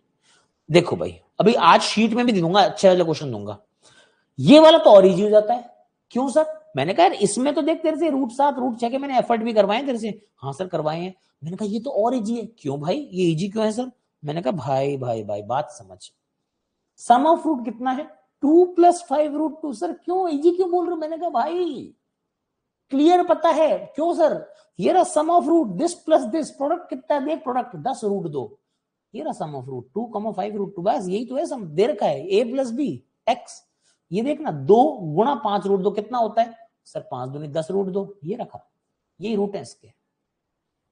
देखो भाई, अभी आज शीट में भी दूंगा, अच्छे वाले क्वेश्चन दूंगा। ये वाला तो और इजी हो जाता है। क्यों सर? मैंने कहा यार इसमें तो देख तेरे से √7 √6 के मैंने एफर्ट भी करवाए तेरे से। हाँ सर करवाए हैं। मैंने कहा ये तो और इजी है। क्यों भाई ये इजी क्यों है सर? मैंने कहा भाई भाई भाई बात समझ, सम ऑफ रूट कितना है? 2 + 5 √2। सर क्यों इजी क्यों बोल रहे हो? मैंने कहा भाई क्लियर पता है क्यों सर? ये रहा sum of root this plus this, product कितना देख, प्रोडक्ट 10 रूट 2, ये रहा सम ऑफ रूट 2,5 रूट 2, बस यही तो है सम, दे रखा है a प्लस बी एक्स। ये देखना 2 गुणा 5 रूट 2 कितना होता है सर? 5 दूनी 10 रूट 2, ये रखा, यही रूट है इसके।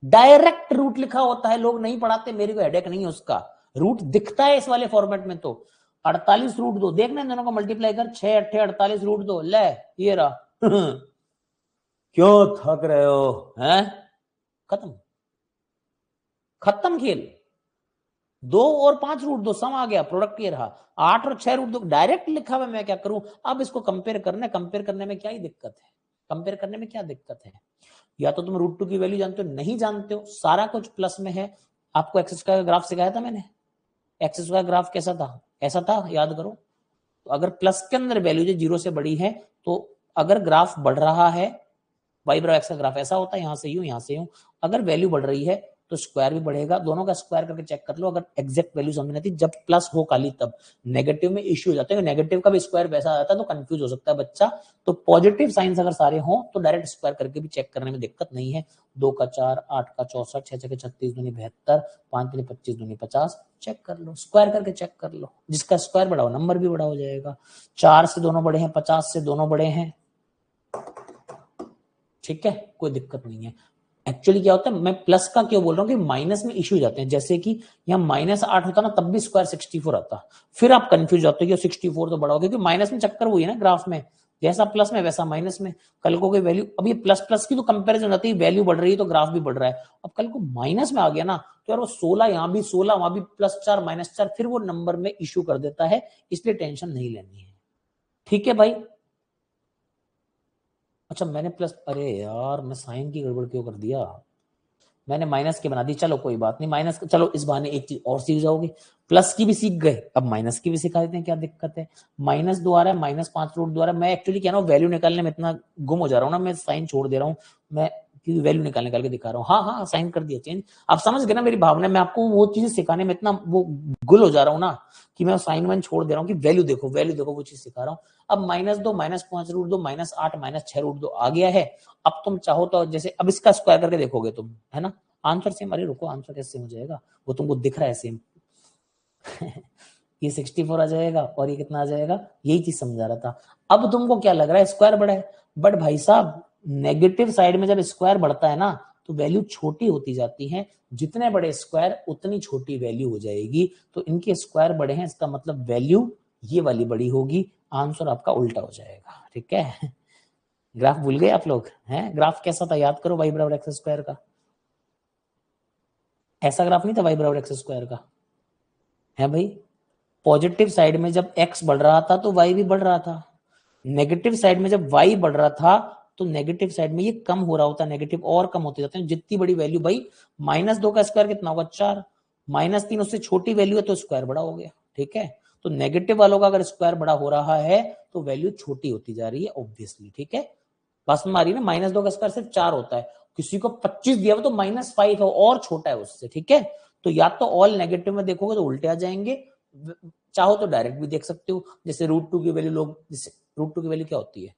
डायरेक्ट रूट लिखा होता है, लोग नहीं पढ़ाते, मेरे को हेडेक नहीं है उसका, रूट दिखता है इस वाले फॉर्मेट में। तो 48 रूट 2 देखना, इन दोनों को मल्टीप्लाई कर, 6 8 48 रूट 2, ले ये रहा क्यों थक रहे हो हैं? खत्म, खत्म खेल। 2 और 5 रूट 2 सम आ गया, प्रोडक्ट ये रहा। 8 और 6 रूट 2 डायरेक्ट लिखा हुआ, मैं क्या करूं? अब इसको कंपेयर करना, कंपेयर करने में क्या ही दिक्कत है? कंपेयर करने में क्या दिक्कत है? या तो तुम रूट 2 की वैल्यू जानते हो, नहीं जानते हो, सारा कुछ प्लस में है। आपको एक्स स्क्वायर का ग्राफ सिखाया था मैंने, एक्स स्क्वायर ग्राफ कैसा था? ऐसा था, याद करो। तो अगर प्लस के अंदर वैल्यू जो 0 से बड़ी है, तो अगर ग्राफ बढ़ रहा है, वाई बराबर एक्स का ग्राफ ऐसा होता है, यहां से यूं, यहां से यूं। अगर वैल्यू बढ़ रही है तो स्क्वायर भी बढ़ेगा, दोनों का स्क्वायर करके चेक कर लो। अगर एग्जैक्ट वैल्यू समझ नहीं आती, जब प्लस हो खाली तब, नेगेटिव में इश्यू हो जाते हैं, नेगेटिव का भी स्क्वायर वैसा आ जाता है तो कंफ्यूज हो सकता है बच्चा। तो पॉजिटिव साइंस अगर सारे हों तो डायरेक्ट स्क्वायर करके भी चेक करने में दिक्कत नहीं है। 2 का 4, 8 का 64, 6 6 36 दूनी 72, 5 3 25 दूनी 50, चेक कर लो, स्क्वायर करके चेक कर लो। जिसका स्क्वायर बड़ा हो नंबर भी बड़ा हो जाएगा। 4 से दोनों बड़े हैं, 50 से दोनों बड़े हैं, ठीक है, कोई दिक्कत नहीं है। एक्चुअली क्या होता है, मैं प्लस का क्यों बोल रहा हूँ कि माइनस में इश्यू जाते हैं। जैसे कि यहाँ -8 होता ना, तब भी स्क्वायर 64 आता, फिर आप कंफ्यूज होते हो कि 64 तो बड़ा हो गया, क्योंकि माइनस में चक्कर वही है ना ग्राफ में, जैसा प्लस में वैसा माइनस में। कल को कोई वैल्यू, अब ये प्लस प्लस की तो कंपेरिजन होती है, वैल्यू बढ़ रही है तो ग्राफ भी बढ़ रहा है। अब कल को माइनस में आ गया ना, तो यार वो 16 यहाँ भी 16, वहां भी +4 -4, फिर वो नंबर में इश्यू कर देता है, इसलिए टेंशन नहीं लेनी है, ठीक है भाई। अच्छा मैंने प्लस, अरे यार मैं साइन की गड़बड़ क्यों कर दिया, मैंने माइनस की बना दी। चलो कोई बात नहीं, माइनस, चलो इस बहाने एक चीज और सीख जाओगे, प्लस की भी सीख गए, अब माइनस की भी सिखा देते हैं, क्या दिक्कत है? -2 आ रहा है, -5 रूट 2 आ रहा है। मैं एक्चुअली क्या ना, वैल्यू निकालने में इतना गुम हो जा रहा हूँ ना, मैं साइन छोड़ दे रहा हूँ, मैं वैल्यू निकाल के दिखा रहा हूँ। हाँ हाँ, साइन कर दिया चेंज, आप समझ गए ना मेरी भावना। मैं आपको वो चीजें सिखाने में इतना वो गुल हो जा रहा हूँ ना, कि मैं साइन वन छोड़ दे रहा हूँ कि वैल्यू देखो, वैल्यू देखो, वो चीज सिखा रहा हूँ। अब -2 -5 रूट 2 -8 -6 रूट 2 आ गया है। अब तुम चाहो तो जैसे, अब इसका स्क्वायर करके देखोगे तुम, है ना, आंसर सेम। अरे रुको, आंसर कैसे सेम हो जाएगा? वो तुमको दिख रहा है सेम ये 64 आ जाएगा और ये कितना आ जाएगा, यही चीज समझा रहा था। अब तुमको क्या लग रहा है, स्क्वायर बड़ा है, बट भाई साहब नेगेटिव साइड में जब स्क्वायर बढ़ता है ना, तो वैल्यू छोटी होती जाती है। जितने बड़े स्क्वायर उतनी छोटी वैल्यू हो जाएगी। तो इनके स्क्वायर बड़े हैं, इसका मतलब वैल्यू ये वाली बड़ी होगी, आंसर आपका उल्टा हो जाएगा, ठीक है। ग्राफ भूल गए आप लोग हैं? ग्राफ कैसा था याद करो, वाई बराबर एक्स स्क्वायर का। ऐसा ग्राफ नहीं था वाई बराबर एक्स स्क्वायर का, है भाई। पॉजिटिव साइड में जब एक्स बढ़ रहा था तो वाई भी बढ़ रहा था, नेगेटिव साइड में जब वाई बढ़ रहा था तो नेगेटिव साइड में ये कम हो रहा होता है, नेगेटिव और कम होते जाते हैं। जितनी बड़ी वैल्यू भाई, -2 का स्क्वायर कितना होगा, 4, -3 उससे छोटी वैल्यू है तो स्क्वायर बड़ा हो गया, ठीक है। तो नेगेटिव वालों का अगर स्क्वायर बड़ा हो रहा है तो वैल्यू छोटी होती जा रही है ऑब्वियसली, ठीक है। बस में आ रही है ना, -2 का स्क्वायर सिर्फ 4 होता है, किसी को 25 दिया हुआ तो -5 है, और छोटा है उससे, ठीक है। तो या तो ऑल नेगेटिव में देखोगे तो उल्टे आ जाएंगे, चाहो तो डायरेक्ट भी देख सकते हो। जैसे √2 की वैल्यू, लोग जैसे √2 की वैल्यू क्या होती है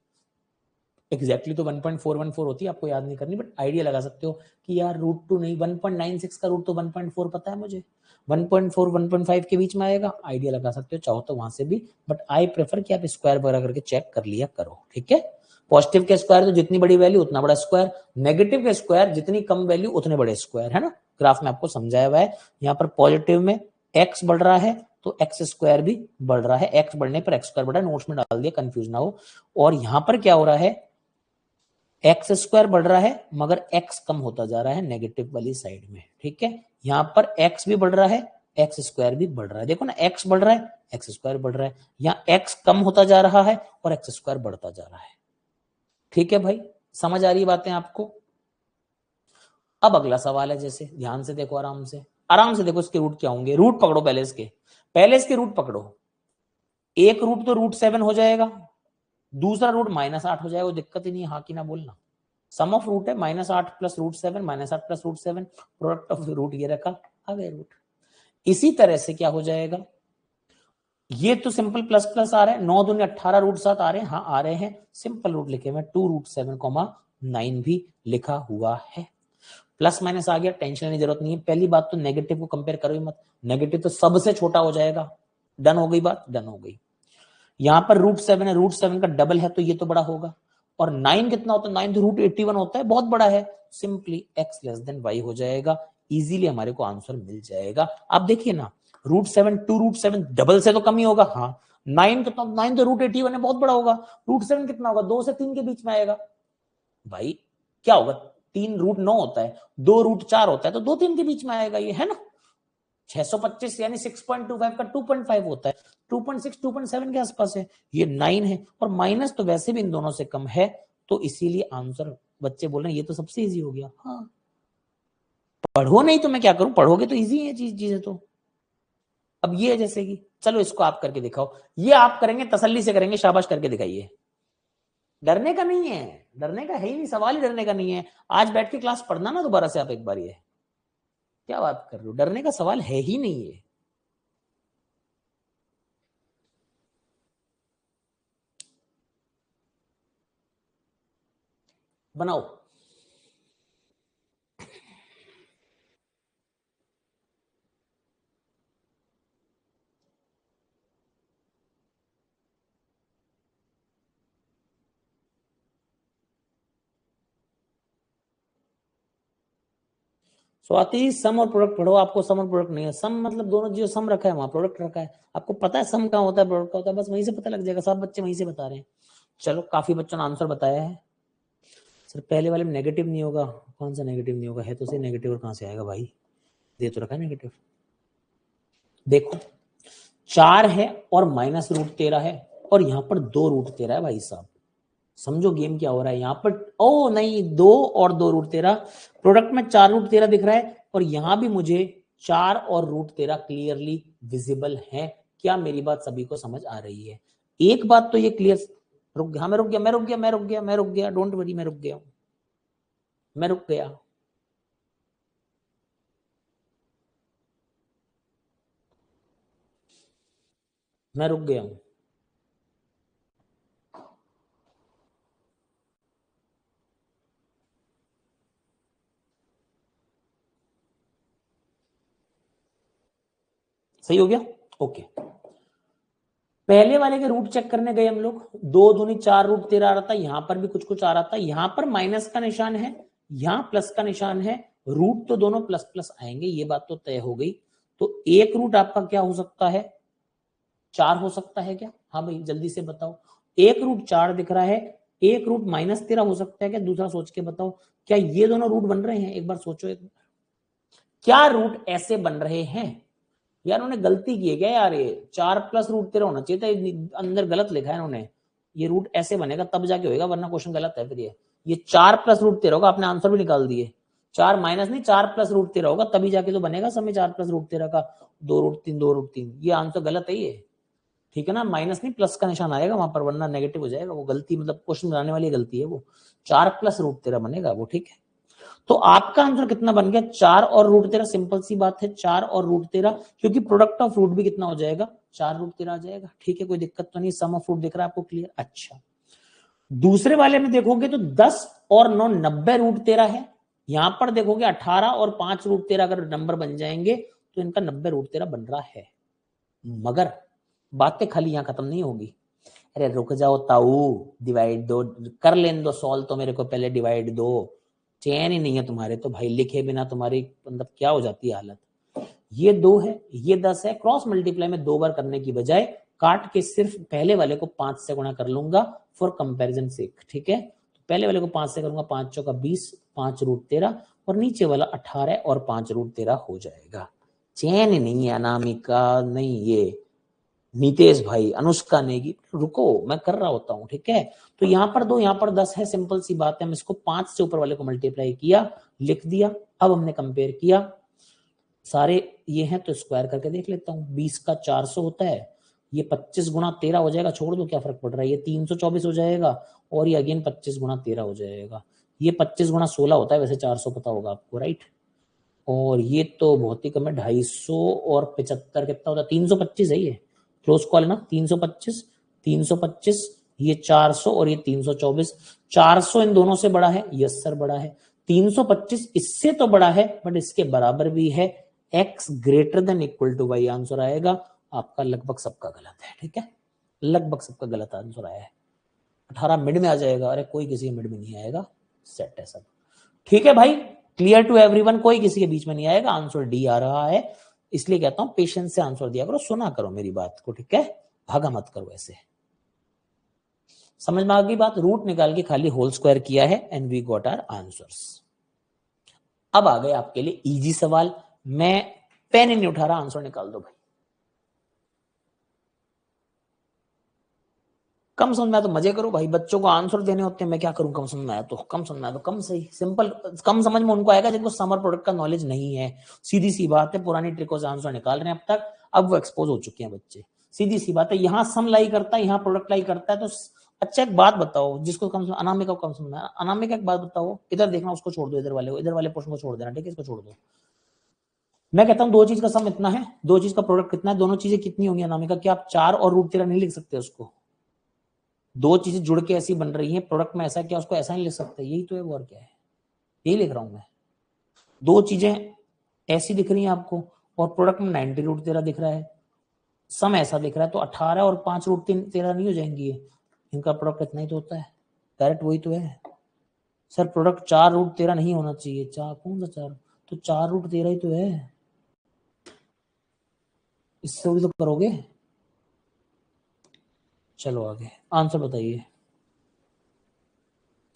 एग्जैक्टली, तो 1.414 होती है, आपको याद नहीं करनी, बट आइडिया लगा सकते हो कि यार √2 नहीं, 1.96 का रूट तो 1.4 पता है मुझे, 1.4 1.5 के बीच में आएगा, आइडिया लगा सकते हो चाहो तो वहां से भी। बट आई प्रेफर कि आप स्क्वायर वगैरह करके चेक कर लिया करो, ठीक है। पॉजिटिव के स्क्वायर तो जितनी बड़ी वैल्यू उतना बड़ा स्क्वायर, नेगेटिव के स्क्वायर जितनी कम वैल्यू उतने बड़े स्क्वायर, है ना। ग्राफ में आपको समझाया हुआ है। यहाँ पर पॉजिटिव में एक्स बढ़ रहा है तो एक्स स्क्वायर भी बढ़ रहा है, एक्स बढ़ने पर एक्स स्क्वायर बढ़ा है, नोट्स में डाल दिया, कंफ्यूज ना हो। और यहाँ पर क्या हो रहा है, एक्स स्क्वायर बढ़ रहा है मगर एक्स कम होता जा रहा है नेगेटिव वाली साइड में, ठीक है। यहां पर एक्स भी बढ़ रहा है, एक्स स्क्वायर भी बढ़ रहा है, देखो ना, एक्स बढ़ रहा है, एक्स स्क्वायर बढ़ रहा है, यहाँ एक्स कम होता जा रहा है और एक्स स्क्वायर बढ़ता जा रहा है, ठीक है भाई। समझ आ रही बातें आपको? अब अगला सवाल है, जैसे ध्यान से देखो, आराम से, आराम से देखो, इसके रूट क्या होंगे, रूट पकड़ो पहले इसके, पहले इसके रूट पकड़ो। एक रूट तो √7 हो जाएगा, दूसरा रूट -8 हो जाएगा, दिक्कत ही नहीं है, हाँ की ना बोलना। सम ऑफ रूट है -8 plus √7, -8 plus √7, product of root ये रखा, आ गए रूट। इसी तरह से क्या हो जाएगा, ये तो सिंपल प्लस प्लस आ रहे हैं, 9 दूनी 18 √7 आ रहे हैं, हाँ आ रहे हैं, सिंपल रूट लिखे मैं 2 √7, 9 भी लिखा हुआ है। प्लस माइनस आ गया, टेंशन लेने की जरूरत नहीं है। पहली बात तो नेगेटिव को कंपेयर करो ही मत, नेगेटिव तो सबसे छोटा हो जाएगा। डन हो गई बात, डन हो गई। यहां पर √7 है, √7 का डबल है तो ये तो बड़ा होगा। और 9 कितना होता है, 9 तो √81 होता है, बहुत बड़ा है। Simply x less then y हो जाएगा, इजीली हमारे को आंसर मिल जाएगा। आप देखिए ना, √7 टू √7 डबल से तो कम ही होगा। हाँ 9 कितना, 9 तो √81 है, बहुत बड़ा होगा। √7 कितना होगा, 2 से 3 के बीच में आएगा। भाई क्या होगा, 3 √9 होता है, 2 √4 होता है, तो 2 3 के बीच में आएगा ये, है ना। 625 यानी 6.25 का 2.5 होता है, 2.6 2.7 के आसपास है, ये 9 है। और माइनस तो वैसे भी इन दोनों से कम है, तो इसीलिए आंसर बच्चे बोल रहे हैं ये तो सबसे इजी हो गया। हाँ पढ़ो नहीं तो मैं क्या करूं, पढ़ोगे तो इजी है चीजें तो। अब ये है जैसे कि, चलो इसको आप करके दिखाओ, ये आप करेंगे तसल्ली से करेंगे, शाबाश करके दिखाइए। डरने का नहीं है, डरने का है ही नहीं, सवाल ही डरने का नहीं है। आज बैठ के क्लास पढ़ना ना दोबारा से आप एक बार, ये क्या बात कर रहे हो, डरने का सवाल है ही नहीं है। बनाओ। स्वाति सम और प्रोडक्ट पढ़ो, आपको सम और प्रोडक्ट नहीं है। सम मतलब दोनों जो सम रखा है वहां प्रोडक्ट रखा है, आपको पता है सम कहाँ होता है प्रोडक्ट कहाँ होता है, बस वहीं से पता लग जाएगा। सब बच्चे वहीं से बता रहे हैं। चलो काफी बच्चों ने आंसर बताया है। सर पहले वाले में नेगेटिव नहीं होगा, कौन सा नेगेटिव नहीं होगा, है तो सही नेगेटिव, और कहां से आएगा भाई, दे तो रखा है नेगेटिव। देखो 4 है और -√13 है, और यहाँ पर 2√13 है भाई साहब। समझो गेम क्या हो रहा है यहाँ पर। ओ नहीं, 2 और 2√13, प्रोडक्ट में 4√13 दिख रहा है, और यहां भी मुझे 4 और √13 क्लियरली विजिबल है। क्या मेरी बात सभी को समझ आ रही है? एक बात तो ये क्लियर, रुक गया, हाँ मैं रुक गया, मैं रुक गया, मैं रुक गया, मैं रुक गया, डोंट वरी, मैं रुक गया, मैं रुक गया। मैं रुक गया हूं। सही हो गया, ओके। पहले वाले के रूट चेक करने गए हम लोग, 2 दूनी 4√13 आ रहा था, यहां पर भी कुछ कुछ आ रहा था, यहां पर माइनस का निशान है, यहां प्लस का निशान है, रूट तो दोनों प्लस प्लस आएंगे, ये बात तो तय हो गई। तो एक रूट आपका क्या हो सकता है, 4 हो सकता है क्या? हाँ भाई जल्दी से बताओ, एक रूट 4 दिख रहा है, एक रूट -13 हो सकता है क्या? दूसरा सोच के बताओ, क्या ये दोनों रूट बन रहे हैं? एक बार सोचो, एक क्या रूट ऐसे बन रहे हैं? यार उन्होंने गलती की है क्या यार, ये 4 + √13 होना चाहिए था, अंदर गलत लिखा है इन्होंने। ये रूट ऐसे बनेगा तब जाके होएगा, वरना क्वेश्चन गलत है फिर। ये 4 + √13 होगा, आपने आंसर भी निकाल दिए। 4 माइनस नहीं, 4 + √13 होगा, तभी जाके तो बनेगा समय 4 + √13 का, 2√3 2√3। ये आंसर गलत है ये, ठीक है ना। माइनस नहीं प्लस का निशान आएगा वहां पर, वरना नेगेटिव हो जाएगा। वो गलती मतलब क्वेश्चन बनाने वाली गलती है वो, 4 + √13 बनेगा वो, ठीक है। तो आपका आंसर कितना बन गया, 4 और √13। सिंपल सी बात है, 4 और √13, क्योंकि प्रोडक्ट ऑफ रूट भी कितना हो जाएगा, 4√13 आ जाएगा, ठीक है। कोई दिक्कत तो नहीं, सम ऑफ रूट दिख रहा है आपको, क्लियर। अच्छा दूसरे वाले में देखोगे तो 10 और 9 90√13 है। यहां पर देखोगे 18 और 5√13 अगर नंबर बन जाएंगे तो इनका 90√13 बन रहा है। मगर बातें खाली यहां खत्म नहीं होगी। अरे रुक जाओ ताऊ, डिवाइड दो, कर लेने दो सॉल्व तो मेरे को, पहले डिवाइड दो। चैन ही नहीं है तुम्हारे तो भाई, लिखे बिना तुम्हारी मतलब क्या हो जाती है हालत। ये 2 है, ये 10 है, क्रॉस मल्टीप्लाई में 2 बार करने की बजाय काट के सिर्फ पहले वाले को 5 से गुणा कर लूंगा फॉर कंपैरिजन सेक, ठीक है। तो पहले वाले को 5 से करूंगा, 5 चौका 20, 5√13, और नीचे वाला 18 और 5√13 हो जाएगा। चैन ही नहीं है अनामिका, नहीं ये नीतेश भाई, अनुष्का नेगी, रुको मैं कर रहा होता हूँ, ठीक है। तो यहाँ पर 2, यहाँ पर 10 है, सिंपल सी बात है। हम इसको 5 से ऊपर वाले को मल्टीप्लाई किया, लिख दिया। अब हमने कंपेयर किया, सारे ये हैं तो स्क्वायर करके देख लेता हूँ। 20 का 400 होता है, ये 25 गुणा 13 हो जाएगा, छोड़ दो क्या फर्क पड़ रहा है, ये 324 हो जाएगा, और ये अगेन 25 गुणा 13 हो जाएगा। ये 25 गुणा 16 होता है वैसे, 400 पता होगा आपको, राइट। और ये तो बहुत ही कम है, 250 और 75 कितना होता है, 325 है ये, क्लोज कॉल है ना। 325, 325 ये 400 और ये 324, 400 इन दोनों से बड़ा है, यस सर बड़ा है, 325 इससे तो बड़ा है बट इसके बराबर भी है, x greater than equal to y answer आएगा आपका। लगभग सबका गलत है, ठीक है, लगभग सबका गलत आंसर आया है। 18 मिड में आ जाएगा, अरे कोई किसी मिड में नहीं आएगा, सेट है सब, ठीक है भाई, क्लियर टू एवरीवन, कोई किसी के बीच में नहीं आएगा, आंसर डी आ रहा है। इसलिए कहता हूं पेशेंस से आंसर दिया करो, सुना करो मेरी बात को, ठीक है, भागा मत करो ऐसे। समझ में आ गई बात, रूट निकाल के खाली होल स्क्वायर किया है and we got our answers. अब आ गए आपके लिए इजी सवाल, मैं पेन ही नहीं उठा रहा, आंसर निकाल दो भाई। कम समझ में आया तो मजे करो भाई, बच्चों को आंसर देने होते हैं, मैं क्या करूं, कम समझ में आया तो कम समझ में आया तो कम, सही सिंपल, कम समझ में उनको आएगा जिनको समर प्रोडक्ट का नॉलेज नहीं है। सीधी सी बात है, पुरानी ट्रिकों से आंसर निकाल रहे हैं अब तक, अब वो एक्सपोज हो चुके हैं बच्चे, सीधी सी बात है। यहाँ सम लाई करता है, यहाँ प्रोडक्ट लाई करता है, तो अच्छा एक बात बताओ, जिसको कम समझ, अनामिका को कम समझ में, अनामिका एक बात बताओ, इधर देखना, उसको छोड़ दो, इधर वाले को, इधर वाले पोर्शन को छोड़ देना, ठीक है, इसको छोड़ दो। मैं कहता हूँ दो चीज का सम इतना है, दो चीज का प्रोडक्ट कितना है, दोनों चीजें कितनी होंगी अनामिका, क्या आप 4 और √13 नहीं लिख सकते उसको? दो चीजें जुड़ के ऐसी बन रही हैं प्रोडक्ट में, ऐसा क्या उसको ऐसा नहीं लिख सकते? यही तो है, और क्या है, यही लिख रहा हूं मैं। दो चीजें ऐसी दिख रही हैं आपको और प्रोडक्ट में 90√13 दिख रहा है, सम ऐसा दिख रहा है, तो 18 और 5√13 नहीं हो जाएंगी ये, इनका प्रोडक्ट इतना ही तो होता है, डायरेक्ट वही तो है सर। प्रोडक्ट 4√13 नहीं होना चाहिए, 4 कौन सा 4, तो 4√13 ही तो है, इससे भी तो करोगे। चलो आगे आंसर बताइए।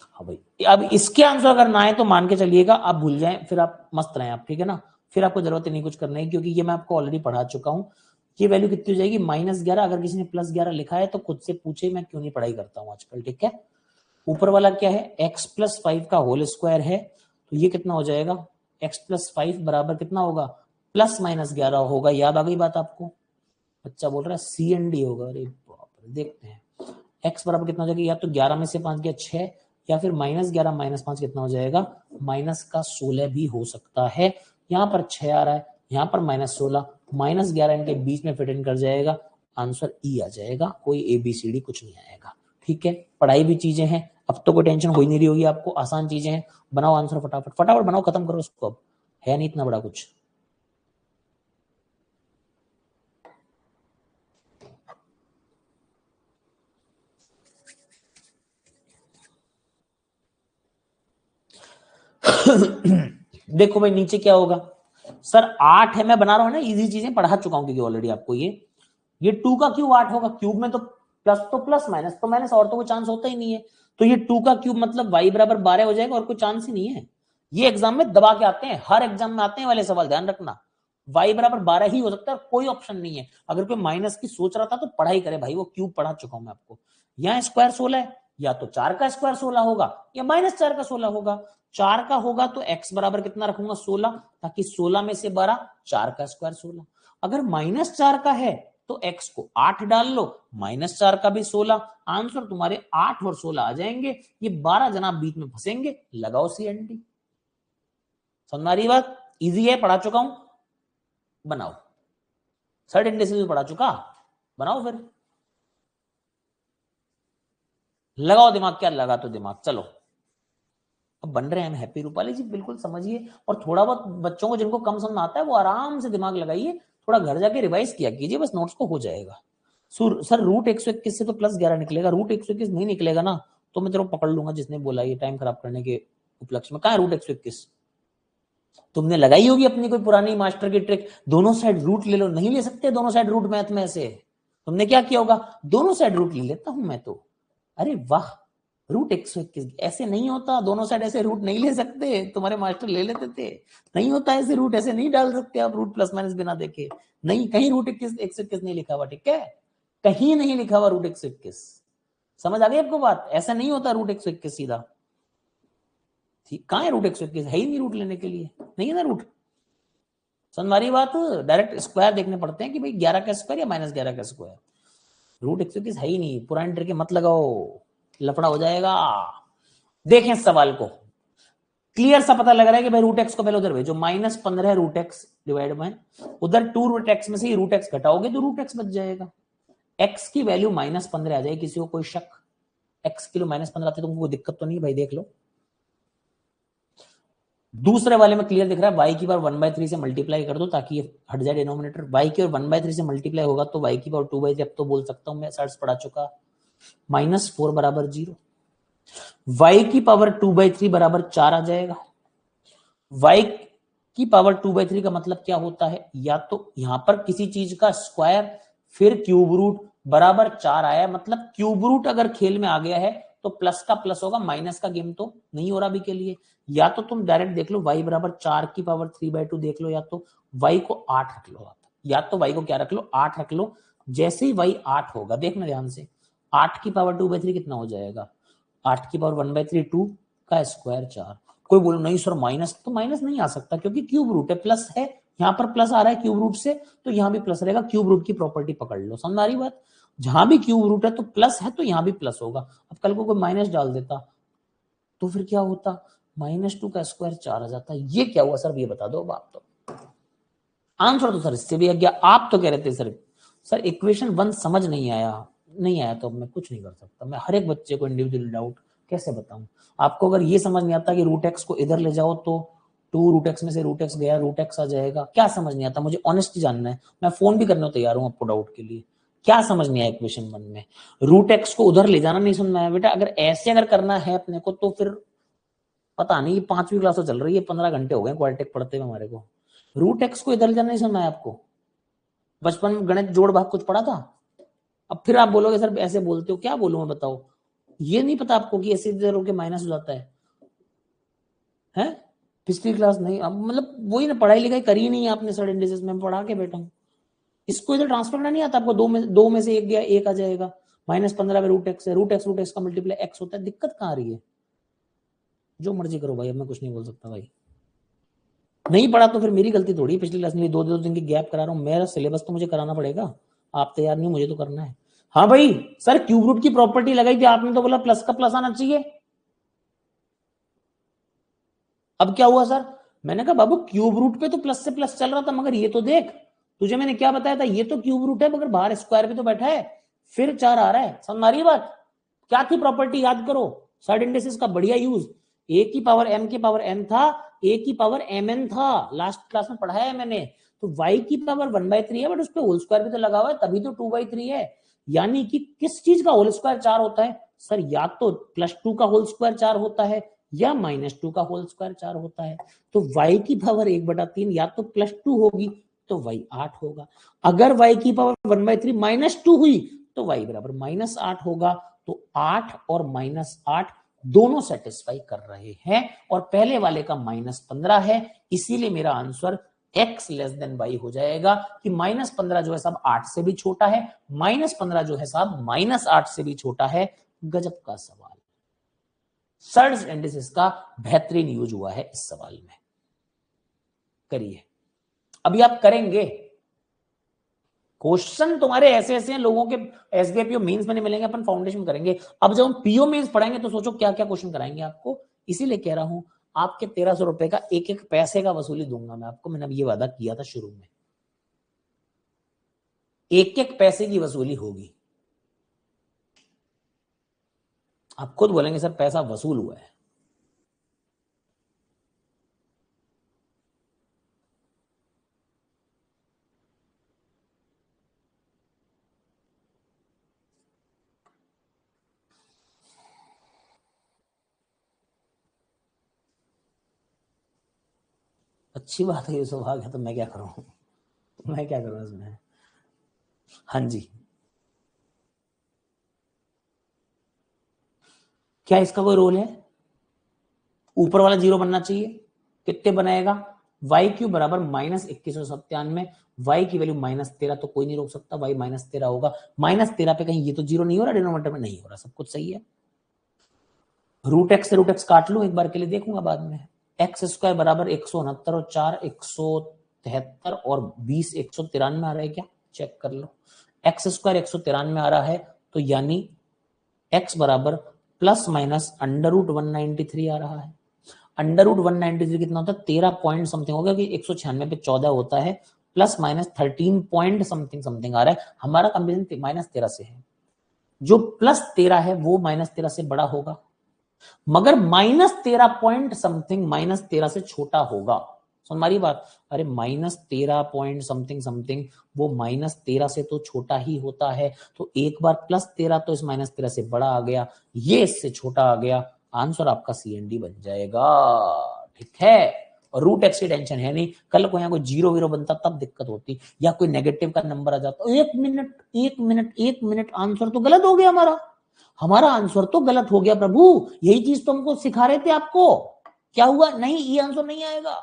हाँ भाई, अब इसके आंसर अगर ना आए तो मान के चलिएगा आप भूल जाएं, फिर आप मस्त रहें आप, ठीक है ना, फिर आपको जरूरत ही नहीं कुछ करने की, क्योंकि ये मैं आपको ऑलरेडी पढ़ा चुका हूं। ये वैल्यू कितनी हो जाएगी, -11, अगर किसी ने +11 लिखा है तो खुद से पूछे, मैं क्यों नहीं पढ़ाई करता हूँ आजकल, ठीक है। ऊपर वाला क्या है, x+5 का होल स्क्वायर है, तो ये कितना हो जाएगा, x+5 बराबर कितना होगा, +-11 होगा, याद आ गई बात आपको। बच्चा बोल रहा है CND होगा, अरे बाप रे, देखते हैं x बराबर कितना हो जाएगा, या तो 11 में से 5 गया 6, या फिर -11 -5 कितना हो जाएगा, -16 भी हो सकता है। यहाँ पर 6 आ रहा है, यहाँ पर -16, -11 इनके बीच में फिट इन कर जाएगा, आंसर ई आ जाएगा, कोई ABCD कुछ नहीं आएगा, ठीक है। पढ़ाई भी चीजें हैं, अब तो कोई टेंशन हो ही नहीं रही होगी आपको, आसान चीजें हैं, बनाओ आंसर फटाफट फटाफट बनाओ, खत्म करो उसको, अब है नहीं इतना बड़ा कुछ। देखो भाई नीचे क्या होगा सर, 8 है, मैं बना रहा हूं ना, इजी चीजें पढ़ा चुका हूं क्योंकि ऑलरेडी आपको। ये 2 का क्यूब 8 होगा, क्यूब में तो प्लस तो प्लस, माइनस तो माइनस, और तो कोई चांस होता ही नहीं है, तो ये 2 का क्यूब मतलब y बराबर 12 हो जाएगा, और कोई चांस ही नहीं है। ये एग्जाम में दबा के आते हैं, हर एग्जाम में आते हैं वाले सवाल, ध्यान रखना, y बराबर 12 ही हो सकता है, कोई ऑप्शन नहीं है। अगर कोई माइनस की सोच रहा था तो पढ़ाई करे भाई, वो क्यूब पढ़ा चुका हूं मैं आपको। यहाँ स्क्वायर 16 है, या तो 4 का स्क्वायर 16 होगा या -4 का 16 होगा। 4 का होगा तो x बराबर कितना रखूंगा, 16, ताकि 16 में से 12, 4 का स्क्वायर 16। अगर -4 का है तो x को 8 डाल लो, -4 का भी 16, आंसर तुम्हारे 8 और 16 आ जाएंगे, ये 12 जनाब बीच में फंसेंगे, लगाओ CND। समझ आ रही बात, इजी है, पढ़ा चुका हूं, बनाओ। थर्ड इंडेक्स पढ़ा चुका, बनाओ फिर, लगाओ दिमाग, क्या लगा तो दिमाग, चलो अब बन रहे हैं हम हैप्पी। रूपाली जी बिल्कुल समझिए, और थोड़ा बहुत बच्चों को जिनको कम समझ आता है वो आराम से दिमाग लगाइए, थोड़ा घर जाके रिवाइज किया कीजिए, बस नोट्स को हो जाएगा। सर √121 से तो +11 निकलेगा, √121 नहीं निकलेगा ना तो मैं तेरे को पकड़ लूंगा, जिसने बोला ये टाइम खराब करने के उपलक्ष्य में। कहाँ है √121? तुमने लगाई होगी अपनी कोई पुरानी मास्टर की ट्रिक, दोनों साइड रूट ले लो, नहीं ले सकते दोनों साइड रूट मैथ में से। तुमने क्या किया होगा, दोनों साइड रूट ले लेता हूं मैं तो, अरे वाह, √121 ऐसे नहीं होता, दोनों साइड ऐसे रूट नहीं ले सकते, तुम्हारे मास्टर ले लेते थे, नहीं होता ऐसे रूट, ऐसे नहीं डाल सकते आप रूट प्लस माइनस बिना देखे, नहीं, कहीं √121 नहीं लिखा हुआ, ठीक है, कहीं नहीं लिखा हुआ √121। समझ आ गई आपको बात, ऐसा नहीं होता √121 सीधा, ठीक, कहाँ है √121, है ही नहीं रूट लेने के लिए, नहीं है ना रूट। समझ मारी बात, डायरेक्ट स्क्वायर देखने पड़ते हैं कि भाई 11 का स्क्वायर या -11 का स्क्वायर, √121 है ही नहीं, पुरानी ट्रिक मत लगाओ, लफड़ा हो जाएगा। देखें सवाल को, क्लियर सा पता लग रहा है कि भाई √x को पहले उधर भेजो, -15 √x डिवाइड बाय, उधर 2√x में से √x घटाओगे तो √x बच जाएगा, x की वैल्यू -15 आ जाएगी, किसी को कोई शक? x किलो -15 आते तुमको कोई दिक्कत तो नहीं भाई, देख लो। दूसरे वाले में क्लियर दिख रहा है, y की पावर 1/3 से मल्टीप्लाई कर दो ताकि ये हट जाए डिनोमिनेटर। y की पावर 1/3 से मल्टीप्लाई होगा तो y की पावर 2/3, अब तो बोल सकता हूं मैं, सर्ट्स पढ़ा चुका। -4 बराबर 0। y की पावर 2/3 बराबर 4 आ जाएगा। y की पावर 2/3 का मतलब क्या होता है, या तो यहां पर किसी चीज का स्क्वायर फिर क्यूब रूट बराबर 4 आया, मतलब क्यूब रूट अगर खेल में आ गया है तो प्लस का प्लस होगा, माइनस का गेम तो नहीं हो रहा अभी के लिए। या तो तुम डायरेक्ट देख लो y बराबर 4 की पावर 3/2 देख लो, या तो y को 8 रख लो, या तो y को क्या रख लो, 8 रख लो। जैसे ही y 8 होगा, देखना ध्यान से, 8 की पावर 2/3 कितना हो जाएगा, 8 की पावर 1/3 2 का स्क्वायर 4। कोई बोलो नहीं सर माइनस, तो माइनस नहीं आ सकता क्योंकि क्यूब रूट है, प्लस है, यहां पर प्लस आ रहा है क्यूब रूट से, तो यहां भी प्लस रहेगा। क्यूब रूट की प्रॉपर्टी पकड़ लो, समझ आ रही बात, जहां भी क्यूब रूट है तो प्लस है तो यहां भी प्लस होगा। अब कल को कोई माइनस डाल देता तो फिर क्या होता, -2 का स्क्वायर 4 आ जाता। ये क्या हुआ सर, ये बता दो। अब आप तो आंसर तो सर इससे भी आ गया। आप तो कह रहे थे सर इक्वेशन 1 समझ नहीं आया, नहीं आया तो अब मैं कुछ नहीं कर सकता, मैं हर एक बच्चे को इंडिविजुअल डाउट कैसे बताऊं। आपको अगर ये समझ नहीं आता कि रूट एक्स को इधर ले जाओ तो 2 रूट एक्स में से रूट एक्स गया, रूट एक्स आ जाएगा, क्या समझ नहीं आता, मुझे ऑनेस्टली जानना है, मैं फोन भी करने को तैयार हूं आपको डाउट के लिए। क्या समझ नहीं आया इक्वेशन 1 में, रूट एक्स को उधर ले जाना नहीं समझ में आया बेटा। अगर ऐसे अगर करना है अपने को तो फिर पता नहीं, 5वीं क्लास तो चल रही है, 15 घंटे हो गए क्वाड्रेटिक पढ़ते हुए हमारे को। रूट एक्स को इधर ले जाना नहीं समझ में आया आपको, बचपन में गणित जोड़ भाग कुछ पढ़ा था। अब फिर आप बोलोगे सर ऐसे बोलते हो, क्या बोलूं मैं बताओ, ये नहीं पता आपको कि ऐसे इधर होके माइनस हो जाता है? पिछली क्लास नहीं, अब मतलब वही ना, पढ़ाई लिखाई करी नहीं है आपने, सर इंडिसेस में पढ़ा के बैठा हूँ। इसको इधर ट्रांसफर करना नहीं आता आपको, दो में से एक गया, एक आ जाएगा। -15 में रूट एक्स है, रूट एक्स का मल्टीप्लाई एक्स होता है, दिक्कत कहाँ आ रही है? जो मर्जी करो भाई, अब मैं कुछ नहीं बोल सकता भाई। नहीं पढ़ा तो फिर मेरी गलती थोड़ी, पिछली क्लास में 2 दिन की गैप करा रहा हूँ, मेरा सिलेबस तो मुझे कराना पड़ेगा। आप तैयार नहीं, मुझे तो करना है। हाँ भाई सर, क्यूब रूट की प्रॉपर्टी लगाई थी आपने, तो बोला प्लस का प्लस आना चाहिए। अब क्या हुआ सर, मैंने कहा बाबू क्यूब रूट पे तो प्लस से प्लस चल रहा था, मगर ये तो देख, तुझे मैंने क्या बताया था, ये तो क्यूब रूट है मगर बाहर स्क्वायर पे तो बैठा है, फिर 4 आ रहा है। समझ आ रही बात, क्या थी प्रॉपर्टी याद करो, साइड इंडेक्सेस का बढ़िया यूज। ए की पावर एम की पावर एन था, ए की पावर एम एन था, लास्ट क्लास में पढ़ाया है मैंने। तो y की पावर 1/3 है, बट उस पर होल स्क्वायर भी तो लगा हुआ है, तभी तो 2/3 है। यानी कि किस चीज का होल स्क्वायर 4 होता है सर, या तो +2 का होल स्क्वायर 4 होता है, या -2 का होल स्क्वायर 4 होता है। तो y की पावर 1/3 या तो +2 होगी तो y 8 होगा। अगर y की पावर 1/3 -2 हुई तो y बराबर -8 होगा। तो 8 और -8 दोनों सेटिस्फाई कर रहे हैं, और पहले वाले का -15 है, इसीलिए मेरा answer x less then y हो जाएगा। कि -15 जो है साहब 8 से भी छोटा है, -15 जो है साहब -8 से भी छोटा है। गजब का सवाल, सर्ज इंडिसेस का बेहतरीन यूज हुआ है इस सवाल में। करिए, अभी आप करेंगे, क्वेश्चन तुम्हारे ऐसे ऐसे हैं लोगों के, एसडीपीओ मेंस में नहीं मिलेंगे, अपन फाउंडेशन करेंगे। अब जब हम पीओ मेंस पढ़ाएंगे तो सोचो क्या क्या क्वेश्चन कराएंगे आपको। इसीलिए कह रहा हूं, आपके 1300 रुपए का एक एक पैसे का वसूली दूंगा मैं आपको, मैंने अब ये वादा किया था शुरू में, एक एक पैसे की वसूली होगी। आप खुद बोलेंगे सर पैसा वसूल हुआ है। अच्छी बात है, ये सौभाग्य है, तो मैं क्या करूं, मैं क्या करूं इसमें। हाँ जी, क्या इसका कोई रोल है? ऊपर वाला 0 बनना चाहिए, कितने बनाएगा, y³ बराबर -2197, y की वैल्यू -13, तो कोई नहीं रोक सकता, y -13 होगा। -13 पे कहीं ये तो 0 नहीं हो रहा, डिनोमिनेटर में नहीं हो रहा, सब कुछ सही है। रूट एक्स से रूट एक्स काट लूं एक बार के लिए, देखूंगा बाद में। x² बराबर 169 और 4 173 और 20 193 आ रहा है क्या, चेक कर लो। x² 193 आ रहा है, तो यानी x बराबर ±√193 आ रहा है। √193 कितना होता है, 13 पॉइंट समथिंग हो गया, कि 196 पे 14 होता है, ±13 पॉइंट समथिंग समथिंग आ रहा है। हमारा कंपेरिजन -13 से है, जो +13 है वो -13 से बड़ा होगा, मगर -13 पॉइंट समथिंग -13 से छोटा होगा। सुन हमारी बात, अरे -13 पॉइंट समथिंग समथिंग वो -13 से तो छोटा ही होता है, तो एक बार +13 तो इस -13 से बड़ा आ गया, ये इससे छोटा आ गया, आंसर आपका CND बन जाएगा। ठीक है, और रूट एक्स की टेंशन है नहीं, कल को यहाँ कोई 0 0 बनता तब दिक्कत होती, या कोई नेगेटिव का नंबर आ जाता, एक मिनट आंसर तो गलत हो गया हमारा आंसर तो गलत हो गया प्रभु, यही चीज तो हमको सिखा रहे थे आपको। क्या हुआ, नहीं ये आंसर नहीं आएगा,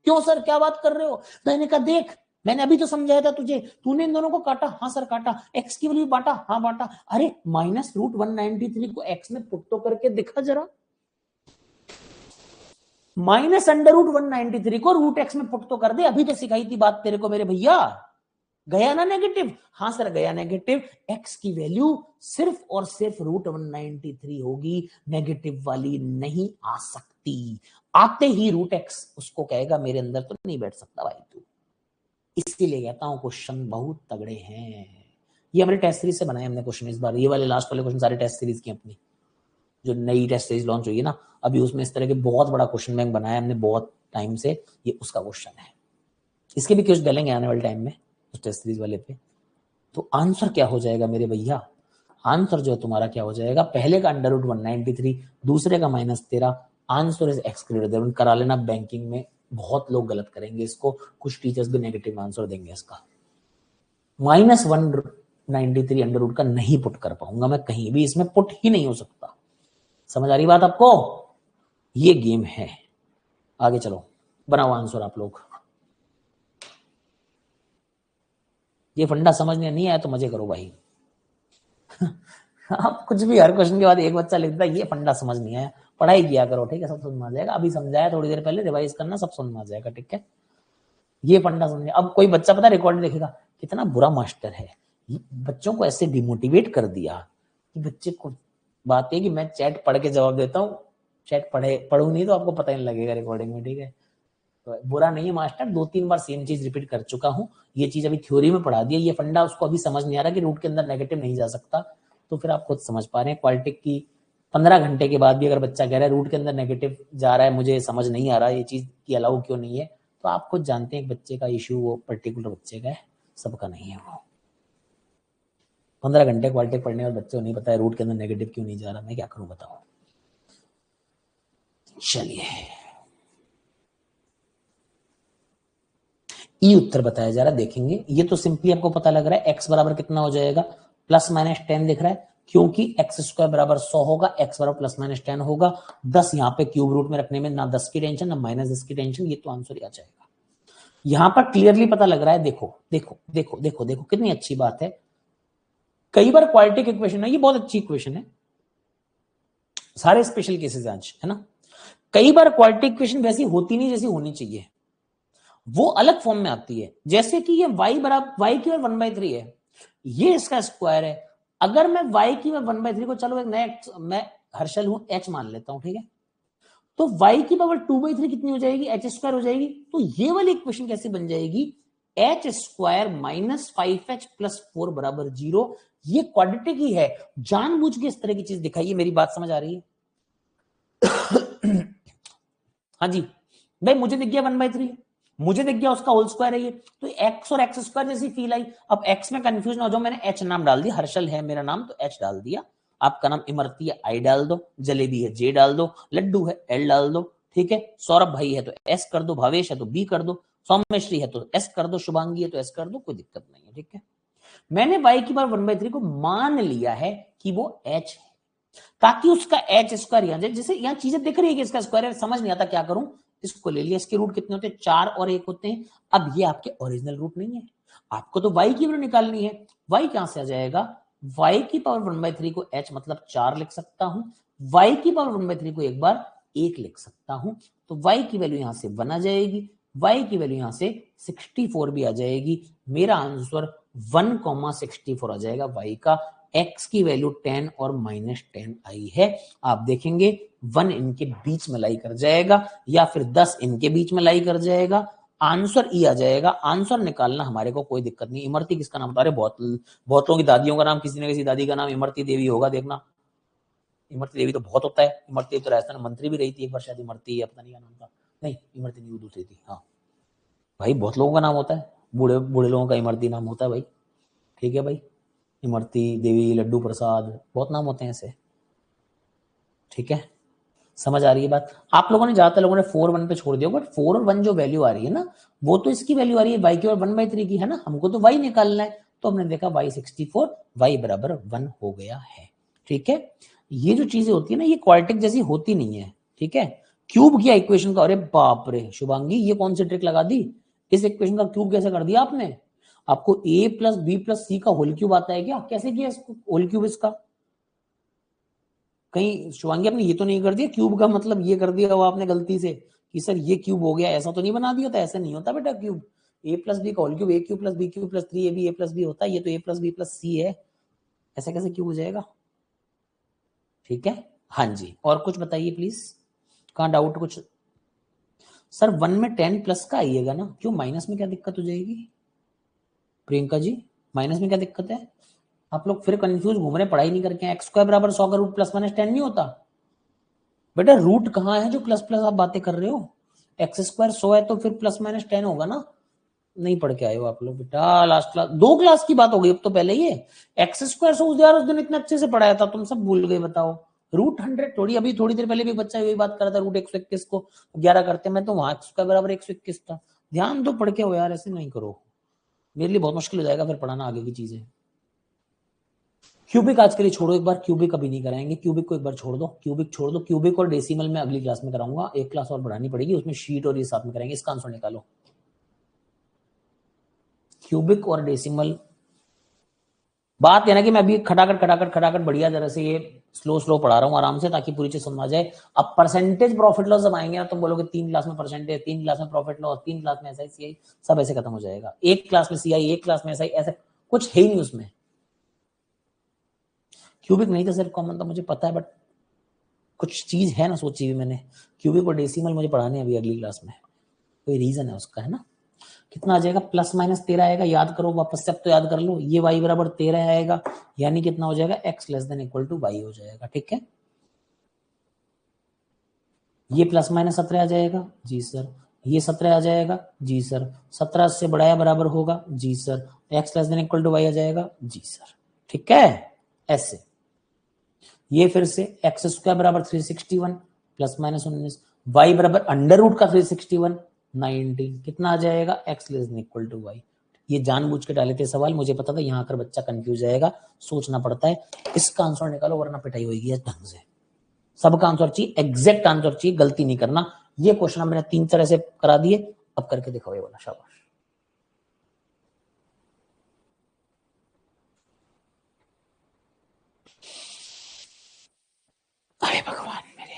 क्यों सर क्या बात कर रहे हो? मैंने कहा देख, मैंने अभी तो समझाया था तुझे, तूने इन दोनों को काटा, हाँ सर काटा, एक्स की वैल्यू बांटा, हाँ बांटा, अरे -√193 को एक्स में पुट तो करके दिखा जरा, -√193 को रूट एक्स में पुट तो कर दे, अभी तो सिखाई थी बात तेरे को मेरे भैया, गया ना नेगेटिव? हाँ सर गया नेगेटिव, एक्स की वैल्यू सिर्फ और सिर्फ √193 होगी, नेगेटिव वाली नहीं आ सकती। आते ही रूट एक्स उसको कहेगा मेरे अंदर तो नहीं बैठ सकता भाई तू। इसीलिए कहता हूं क्वेश्चन बहुत तगड़े हैं। ये हमारे टेस्ट सीरीज से बनाए हमने क्वेश्चन इस बार, ये वाले लास्ट वाले क्वेश्चन सारे टेस्ट सीरीज की, अपनी जो नई टेस्ट सीरीज लॉन्च हुई है ना अभी, उसमें इस तरह के बहुत बड़ा क्वेश्चन बैंक बनाया हमने बहुत टाइम से, ये उसका क्वेश्चन है। इसके भी क्वेश्चन डालेंगे आने वाले टाइम में उस टेस्ट सीरीज वाले पे। तो आंसर क्या हो जाएगा मेरे भैया? आंसर जो है तुम्हारा क्या हो जाएगा, पहले का √193, दूसरे का -13, answer is x greater than. करा लेना, बैंकिंग में बहुत लोग गलत करेंगे इसको, कुछ टीचर्स भी नेगेटिव आंसर देंगे इसका। -193 अंडर रूट का नहीं पुट कर पाऊंगा मैं, कहीं भी इसमें पुट ही नहीं हो सकता। समझ आ रही बात आपको? ये गेम है। आगे चलो, बनाओ आंसर आप लोग। ये फंडा समझने नहीं आया तो मजे करो भाई। आप कुछ भी, हर क्वेश्चन के बाद एक बच्चा लिखता है ये फंडा समझ नहीं आया, पढ़ाई किया करो, ठीक है, सब समझ में आ जाएगा। अभी समझाया थोड़ी देर पहले, रिवाइज करना, सब समझ में आ जाएगा, ठीक है। ये फंडा समझे। अब कोई बच्चा पता रिकॉर्ड देखेगा कितना बुरा मास्टर है, बच्चों को ऐसे डिमोटिवेट कर दिया कि बच्चे को, बात है कि मैं चैट पढ़ के जवाब देता हूँ, चैट पढ़ू नहीं तो आपको पता नहीं लगेगा रिकॉर्डिंग में, ठीक है। तो बुरा नहीं है मास्टर, 2-3 बार सेम चीज रिपीट कर चुका हूँ, ये चीज अभी थ्योरी में पढ़ा दिया, ये फंडा उसको अभी समझ नहीं आ रहा कि रूट के अंदर नेगेटिव नहीं जा सकता, तो फिर आप खुद समझ पा रहे हैं। क्वालिटिक की 15 घंटे के बाद भी अगर बच्चा कह रहा है रूट के अंदर नेगेटिव जा रहा है, मुझे समझ नहीं आ रहा ये चीज की अलाउ क्यों नहीं है, तो आप खुद जानते हैं एक बच्चे का इश्यू वो पर्टिकुलर बच्चे का है, सबका नहीं है वो। 15 घंटे क्वालिटिक पढ़ने वाले बच्चे को नहीं पता है रूट के अंदर नेगेटिव क्यों नहीं जा रहा, मैं क्या करूं बताओ। चलिए, ई उत्तर बताया जा रहा है, देखेंगे। ये तो सिंपली आपको पता लग रहा है, एक्स बराबर कितना हो जाएगा, +-10 दिख रहा है, क्योंकि x² बराबर 100 होगा, x बराबर +-10 होगा। 10 यहाँ पे क्यूब रूट में रखने में ना 10 की टेंशन ना -10 की टेंशन, ये तो आंसर आ जाएगा। यहां पर क्लियरली पता लग रहा है, देखो देखो देखो देखो देखो कितनी अच्छी बात है। कई बार क्वालिटिक इक्वेशन है, ये बहुत अच्छी इक्वेशन है, सारे स्पेशल केसेस आज है ना। कई बार क्वालिटिक इक्वेशन वैसी होती नहीं जैसी होनी चाहिए, वो अलग फॉर्म में आती है। जैसे कि ये y बराबर y की 1/3 है, ये इसका स्क्वायर है। अगर मैं y की 1/3 को, चलो एक नया, मैं हर्षल हूं, h मान लेता हूं, ठीक है, तो y की पावर 2/3 कितनी हो जाएगी, h² हो जाएगी। तो ये वाली इक्वेशन कैसे बन जाएगी, h² - 5h + 4 बराबर 0। ये क्वाड्रेटिक ही है, जानबूझ के इस तरह की चीज दिखाई है। मेरी बात समझ आ रही है? हाँ जी भाई, मुझे दिख गया 1/3, मुझे दिख गया उसका होल स्क्वायर है ये, तो x और x² जैसी फील आई। अब x में कंफ्यूज ना हो जाओ, मैंने h नाम डाल दिया, हर्षल है मेरा नाम तो h डाल दिया। आपका नाम इमरती है, I डाल दो, जलेबी है J डाल दो, लड्डू है L डाल दो, ठीक है, सौरभ भाई है तो S कर दो, भावेश है तो B कर दो, सौम्यश्री है तो S कर दो, शुभांगी है तो S कर दो, कोई दिक्कत नहीं है, ठीक है। मैंने y की पावर 1/3 को मान लिया है कि वो h है, ताकि उसका h² यहां जाए। जैसे यहां चीजें दिख रही है कि इसका स्क्वायर है, समझ नहीं आता क्या करूं, इसको ले लिया, इसके रूट कितने होते हैं, 4 और 1 होते हैं। अब ये आपके ओरिजिनल रूट नहीं है, आपको तो y की वैल्यू निकालनी है। y कहां से आ जाएगा, y की पावर 1/3 को h मतलब 4 लिख सकता हूं, y की पावर 1/3 को एक बार 1 लिख सकता हूं, तो y की वैल्यू यहां से 1 आ जाएगी, y की वैल्यू यहां से 64 भी आ जाएगी। मेरा आंसर 1,64 आ जाएगा y का। x की वैल्यू 10 और -10 आई है। आप देखेंगे 1 इनके बीच में लाई कर जाएगा, या फिर 10 इनके बीच में लाई कर जाएगा। आंसर ई आ जाएगा। आंसर निकालना हमारे को कोई दिक्कत नहीं। इमरती किसका नाम बता रहे? बहुत लोगों की दादियों का नाम, किसी न किसी दादी का नाम इमरती देवी होगा, देखना। इमरती देवी तो बहुत होता है। इमरती देवी तो राजस्थान मंत्री भी रही थी एक बार शायद, इमरती या पता नहीं क्या नाम था, नहीं इमरती देवी दूसरी थी। हाँ भाई बहुत लोगों का नाम होता है, बूढ़े बूढ़े लोगों का इमरती नाम होता है भाई। ठीक है भाई, इमरती देवी, लड्डू प्रसाद, बहुत नाम होते हैं ऐसे। ठीक है, समझ आ रही है बात? आप लोगों ने, ज्यादातर लोगों ने 4 1 पे छोड़ दिया, बट 4 और 1 जो वैल्यू आ रही है ना, वो तो इसकी वैल्यू आ रही है y की और 1/3 की, है ना। हमको तो y निकालना है, तो हमने देखा y 64, y बराबर 1 हो गया है। ठीक है, ये जो चीजें होती है ना, ये क्वाड्रेटिक जैसी होती नहीं है। ठीक है, क्यूब किया इक्वेशन का, अरे बाप रे शुभांगी, ये कौन सी ट्रिक लगा दी? इस इक्वेशन का क्यूब कैसे कर दिया आपने? आपको a प्लस बी प्लस सी का होल क्यूब आता है क्या? कैसे किया इसको होल क्यूब इसका? कहीं शिवांगी आपने ये तो नहीं कर दिया क्यूब का मतलब ये कर दिया वो आपने गलती से कि सर ये क्यूब हो गया, ऐसा तो नहीं बना दिया था? ऐसा नहीं होता बेटा क्यूब। ए प्लस बी का whole cube a cube plus b cube plus 3ab a plus b होता है, ये तो a plus b plus c है, ऐसा कैसे क्यूब हो जाएगा? ठीक है, हाँ जी, और कुछ बताइए प्लीज, कहाँ डाउट कुछ? सर 1 में 10 प्लस का आइएगा ना, क्यों माइनस में क्या दिक्कत हो जाएगी? प्रियंका जी माइनस में क्या दिक्कत है? आप लोग फिर कंफ्यूज घूम रहे, पढ़ाई नहीं करके। एक्स स्क्वायर बराबर 100 का रूट प्लस माइनस 10 नहीं होता बेटा? रूट कहाँ है जो प्लस प्लस आप बातें कर रहे हो? एक्स स्क्वायर 100 है तो फिर प्लस माइनस 10 होगा ना। नहीं पढ़ के आए हो आप लोग बेटा, लास्ट क्लास 2 क्लास की बात हो गई अब तो। पहले ये एक्स स्क्वायर से उस दिन इतने अच्छे से पढ़ाया था, तुम सब भूल गए बताओ। रूट 100 थोड़ी, अभी थोड़ी देर पहले भी बच्चा यही बात कर रहा था, रूट 121 को 11 करते, मैं तो वहां एक्स स्क्वायर बराबर 121 था। ध्यान दो, पढ़ के हो यार, ऐसे नहीं करो, मेरे लिए बहुत मुश्किल हो जाएगा फिर पढ़ाना आगे की चीजें। क्यूबिक आज के लिए छोड़ो, एक बार क्यूबिक कभी नहीं कराएंगे, क्यूबिक को एक बार छोड़ दो, क्यूबिक छोड़ दो। क्यूबिक और डेसिमल में अगली क्लास में कराऊंगा, एक क्लास और बढ़ानी पड़ेगी, उसमें शीट और ये साथ में करेंगे। इसका आंसर निकालो, क्यूबिक और डेसिमल। बात है ना कि मैं अभी खटाखट बढ़िया तरह से ये स्लो स्लो पढ़ा रहा हूँ आराम से, ताकि पूरी चीज समझ आ जाए। अब परसेंटेज प्रॉफिट लॉस जब आएंगे ना, तुम बोलोगे 3 क्लास में परसेंटेज, 3 क्लास में प्रॉफिट लॉस, 3 क्लास में एसआई सीआई, सब ऐसे खत्म हो जाएगा। एक क्लास में सीआई, एक क्लास में एसआई, ऐसे कुछ है ही नहीं उसमें। क्यूबिक नहीं था सर कॉमन, तो मुझे पता है, बट कुछ चीज है ना सोची हुई मैंने। क्यूबिक और डेसिमल मुझे पढ़ाने हैं अभी अगली क्लास में, कोई रीजन है उसका, है ना। कितना आ जाएगा? प्लस माइनस 13 आएगा, याद करो वापस से, अब तो याद कर लो। ये y बराबर 13 आएगा, यानी कितना हो जाएगा? x less than equal to y हो जाएगा। ठीक है, ये प्लस माइनस 17 आ जाएगा, जी सर। ये 17 आ जाएगा, जी सर। 17 से बड़ा या बराबर होगा, जी sir. x less than equal to y आ जाएगा, जी सर। ठीक है, ऐसे। ये फिर से एक्स स्क्वायर बराबर 361 प्लस माइनस 19, वाई बराबर अंडर रूट का 361 19, कितना आ जाएगा? X less than equal to y. ये जानबूझ के डाले थे सवाल, मुझे पता था यहाँ आकर बच्चा कंफ्यूज जाएगा, सोचना पड़ता है। इसका आंसर निकालो वरना पिटाई होगी ढंग से। सबका आंसर चाहिए, एग्जैक्ट आंसर चाहिए, गलती नहीं करना। ये क्वेश्चन मैंने 3 तरह से करा दिए, अब करके दिखाओ ये वाला, शाबाश। अरे भगवान मेरे,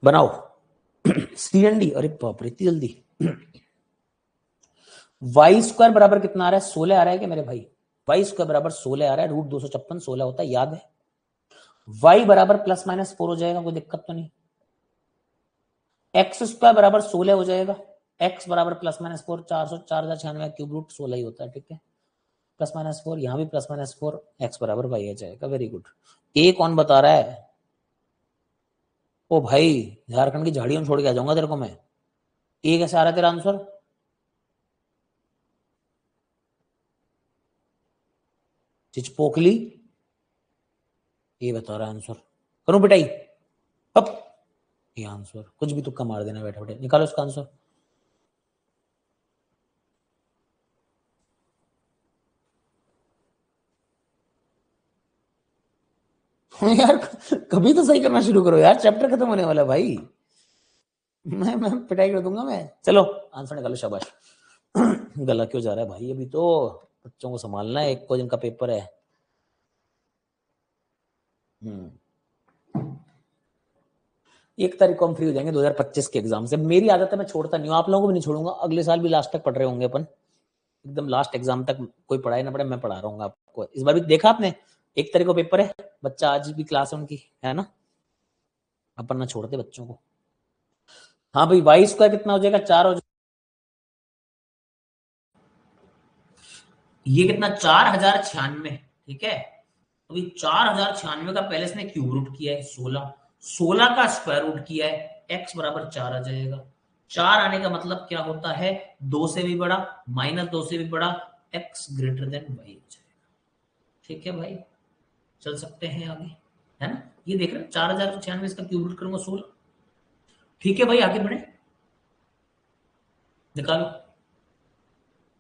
बनाओ सीएनडी। अरे बाप रे इतनी जल्दी। वाई स्क्वायर बराबर कितना आ रहा है? 16 आ रहा है क्या मेरे भाई? वाई स्क्वायर बराबर 16 आ रहा है, रूट 256 16 होता है, याद है। वाई बराबर प्लस माइनस 4 हो जाएगा, कोई दिक्कत तो नहीं। एक्स स्क्वायर बराबर 16 हो जाएगा, एक्स बराबर प्लस माइनस 4, 496 क्यूब रूट 16 ही होता है। ठीक है, प्लस माइनस 4, यहां भी प्लस माइनस 4, एक्स बराबर वाई आ जाएगा। Very good. ए कौन बता रहा है? ओ भाई, झारखंड की झाड़ियों में छोड़ के आ जाऊंगा तेरे को मैं। ए कैसे आ रहा है तेरा आंसर? चिचपोकली, ये बता रहा है आंसर। करूं पिटाई अब? ये आंसर कुछ भी तुक्का मार देना बैठे बैठे, निकालो इसका आंसर। यार कभी तो सही करना शुरू करो यार, चैप्टर खत्म होने वाला है भाई। मैं पिटाई कर दूंगा मैं। चलो आंसर निकालो, शाबाश। गला क्यों जा रहा है भाई? अभी तो बच्चों को संभालना है, एक को जिनका पेपर है। 1 तारीख को हम फ्री हो जाएंगे 2025 के एग्जाम से। मेरी आदत है मैं छोड़ता नहीं हूँ, आप लोगों को भी नहीं छोड़ूंगा, अगले साल भी लास्ट तक पढ़ रहे होंगे अपन, एकदम लास्ट एग्जाम तक। कोई पढ़ाई ना पढ़े, मैं पढ़ा रहा हूँ आपको। इस बार भी देखा आपने, 1 तारीख को पेपर है, बच्चा आज भी क्लास है उनकी, है ना। अपन ना छोड़ते बच्चों को। हाँ भाई, वाई स्क्वायर कितना हो जाएगा, 4 हो जाएगा। ये कितना, 4096, ठीक है। अभी 4096 का पहले इसने क्यूब रूट किया है 16, 16 का स्क्वायर रूट किया है, एक्स बराबर 4 आ जाएगा। 4 आने का मतलब क्या होता है, 2 से भी बड़ा, -2 से भी बड़ा, एक्स ग्रेटर देन वाई हो जाएगा। ठीक है भाई, चल सकते हैं आगे, है ना। ये देख रहे हैं 4096, इसका क्यूब रूट करूंगा 16। ठीक है भाई, आगे बढ़े, निकालो।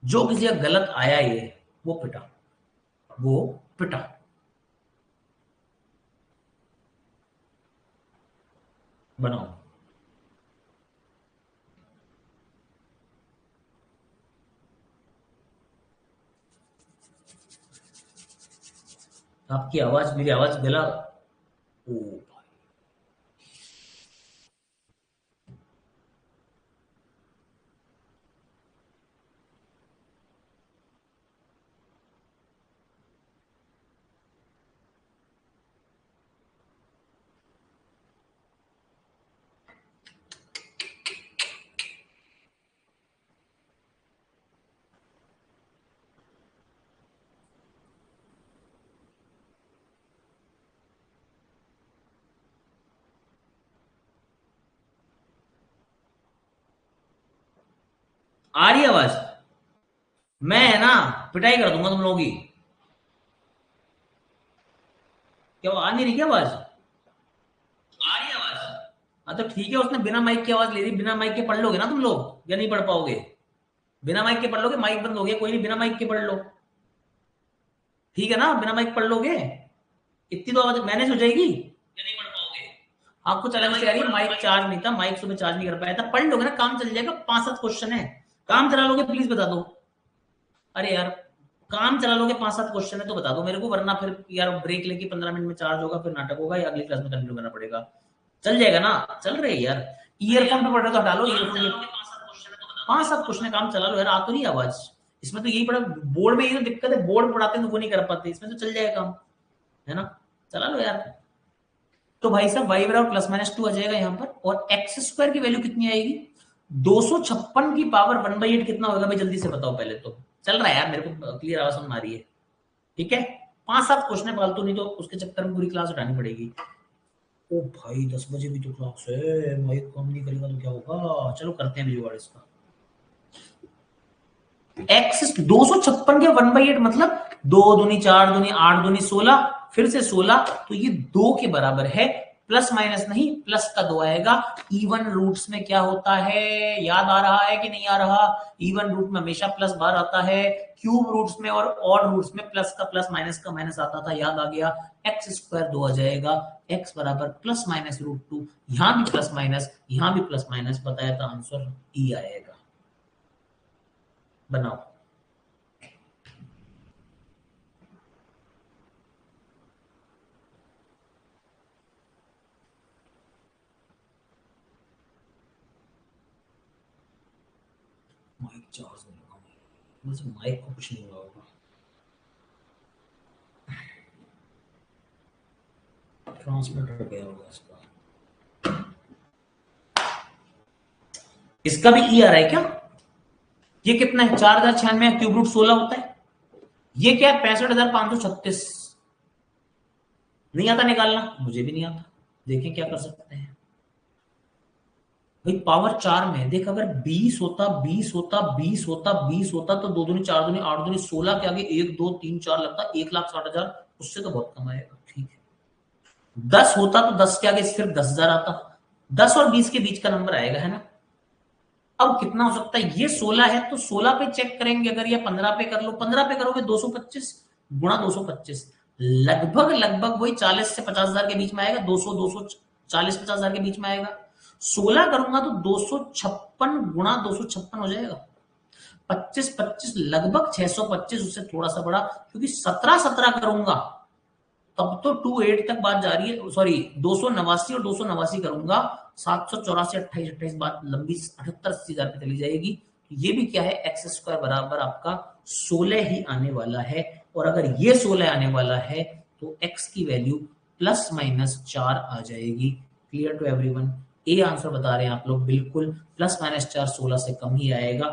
जो किसी का गलत आया ये, वो पिटा, वो पिटा। बनाओ। आपकी आवाज, मेरी आवाज गला। ओ, आ रही है आवाज। मैं है ना, पिटाई कर दूंगा तुम लोगों की। क्या वो आ नहीं रही क्या आवाज, आ रही है आवाज। हाँ तो ठीक है, उसने बिना माइक की आवाज ले रही, बिना माइक के पढ़ लोगे ना तुम लोग, या नहीं पढ़ पाओगे। बिना माइक के पढ़ लोगे, माइक बंद हो गया, कोई नहीं, बिना माइक के पढ़ लो। ठीक है ना, बिना माइक पढ़ लोगे, इतनी तो आवाज मैनेज हो जाएगी, या नहीं पढ़ पाओगे। आपको चैलेंज से आ रही है, माइक चार्ज नहीं था, माइक सुबह चार्ज नहीं कर पाया था, पढ़ लोगे ना, काम चल जाएगा। 5-7 क्वेश्चन है, काम चला लोगे, प्लीज बता दो। अरे यार, काम चला लोगे, 5-7 क्वेश्चन है तो बता दो मेरे को, वरना फिर यार ब्रेक लेके 15 मिनट में चार्ज होगा, फिर नाटक होगा, या अगली क्लास में कंटिन्यू करना पड़ेगा। चल जाएगा ना, चल रहे यार। ईयरफोन पे पढ़ रहे तो हटा लो ईयरफोन। 5-7 क्वेश्चन, काम चला लो यार, आ तो नहीं आवाज। इसमें तो यही पड़ा, बोर्ड में ये तो दिक्कत है, बोर्ड पढ़ाते हैं तो वो नहीं कर पाते, इसमें तो चल जाएगा काम, है ना। चला लो यार। तो भाई साहब, वाई बराबर +-2 आ जाएगा यहाँ पर, और एक्स स्क्वायर की वैल्यू कितनी आएगी, 256 की पावर 1/8 कितना होगा भाई, जल्दी से बताओ पहले तो। चल रहा है यार, मेरे को क्लियर आवाज समझ आ रही है। ठीक है, 5-7 क्वेश्चन फालतू, नहीं तो उसके चक्कर में पूरी क्लास उठानी पड़ेगी। ओ भाई, 10 बजे भी तो क्लास है, माइक काम नहीं करेगा तो क्या होगा। चलो करते हैं भी जुगाड़ इसका। एक्स 256 के 1/8 मतलब 2 दूनी 4 दूनी 8 दूनी 16, फिर से 16, तो ये 2 के बराबर है। प्लस माइनस नहीं, प्लस का 2 आएगा। इवन रूट्स में क्या होता है, याद आ रहा है कि नहीं आ रहा, इवन रूट में हमेशा प्लस बार आता है। क्यूब रूट्स में और ऑड रूट्स में प्लस का प्लस, माइनस का माइनस आता था, याद आ गया। एक्स स्क्वायर 2 आ जाएगा, एक्स बराबर +-√2। यहां भी प्लस माइनस, यहां भी प्लस माइनस, बताया था आंसर ई आएगा। बनाओ। माइक चार्ज नहीं होगा, मुझे माइक को कुछ नहीं हुआ होगा। ट्रांसमिट हो गया होगा इसका। इसका भी ई आ रहा है क्या, ये कितना है, 4096, क्यूब रूट 16 होता है। ये क्या है, 65,536। नहीं आता निकालना, मुझे भी नहीं आता, देखें क्या कर सकते हैं। भाई पावर 4 में देख, अगर 20 होता, 20 होता, 20 होता, 20 होता, तो 2 दूनी 4 दूनी 8 दूनी 16 के आगे 1 2 3 4 लगता, 1,60,000, उससे तो बहुत कम आएगा। ठीक है, 10 होता तो 10 के आगे सिर्फ 10,000 आता, 10 और 20 के बीच का नंबर आएगा, है ना। अब कितना हो सकता है, ये 16 है तो 16 पे चेक करेंगे, अगर ये 15 पे कर लो, 15 पे करोगे 225 गुणा 225, लगभग लगभग वही 40 से 50,000 के बीच में आएगा, 240-50,000 के बीच में आएगा। 16 करूंगा तो 256 गुणा 256 हो जाएगा, 25-25 लगभग 625, उससे थोड़ा सा बड़ा, क्योंकि 17-17 करूंगा तब तो 28 तक बात जा रही है, सॉरी 289 और 289 करूंगा, 784 28 बात लंबी 78-80 हजार पे चली जाएगी। ये भी क्या है, एक्स स्क्वायर बराबर आपका 16 ही आने वाला है, और अगर ये 16 आने वाला है तो एक्स की वैल्यू +-4 आ जाएगी। Clear to everyone? A answer बता रहे हैं आप लोग, बिल्कुल प्लस माइनस 4 16 से कम ही आएगा।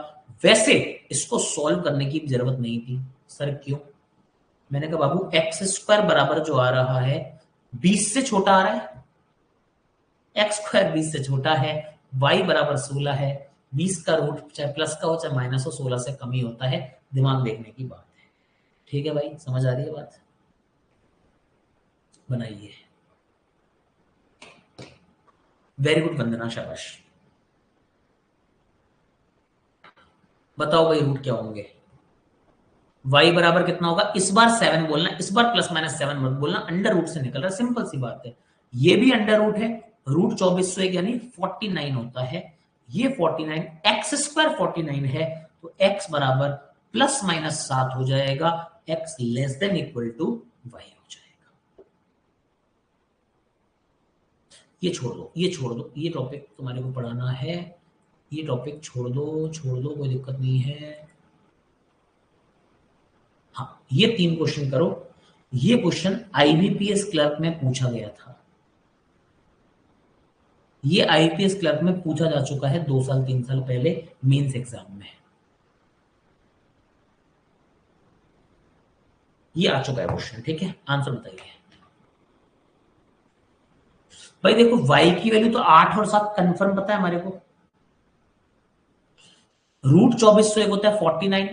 वैसे इसको सॉल्व करने की जरूरत नहीं थी सर, क्यों? मैंने कहा बाबू एक्स स्क्वायर बराबर जो आ रहा है 20 से छोटा आ रहा है, एक्स स्क्वायर 20 से छोटा है, वाई बराबर 16 है, 20 का रूट चाहे प्लस का हो चाहे माइनस हो 16 से कम ही होता है, दिमाग देखने की बात है। ठीक है भाई, समझ आ रही है बात? बनाइए। वेरी गुड वंदना, शाबाश। बताओ भाई रूट क्या होंगे? y बराबर कितना होगा? इस बार 7 बोलना, इस बार प्लस माइनस 7 मत बोलना, अंडर रूट से निकल रहा है, सिंपल सी बात है। ये भी अंडर रूट है, रूट 24 से यानी 49 होता है, ये 49, एक्स स्क्वायर 49 है, तो x बराबर प्लस माइनस 7 हो जाएगा, x less than equal to y हो जाएगा। ये छोड़ दो, ये छोड़ दो, ये टॉपिक तुम्हारे को पढ़ाना है, ये टॉपिक छोड़ दो, छोड़ दो, कोई दिक्कत नहीं है। हाँ, ये 3 क्वेश्चन करो। ये क्वेश्चन आईबीपीएस क्लर्क में पूछा गया था, ये आईपीएस क्लर्क में पूछा जा चुका है 2 साल 3 साल पहले मेंस एग्जाम में, ये आ चुका है क्वेश्चन। ठीक है, आंसर बताइए भाई। देखो y की वैल्यू तो 8 और 7 कंफर्म पता है हमारे को, रूट 24 से एक होता है 49,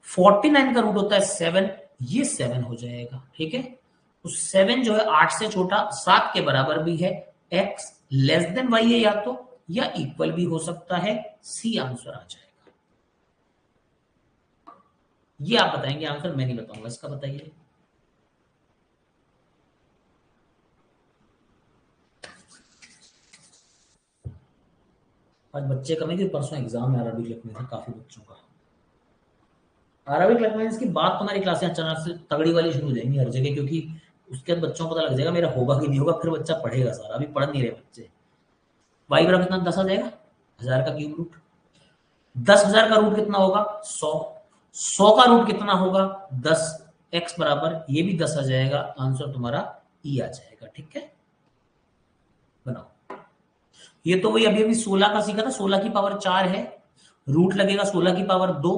49 का रूट होता है 7, ये 7 हो जाएगा। ठीक है, तो 7 जो है 8 से छोटा 7 के बराबर भी है, x लेस देन y है, या तो या इक्वल भी हो सकता है, सी आंसर आ जाएगा। ये आप बताएंगे आंसर, मैं नहीं बताऊंगा इसका, बताइए। आज बच्चे कम है कि परसों एग्जाम है आरआरबी क्लर्क में था काफी बच्चों का। आरआरबी क्लर्क में इसकी बात तुम्हारी क्लासें अचानक से तगड़ी वाली शुरू हो जाएंगी हर जगह, क्योंकि उसके बाद बच्चों को पता लग जाएगा मेरा होगा कि नहीं होगा, फिर बच्चा पढ़ेगा सारा, अभी पढ़ नहीं रहे बच्चे। वाई बराबर कितना 10 आ जाएगा, 1000 का क्यूब रूट, 10,000 का रूट कितना होगा 100, 100 का रूट कितना होगा 10, एक्स बराबर ये भी 10 आ जाएगा, आंसर तुम्हारा ई आ जाएगा। ठीक है, बनाओ। ये तो वही अभी अभी 16 का सीखा था, 16 की पावर 4 है, रूट लगेगा 16 की पावर 2,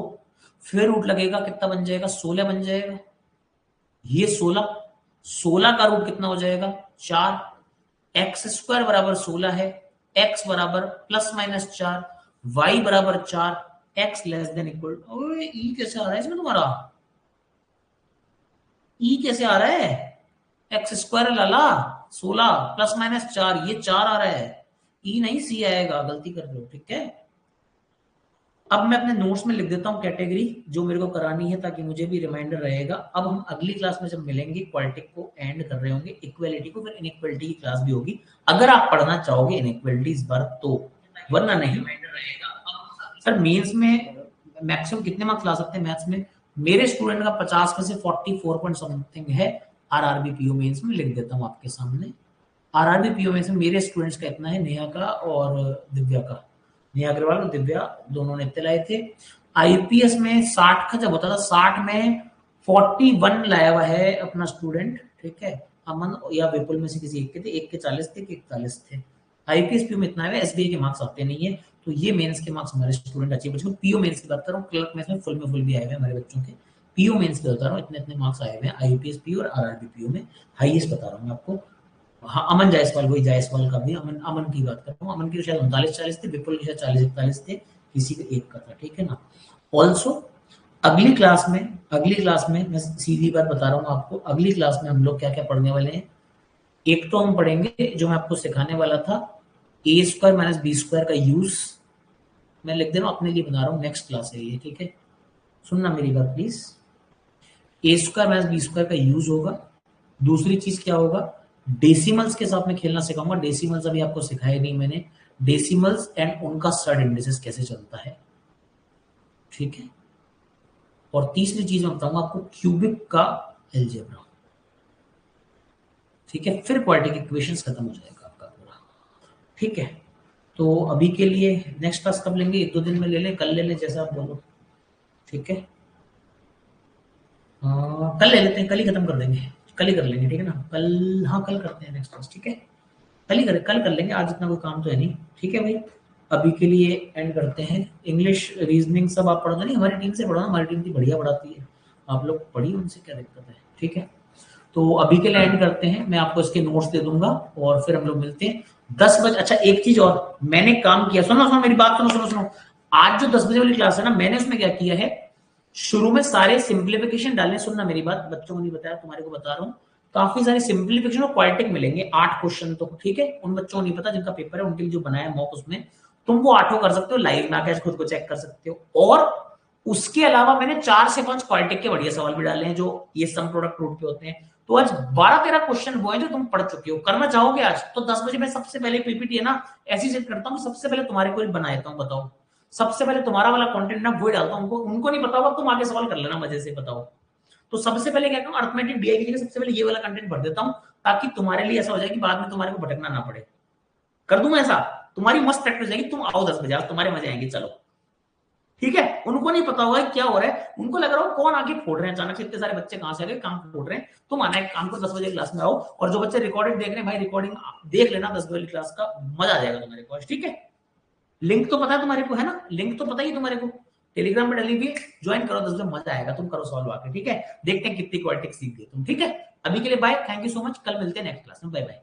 फिर रूट लगेगा कितना बन जाएगा 16 बन जाएगा, ये 16, 16 का रूट कितना हो जाएगा 4, एक्स स्क्वायर बराबर 16 है, एक्स बराबर प्लस माइनस 4, वाई बराबर 4, एक्स लेस देन इक्वल, ई कैसे आ रहा है इसमें तुम्हारा, ई कैसे आ रहा है, एक्स स्क्वायर लाला 16 प्लस माइनस 4, ये 4 आ रहा है, ई नहीं सी आएगा, गलती कर रहे हो। ठीक है, अब मैं अपने नोट्स में लिख देता हूँ कैटेगरी जो मेरे को करानी है, ताकि मुझे भी रिमाइंडर रहेगा। अब हम अगली क्लास में जब मिलेंगे क्वालिटिक को एंड कर रहे होंगे, इक्वालिटी को, फिर इनइक्वालिटी की क्लास भी होगी, अगर आप पढ़ना चाहोगे इनइक्वालिटी इस बार तो, वरना नहीं। सर मेंस में मैक्सिमम कितने मार्क्स ला सकते हैं मैथ्स में? मेरे स्टूडेंट का 50 में से 44 पॉइंट समथिंग है, आरआरबी पीओ मेंस में लिख देता हूँ आपके सामने। आरआरबी पीओ में से मेरे स्टूडेंट्स का इतना है, नेहा का और दिव्या का, नेहा अग्रवाल और दिव्या दोनों ने इतने लाए थे। आईपीएस में 60 का जब होता था, 60 में 41 लाया हुआ है अपना स्टूडेंट। ठीक है, अमन या विपुल में से किसी एक के थे, एक के 40 थे, एक के 41 थे। आईपीएस पीओ में इतना है, एसबीआई के मार्क्स आते नहीं है, तो ये मेंस के मार्क्स हमारे स्टूडेंट अचीव बच्चों। पीओ मेंस की बात कर रहा हूँ, क्लर्क में फुल भी आए हुए हमारे बच्चों के। पीओ मेंस की बता रहा हूँ, इतने इतने मार्क्स आए हुए हैं आईपीएस पीओ और आरआरबी पीओ में, हाईएस्ट बता रहा हूँ आपको। हाँ, अमन जायसवाल, वही जायसवाल का भी, अमन अमन की बात कर रहा हूँ, अमन की शायद 39-40 थे, विपुल की शायद 40-41 थे, किसी का एक का था। ठीक है ना। ऑल्सो अगली क्लास में मैं सीधी बात बता रहा हूँ आपको, अगली क्लास में हम लोग क्या क्या पढ़ने वाले हैं। एक तो हम पढ़ेंगे जो मैं आपको सिखाने वाला था, ए स्क्वायर माइनस बी स्क्वायर का यूज, मैं लिख दे रहा हूँ अपने लिए बना रहा हूँ, नेक्स्ट क्लास है ये। ठीक है, सुनना मेरी बात please. A square minus B square का यूज होगा। दूसरी चीज क्या होगा, डेसिमल्स के साथ में खेलना सिखाऊंगा, डेसिमल्स अभी आपको सिखाए नहीं मैंने, डेसिमल्स एंड उनका सर्ड इंडिसेस कैसे चलता है। ठीक है, और तीसरी चीज मैं बताऊंगा आपको क्यूबिक का एलजेब्रा। ठीक है, फिर क्वाड्रेटिक इक्वेशंस खत्म हो जाएगा आपका पूरा। ठीक है, तो अभी के लिए नेक्स्ट क्लास कब लेंगे, 1-2 दिन में ले लें, कल ले लें, जैसा आप बोलो। ठीक है, कल ले लेते हैं, कल ही खत्म कर देंगे, कल ही कर लेंगे। ठीक है ना, कल, हाँ कल करते हैं नेक्स्ट क्लास। ठीक है, कल ही कल कर लेंगे, आज इतना कोई काम तो है नहीं। ठीक है भाई, अभी के लिए एंड करते हैं। इंग्लिश रीजनिंग सब आप पढ़ो नहीं, हमारी टीम से पढ़ो ना, हमारी टीम की बढ़िया पढ़ाती है, आप लोग पढ़िए उनसे, क्या दिक्कत है। ठीक है, तो अभी के लिए एंड करते हैं, मैं आपको इसके नोट्स दे दूंगा और फिर हम लोग मिलते हैं 10 बजे। अच्छा एक चीज और मैंने काम किया, सुनो सुनो मेरी बात सुनो सुनो सुनो, आज जो 10 बजे वाली क्लास है ना, मैंने उसमें क्या किया है, शुरू में सारे सिंप्लीफिकेशन डालने, सुनना मेरी बात, बच्चों को नहीं बताया, तुम्हारे को बता रहा हूँ। काफी सारे सिंप्लीफिकेशन और क्वाड्रेटिक मिलेंगे, 8 क्वेश्चन तो, ठीक है, उन बच्चों को नहीं पता जिनका पेपर है, उनके लिए जो बनाया मॉक, उसमें तुम वो 8 कर सकते हो, लाइव में आके खुद को चेक कर सकते हो। और उसके अलावा मैंने 4 से 5 क्वाड्रेटिक के बढ़िया सवाल भी डाले हैं, जो ये सम प्रोडक्ट रूट पे होते हैं। तो आज 12-13 क्वेश्चन वो हैं जो तुम पढ़ चुके हो। करना चाहोगे आज तो 10 बजे मैं सबसे पहले पीपीटी है ना ऐसी सेट करता हूँ, सबसे पहले तुम्हारे को बना देता हूँ, बताओ, सबसे पहले तुम्हारा वाला कंटेंट ना वही डालता हूँ, उनको नहीं पता होगा, तुम आगे सवाल कर लेना मजे से, बताओ। तो सबसे पहले क्या करूँ, अर्थमेटिक डीआई के लिए सबसे पहले ये वाला कंटेंट भर देता हूँ, ताकि तुम्हारे लिए ऐसा हो जाए कि बाद में तुम्हारे को भटकना ना पड़े। कर दूं ऐसा, तुम्हारी मस्त प्रैक्टिस जाएगी, तुम आओ 10 बजे, तुम्हारे मजे आएंगे, चलो। ठीक है, उनको नहीं पता होगा क्या हो रहा है, उनको लग रहा हो कौन आगे फोड़ रहे हैं अचानक से, इतने सारे बच्चे कहां से आ गए, काम फोड़ रहे हैं। तुम आना है काम को 10 बजे क्लास में आओ, और जो बच्चे रिकॉर्डेड देख रहे हैं भाई, रिकॉर्डिंग देख लेना 10 बजे क्लास का, मजा आ जाएगा तुम्हारे को। ठीक है, लिंक तो पता है तुम्हारे को, है ना, लिंक तो पता ही तुम्हारे को, टेलीग्राम में डली हुई है, ज्वाइन करो, 10 बजे मजा आएगा, तुम करो सॉल्व आके। ठीक है, देखते हैं कितनी क्वालिटी सीख गए तुम। ठीक है, अभी के लिए bye, thank you so much, कल मिलते हैं नेक्स्ट क्लास में, बाय बाय।